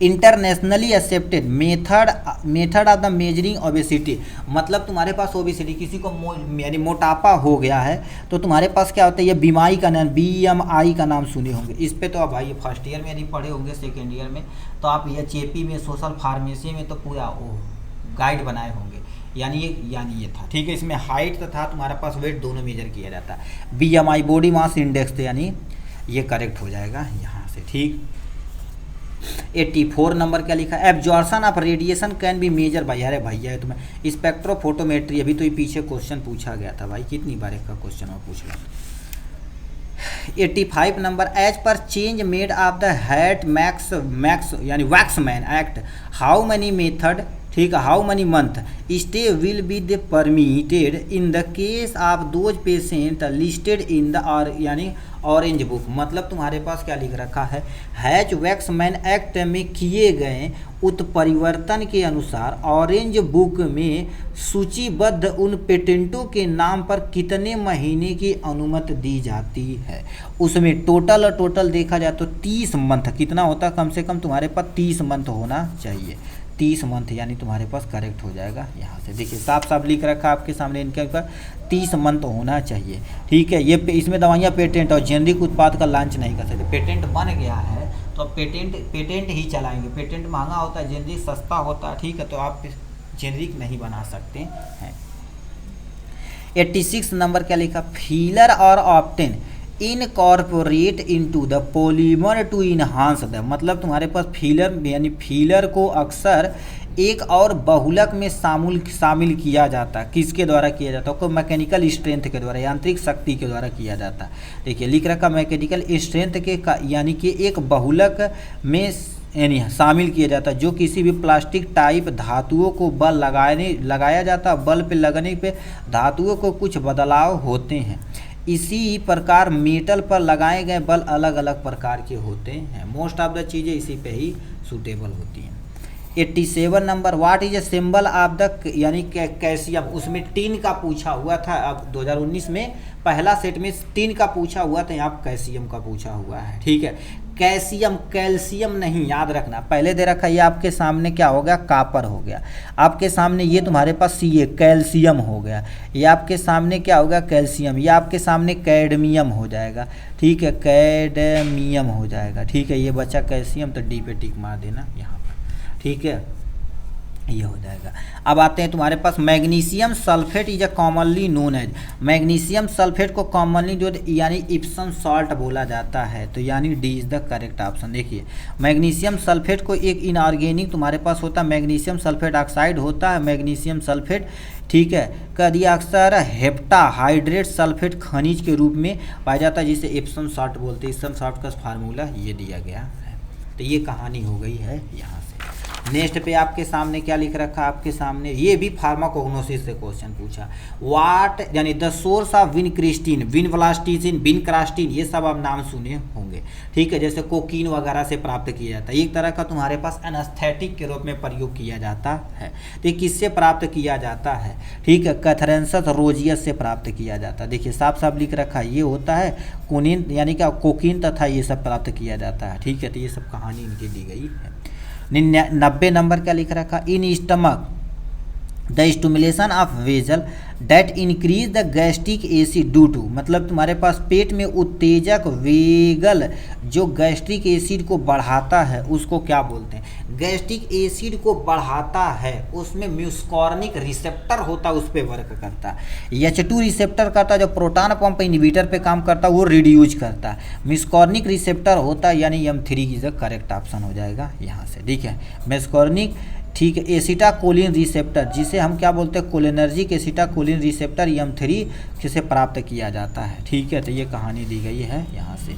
internationally accepted method of the measuring obesity, मतलब तुम्हारे पास ओबेसिटी किसी को यानी मोटापा हो गया है तो तुम्हारे पास क्या होता है, ये बीमारी का नाम BMI का नाम सुने होंगे। इस पे तो आप भाई फर्स्ट ईयर में नहीं पढ़े होंगे, सेकेंड ईयर में तो आप ये चेपी में सोशल फार्मेसी में तो पूरा गाइड बनाए होंगे। यानी ये था, ठीक है। इसमें हाइट तथा तुम्हारे पास वेट दोनों मेजर किया जाता है। BMI बॉडी मास इंडेक्स, तो यानी ये करेक्ट हो जाएगा यहाँ से, ठीक। 84 नंबर क्या लिखा, absorption of radiation can be measure by, अरे भैया है तुम्हें स्पेक्ट्रोफोटोमेट्री, अभी तो ये पीछे क्वेश्चन पूछा गया था भाई, कितनी बार का क्वेश्चन और पूछ लिया। 85 number, as per change made of the Hatch max यानी Waxman act, how many method, ठीक है, how many month stay will be the permitted in the case of those patient listed in the यानी orange book, मतलब तुम्हारे पास क्या लिख रखा है, हैच वैक्समैन एक्ट में किए गए उत्परिवर्तन के अनुसार ऑरेंज बुक में सूचीबद्ध उन पेटेंटों के नाम पर कितने महीने की अनुमति दी जाती है। उसमें टोटल देखा जाए तो 30 मंथ कितना होता है, कम से कम तुम्हारे पास 30 मंथ होना चाहिए, 30 मंथ यानी तुम्हारे पास करेक्ट हो जाएगा। यहाँ से देखिए साफ साफ लिख रखा आपके सामने, इनके ऊपर 30 मंथ होना चाहिए, ठीक है। ये इसमें दवाइयाँ पेटेंट और जेनरिक उत्पाद का लॉन्च नहीं कर सकते। पेटेंट बन गया है तो पेटेंट ही चलाएंगे। पेटेंट महंगा होता है, जेनरिक सस्ता होता है, ठीक है, तो आप जेनरिक नहीं बना सकते हैं। 86 नंबर क्या लिखा, filler are often incorporate into the polymer to enhance the, मतलब तुम्हारे पास फीलर यानी फीलर को अक्सर एक और बहुलक में शामिल किया जाता है। किसके द्वारा किया जाता है, को मैकेनिकल स्ट्रेंथ के द्वारा, यांत्रिक शक्ति के द्वारा किया जाता है। देखिए लिख रखा मैकेनिकल स्ट्रेंथ के यानी कि एक बहुलक में यानी शामिल किया जाता है, जो किसी भी प्लास्टिक टाइप धातुओं को बल लगाया जाता है। बल पे लगने पे धातुओं को कुछ बदलाव होते हैं। इसी प्रकार मेटल पर लगाए गए बल अलग अलग प्रकार के होते हैं। मोस्ट ऑफ द चीज़ें इसी पे ही सूटेबल होती हैं। 87 number, what is a symbol of the यानी कैल्शियम, उसमें टिन का पूछा हुआ था। अब 2019 में पहला सेट में टिन का पूछा हुआ था, यहाँ कैल्शियम का पूछा हुआ है, ठीक है। कैल्शियम नहीं, याद रखना, पहले दे रखा ये आपके सामने क्या हो गया, कापर हो गया। आपके सामने ये तुम्हारे पास Ca कैल्शियम हो गया। ये आपके सामने क्या होगा, कैल्शियम। ये आपके सामने कैडमियम हो जाएगा, ठीक है, कैडमियम हो जाएगा, ठीक है। ये बचा कैल्शियम, तो डी पे टिक मार देना यहाँ पर, ठीक है, ये हो जाएगा। अब आते हैं तुम्हारे पास magnesium sulphate is a commonly known as, magnesium sulphate को कॉमनली जो यानी इप्सम सॉल्ट बोला जाता है, तो यानी D is the correct option. देखिए मैग्नीशियम सल्फेट को एक इनऑर्गेनिक तुम्हारे पास होता है, मैग्नीशियम सल्फेट ऑक्साइड होता है, मैग्नीशियम सल्फेट, ठीक है, का दिया अक्सर हेप्टा हाइड्रेट सल्फेट खनिज के रूप में पाया जाता है, जिसे इप्सम सॉल्ट बोलते हैं। इप्सम सॉल्ट का फार्मूला ये दिया गया है। तो ये कहानी हो गई है यहाँ से। नेक्स्ट पे आपके सामने क्या लिख रखा, आपके सामने ये भी फार्माकोग्नोसिस से क्वेश्चन पूछा। वाट यानी द सोर्स ऑफ विनक्रिस्टिन, विनव्लास्टिसिन, विनक्रास्टिन, ये सब आप नाम सुने होंगे, ठीक है, जैसे कोकीन वगैरह से प्राप्त किया जाता है। एक तरह का तुम्हारे पास एनेस्थेटिक के रूप में प्रयोग किया जाता है। तो किससे प्राप्त किया जाता है, ठीक है, कैथरेंसस रोजियस से प्राप्त किया जाता है। देखिए साफ साफ लिख रखा है, ये होता है कोनिन यानी क्या कोकीन तथा ये सब प्राप्त किया जाता है, ठीक है। तो ये सब कहानी इनकी दी गई है। 90 नंबर क्या लिख रखा, in stomach the stimulation of vagal that increase the gastric acid due to, मतलब तुम्हारे पास पेट में उत्तेजक वेगल जो गैस्ट्रिक एसिड को बढ़ाता है उसको क्या बोलते हैं, गैस्ट्रिक एसिड को बढ़ाता है, उसमें म्यूस्कॉर्निक रिसेप्टर होता है, उस पर वर्क करता है। H2 रिसेप्टर करता है जो प्रोटॉन पंप इनहिबिटर पे काम करता है, वो रिड्यूज करता है। म्यूस्कॉर्निक रिसेप्टर होता है, यानी M3 is the correct option हो जाएगा यहाँ से, ठीक है। म्यूस्कॉर्निक, ठीक है, एसिटाकोलिन रिसेप्टर जिसे हम क्या बोलते हैं, कोलिनर्जिक एसिटाकोलिन रिसेप्टर M3 से प्राप्त किया जाता है, ठीक है। तो ये कहानी दी गई है यहाँ से।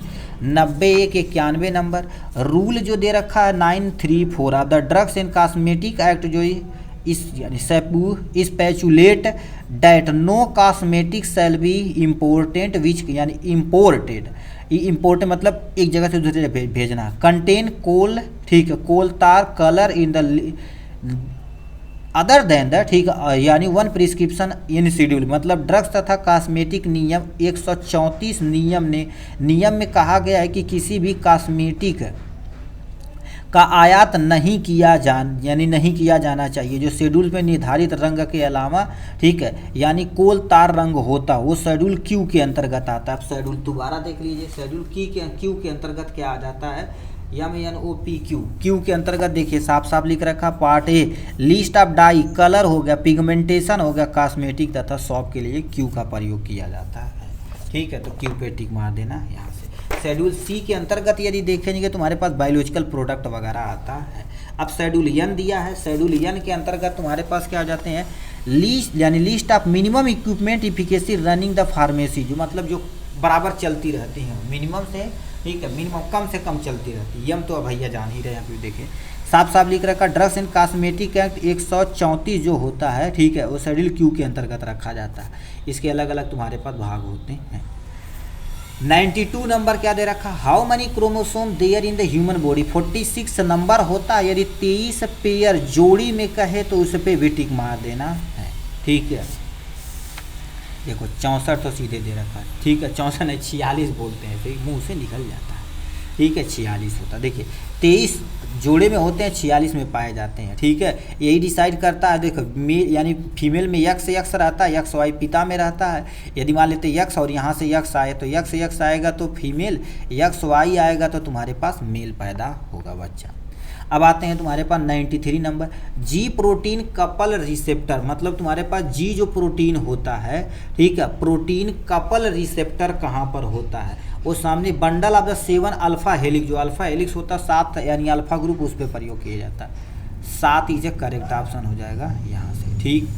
91 नंबर, रूल जो दे रखा है 934 of the drugs and cosmetic act, जो इस यानी speculate that no cosmetic shall be important which यानी इम्पोर्टेड, इम्पोर्टेंट मतलब एक जगह से दूसरी जगह भेजना, कंटेन कोल, ठीक है, कोल तार colour in the other than the, ठीक है, यानी 1 प्रिस्क्रिप्शन इन शेड्यूल, मतलब ड्रग्स तथा कॉस्मेटिक नियम 134 नियम में कहा गया है कि किसी भी कॉस्मेटिक का आयात नहीं किया नहीं किया जाना चाहिए। जो शेड्यूल में निर्धारित रंग के अलावा, ठीक है, यानी कोल तार रंग होता, वो शेड्यूल क्यू के अंतर्गत आता है। अब शेड्यूल दोबारा देख लीजिए, शेड्यूल क्यू के अंतर्गत क्या आ जाता है, MNOPQ, क्यू के अंतर्गत देखिए साफ साफ लिख रखा, part a list of dye, colour हो गया, पिगमेंटेशन हो गया, कॉस्मेटिक तथा शॉप के लिए क्यू का प्रयोग किया जाता है। ठीक है, तो क्यू पे टिक मार देना यहाँ से। शेड्यूल सी के अंतर्गत यदि देखेंगे तुम्हारे पास बायोलॉजिकल प्रोडक्ट वगैरह आता है। अब शेड्यूल एन दिया है, शेड्यूल एन के अंतर्गत तुम्हारे पास क्या आ जाते हैं, लिस्ट यानी list of minimum equipment efficacy running the pharmacy, जो मतलब जो बराबर चलती रहती हैं मिनिमम से, ठीक है, मिनिमम कम से कम चलती रहती है। यम तो भैया जान ही रहे हैं, आप देखें साफ साफ लिख रखा, ड्रग्स एंड कॉस्मेटिक एक्ट 134 जो होता है, ठीक है, वो शेड्यूल क्यू के अंतर्गत रखा जाता है। इसके अलग अलग तुम्हारे पास भाग होते हैं। 92 नंबर क्या दे रखा, how many chromosome there in the human body, 46 number होता है। यदि 23 पेयर जोड़ी में कहे तो उस पर भी टिक मार देना है। ठीक है, देखो 64 तो सीधे दे रखा है, ठीक है, 64 नहीं 46 बोलते हैं, फिर मुंह से निकल जाता है। ठीक है, 46 होता है। देखिए 23 जोड़े में होते हैं, 46 में पाए जाते हैं। ठीक है, यही डिसाइड करता है, देखो मेल यानी फीमेल में यक्स रहता है, यक्स वाई पिता में रहता है। यदि मान लेते यक्स और यहाँ से यक्स आए तो यक्स आएगा तो फीमेल, यक्स वाई आएगा तो तुम्हारे पास मेल पैदा होगा बच्चा। अब आते हैं तुम्हारे पास 93 नंबर, जी प्रोटीन कपल रिसेप्टर, मतलब तुम्हारे पास जी जो प्रोटीन होता है, ठीक है, प्रोटीन कपल रिसेप्टर कहाँ पर होता है, वो सामने bundle of the 7 alpha helix, जो अल्फा हेलिक्स होता है 7 यानी अल्फा ग्रुप, उस पर प्रयोग किया जाता है। 7 इज करेक्ट ऑप्शन हो जाएगा यहाँ से। ठीक,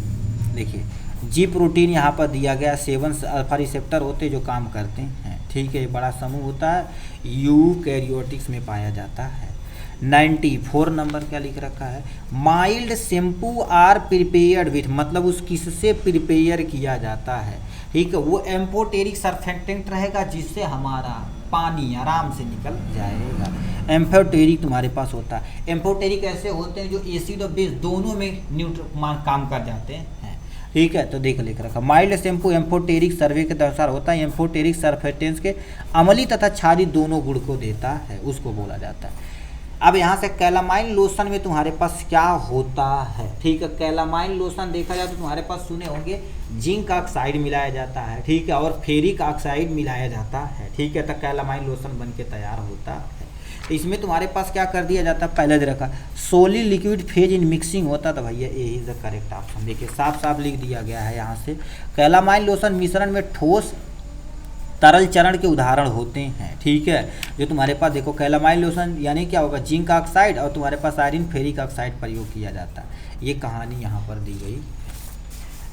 देखिए जी प्रोटीन यहाँ पर दिया गया, 7 अल्फा रिसेप्टर होते जो काम करते हैं। ठीक है, बड़ा समूह होता है, यूकैरियोटिक्स में पाया जाता है। 94 नंबर क्या लिख रखा है, mild shampoo are prepared with, मतलब उस किससे प्रिपेयर किया जाता है। ठीक है, वो एम्फोटेरिक सरफेक्टेंट रहेगा जिससे हमारा पानी आराम से निकल जाएगा। एम्फोटेरिक तुम्हारे पास होता है। एम्फोटेरिक ऐसे होते हैं जो एसिड और बेस दोनों में काम कर जाते हैं। ठीक है, तो देख लिख रखा, माइल्ड शैम्पू एम्फोटेरिक सर्वे के अनुसार होता है, एम्फोटेरिक सरफेक्टेंट्स के अम्लीय तथा क्षारीय दोनों गुण को देता है, उसको बोला जाता है। अब यहाँ से कैलामाइन लोशन में तुम्हारे पास क्या होता है। ठीक है, कैलामाइन लोशन देखा जाए तो तुम्हारे पास सुने होंगे जिंक ऑक्साइड मिलाया जाता है, ठीक है, और फेरिक ऑक्साइड मिलाया जाता है। ठीक है, तो कैलामाइन लोशन बन के तैयार होता है। तो इसमें तुम्हारे पास क्या कर दिया जाता है, पहले दे रखा solid liquid phase in mixing होता, तो भैया ये इज द करेक्ट ऑप्शन। देखिए साफ साफ लिख दिया गया है यहाँ से, कैलामाइन लोशन मिश्रण में ठोस तरल चरण के उदाहरण होते हैं। ठीक है, जो तुम्हारे पास देखो कैलामाइन लोशन यानी क्या होगा, जिंक ऑक्साइड और तुम्हारे पास आयरन फेरिक ऑक्साइड प्रयोग किया जाता है। ये कहानी यहाँ पर दी गई।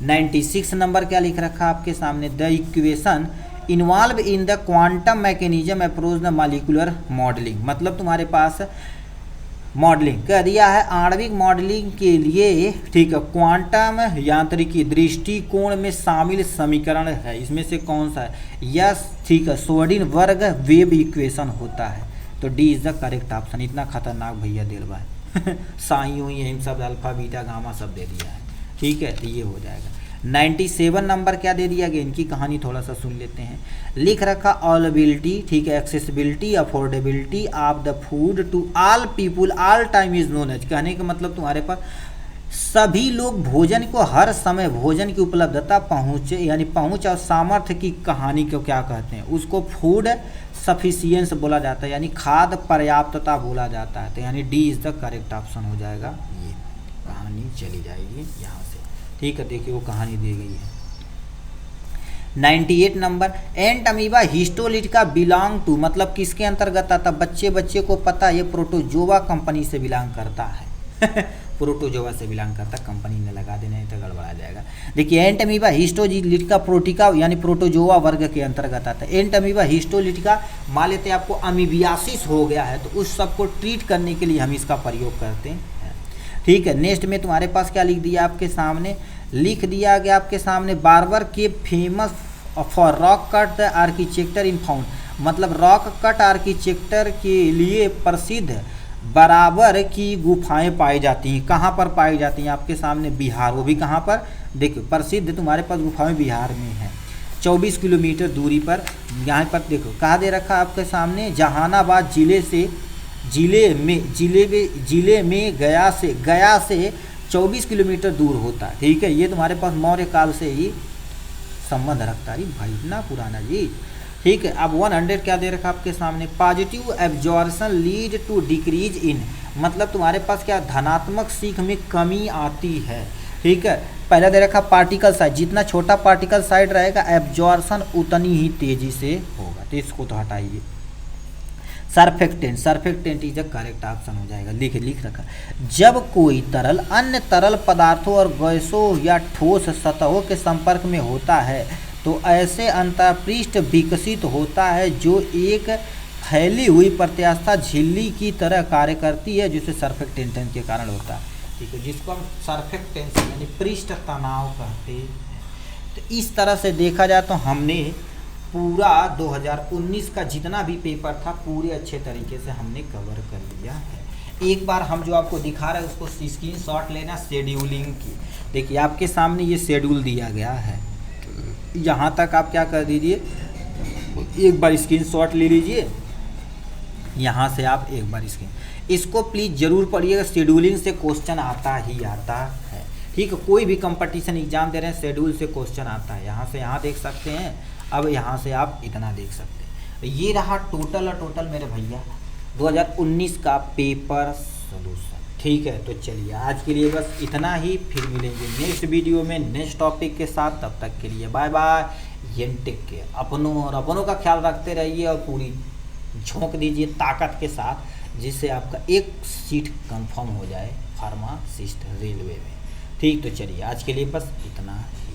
96 नंबर क्या लिख रखा आपके सामने, the equation involve in the quantum mechanism approach the molecular modelling, मतलब तुम्हारे पास मॉडलिंग कह दिया है, आणविक मॉडलिंग के लिए, ठीक है, क्वांटम यांत्रिकी दृष्टिकोण में शामिल समीकरण है, इसमें से कौन सा है, यस, ठीक है, श्रोडिंगर वेव इक्वेशन होता है, तो D is the correct option. इतना खतरनाक भैया दिल भाई साई हुई है, सब अल्फा बीटा गामा सब दे दिया है। ठीक है, तो ये हो जाएगा। 97 नंबर क्या दे दिया गया, इनकी कहानी थोड़ा सा सुन लेते हैं। लिख रखा अवेलेबिलिटी, ठीक है, accessibility affordability of the food to all people all time is known as, कहने का मतलब तुम्हारे पास सभी लोग भोजन को हर समय भोजन की उपलब्धता पहुँचे यानी पहुँच और सामर्थ्य की कहानी को क्या कहते हैं, उसको फूड सफिशियंस बोला जाता है, यानी खाद्य पर्याप्तता बोला जाता है। तो यानी D is the correct option हो जाएगा। ये कहानी चली जाएगी यहाँ से। ठीक है, देखिए वो कहानी दी गई है। 98 नंबर, एंट अमीबा हिस्टोलिट का बिलोंग टू, मतलब किसके अंतर्गत आता, बच्चे को पता है, ये प्रोटोजोआ कंपनी से बिलोंग करता है प्रोटोजोआ से बिलोंग करता, कंपनी ने लगा देना है तो गड़बड़ा जाएगा। देखिए एंट अमीबा हिस्टोलिटिका प्रोटिका यानी प्रोटोजोआ वर्ग के अंतर्गत आता है। एंट अमीबा हिस्टोलिटिका, मान लेते हैं आपको अमीबियासिस हो गया है तो उस सब को ट्रीट करने के लिए हम इसका प्रयोग करते हैं। ठीक है, नेक्स्ट में तुम्हारे पास क्या लिख दिया आपके सामने, लिख दिया गया आपके सामने बार्बर के famous for rock cut architecture in found, मतलब रॉक कट आर्किटेक्चर के लिए प्रसिद्ध बराबर की गुफाएं पाई जाती हैं। कहाँ पर पाई जाती हैं आपके सामने, बिहार, वो भी कहाँ पर, देखो प्रसिद्ध तुम्हारे पास गुफाएं बिहार में है, 24 किलोमीटर दूरी पर। यहाँ पर देखो कहाँ दे रखा आपके सामने, जहानाबाद जिले से जिले में गया से 24 किलोमीटर दूर होता है। ठीक है, ये तुम्हारे पास मौर्य काल से ही संबंध रखता है भाई, इतना पुराना जी। ठीक है, अब 100 क्या दे रखा आपके सामने, positive absorption lead to decrease in, मतलब तुम्हारे पास क्या धनात्मक सीख में कमी आती है। ठीक है, पहला दे रखा पार्टिकल साइज, जितना छोटा पार्टिकल साइज रहेगा एब्जॉर्प्शन उतनी ही तेजी से होगा, तो इसको तो हटाइए। Surfactant is a correct option हो जाएगा, लिख रखा। जब कोई तरल अन्य तरल पदार्थों और गैसों या ठोस सतहों के संपर्क में होता है तो ऐसे अंतःपृष्ठ विकसित होता है जो एक फैली हुई प्रत्यास्था झिल्ली की तरह कार्य करती है, जिसे सरफेक्टेंट के कारण होता है। ठीक है, जिसको हम सरफेक्टेंस यानी पृष्ठ तनाव कहते हैं। तो इस तरह से देखा जाए तो हमने पूरा 2019 का जितना भी पेपर था पूरे अच्छे तरीके से हमने कवर कर लिया है। एक बार हम जो आपको दिखा रहे हैं उसको स्क्रीनशॉट लेना शेड्यूलिंग की। देखिए आपके सामने ये शेड्यूल दिया गया है, यहाँ तक आप क्या कर दीजिए, एक बार स्क्रीनशॉट ले लीजिए, यहाँ से आप एक बार इसको प्लीज़ ज़रूर पढ़िएगा। शेड्यूलिंग से क्वेश्चन आता ही आता है। ठीक है, कोई भी कंपटीशन एग्जाम दे रहे हैं शेड्यूल से क्वेश्चन आता है। यहाँ से यहाँ देख सकते हैं, अब यहाँ से आप इतना देख सकते हैं। ये रहा टोटल मेरे भैया 2019 का पेपर सोल्यूशन। ठीक है, तो चलिए आज के लिए बस इतना ही, फिर मिलेंगे नेक्स्ट वीडियो में नेक्स्ट टॉपिक के साथ। तब तक के लिए बाय बाय, टेक केयर। अपनों का ख्याल रखते रहिए और पूरी झोंक दीजिए ताकत के साथ, जिससे आपका एक सीट कंफर्म हो जाए फार्मासिस्ट रेलवे में। ठीक, तो चलिए आज के लिए बस इतना है।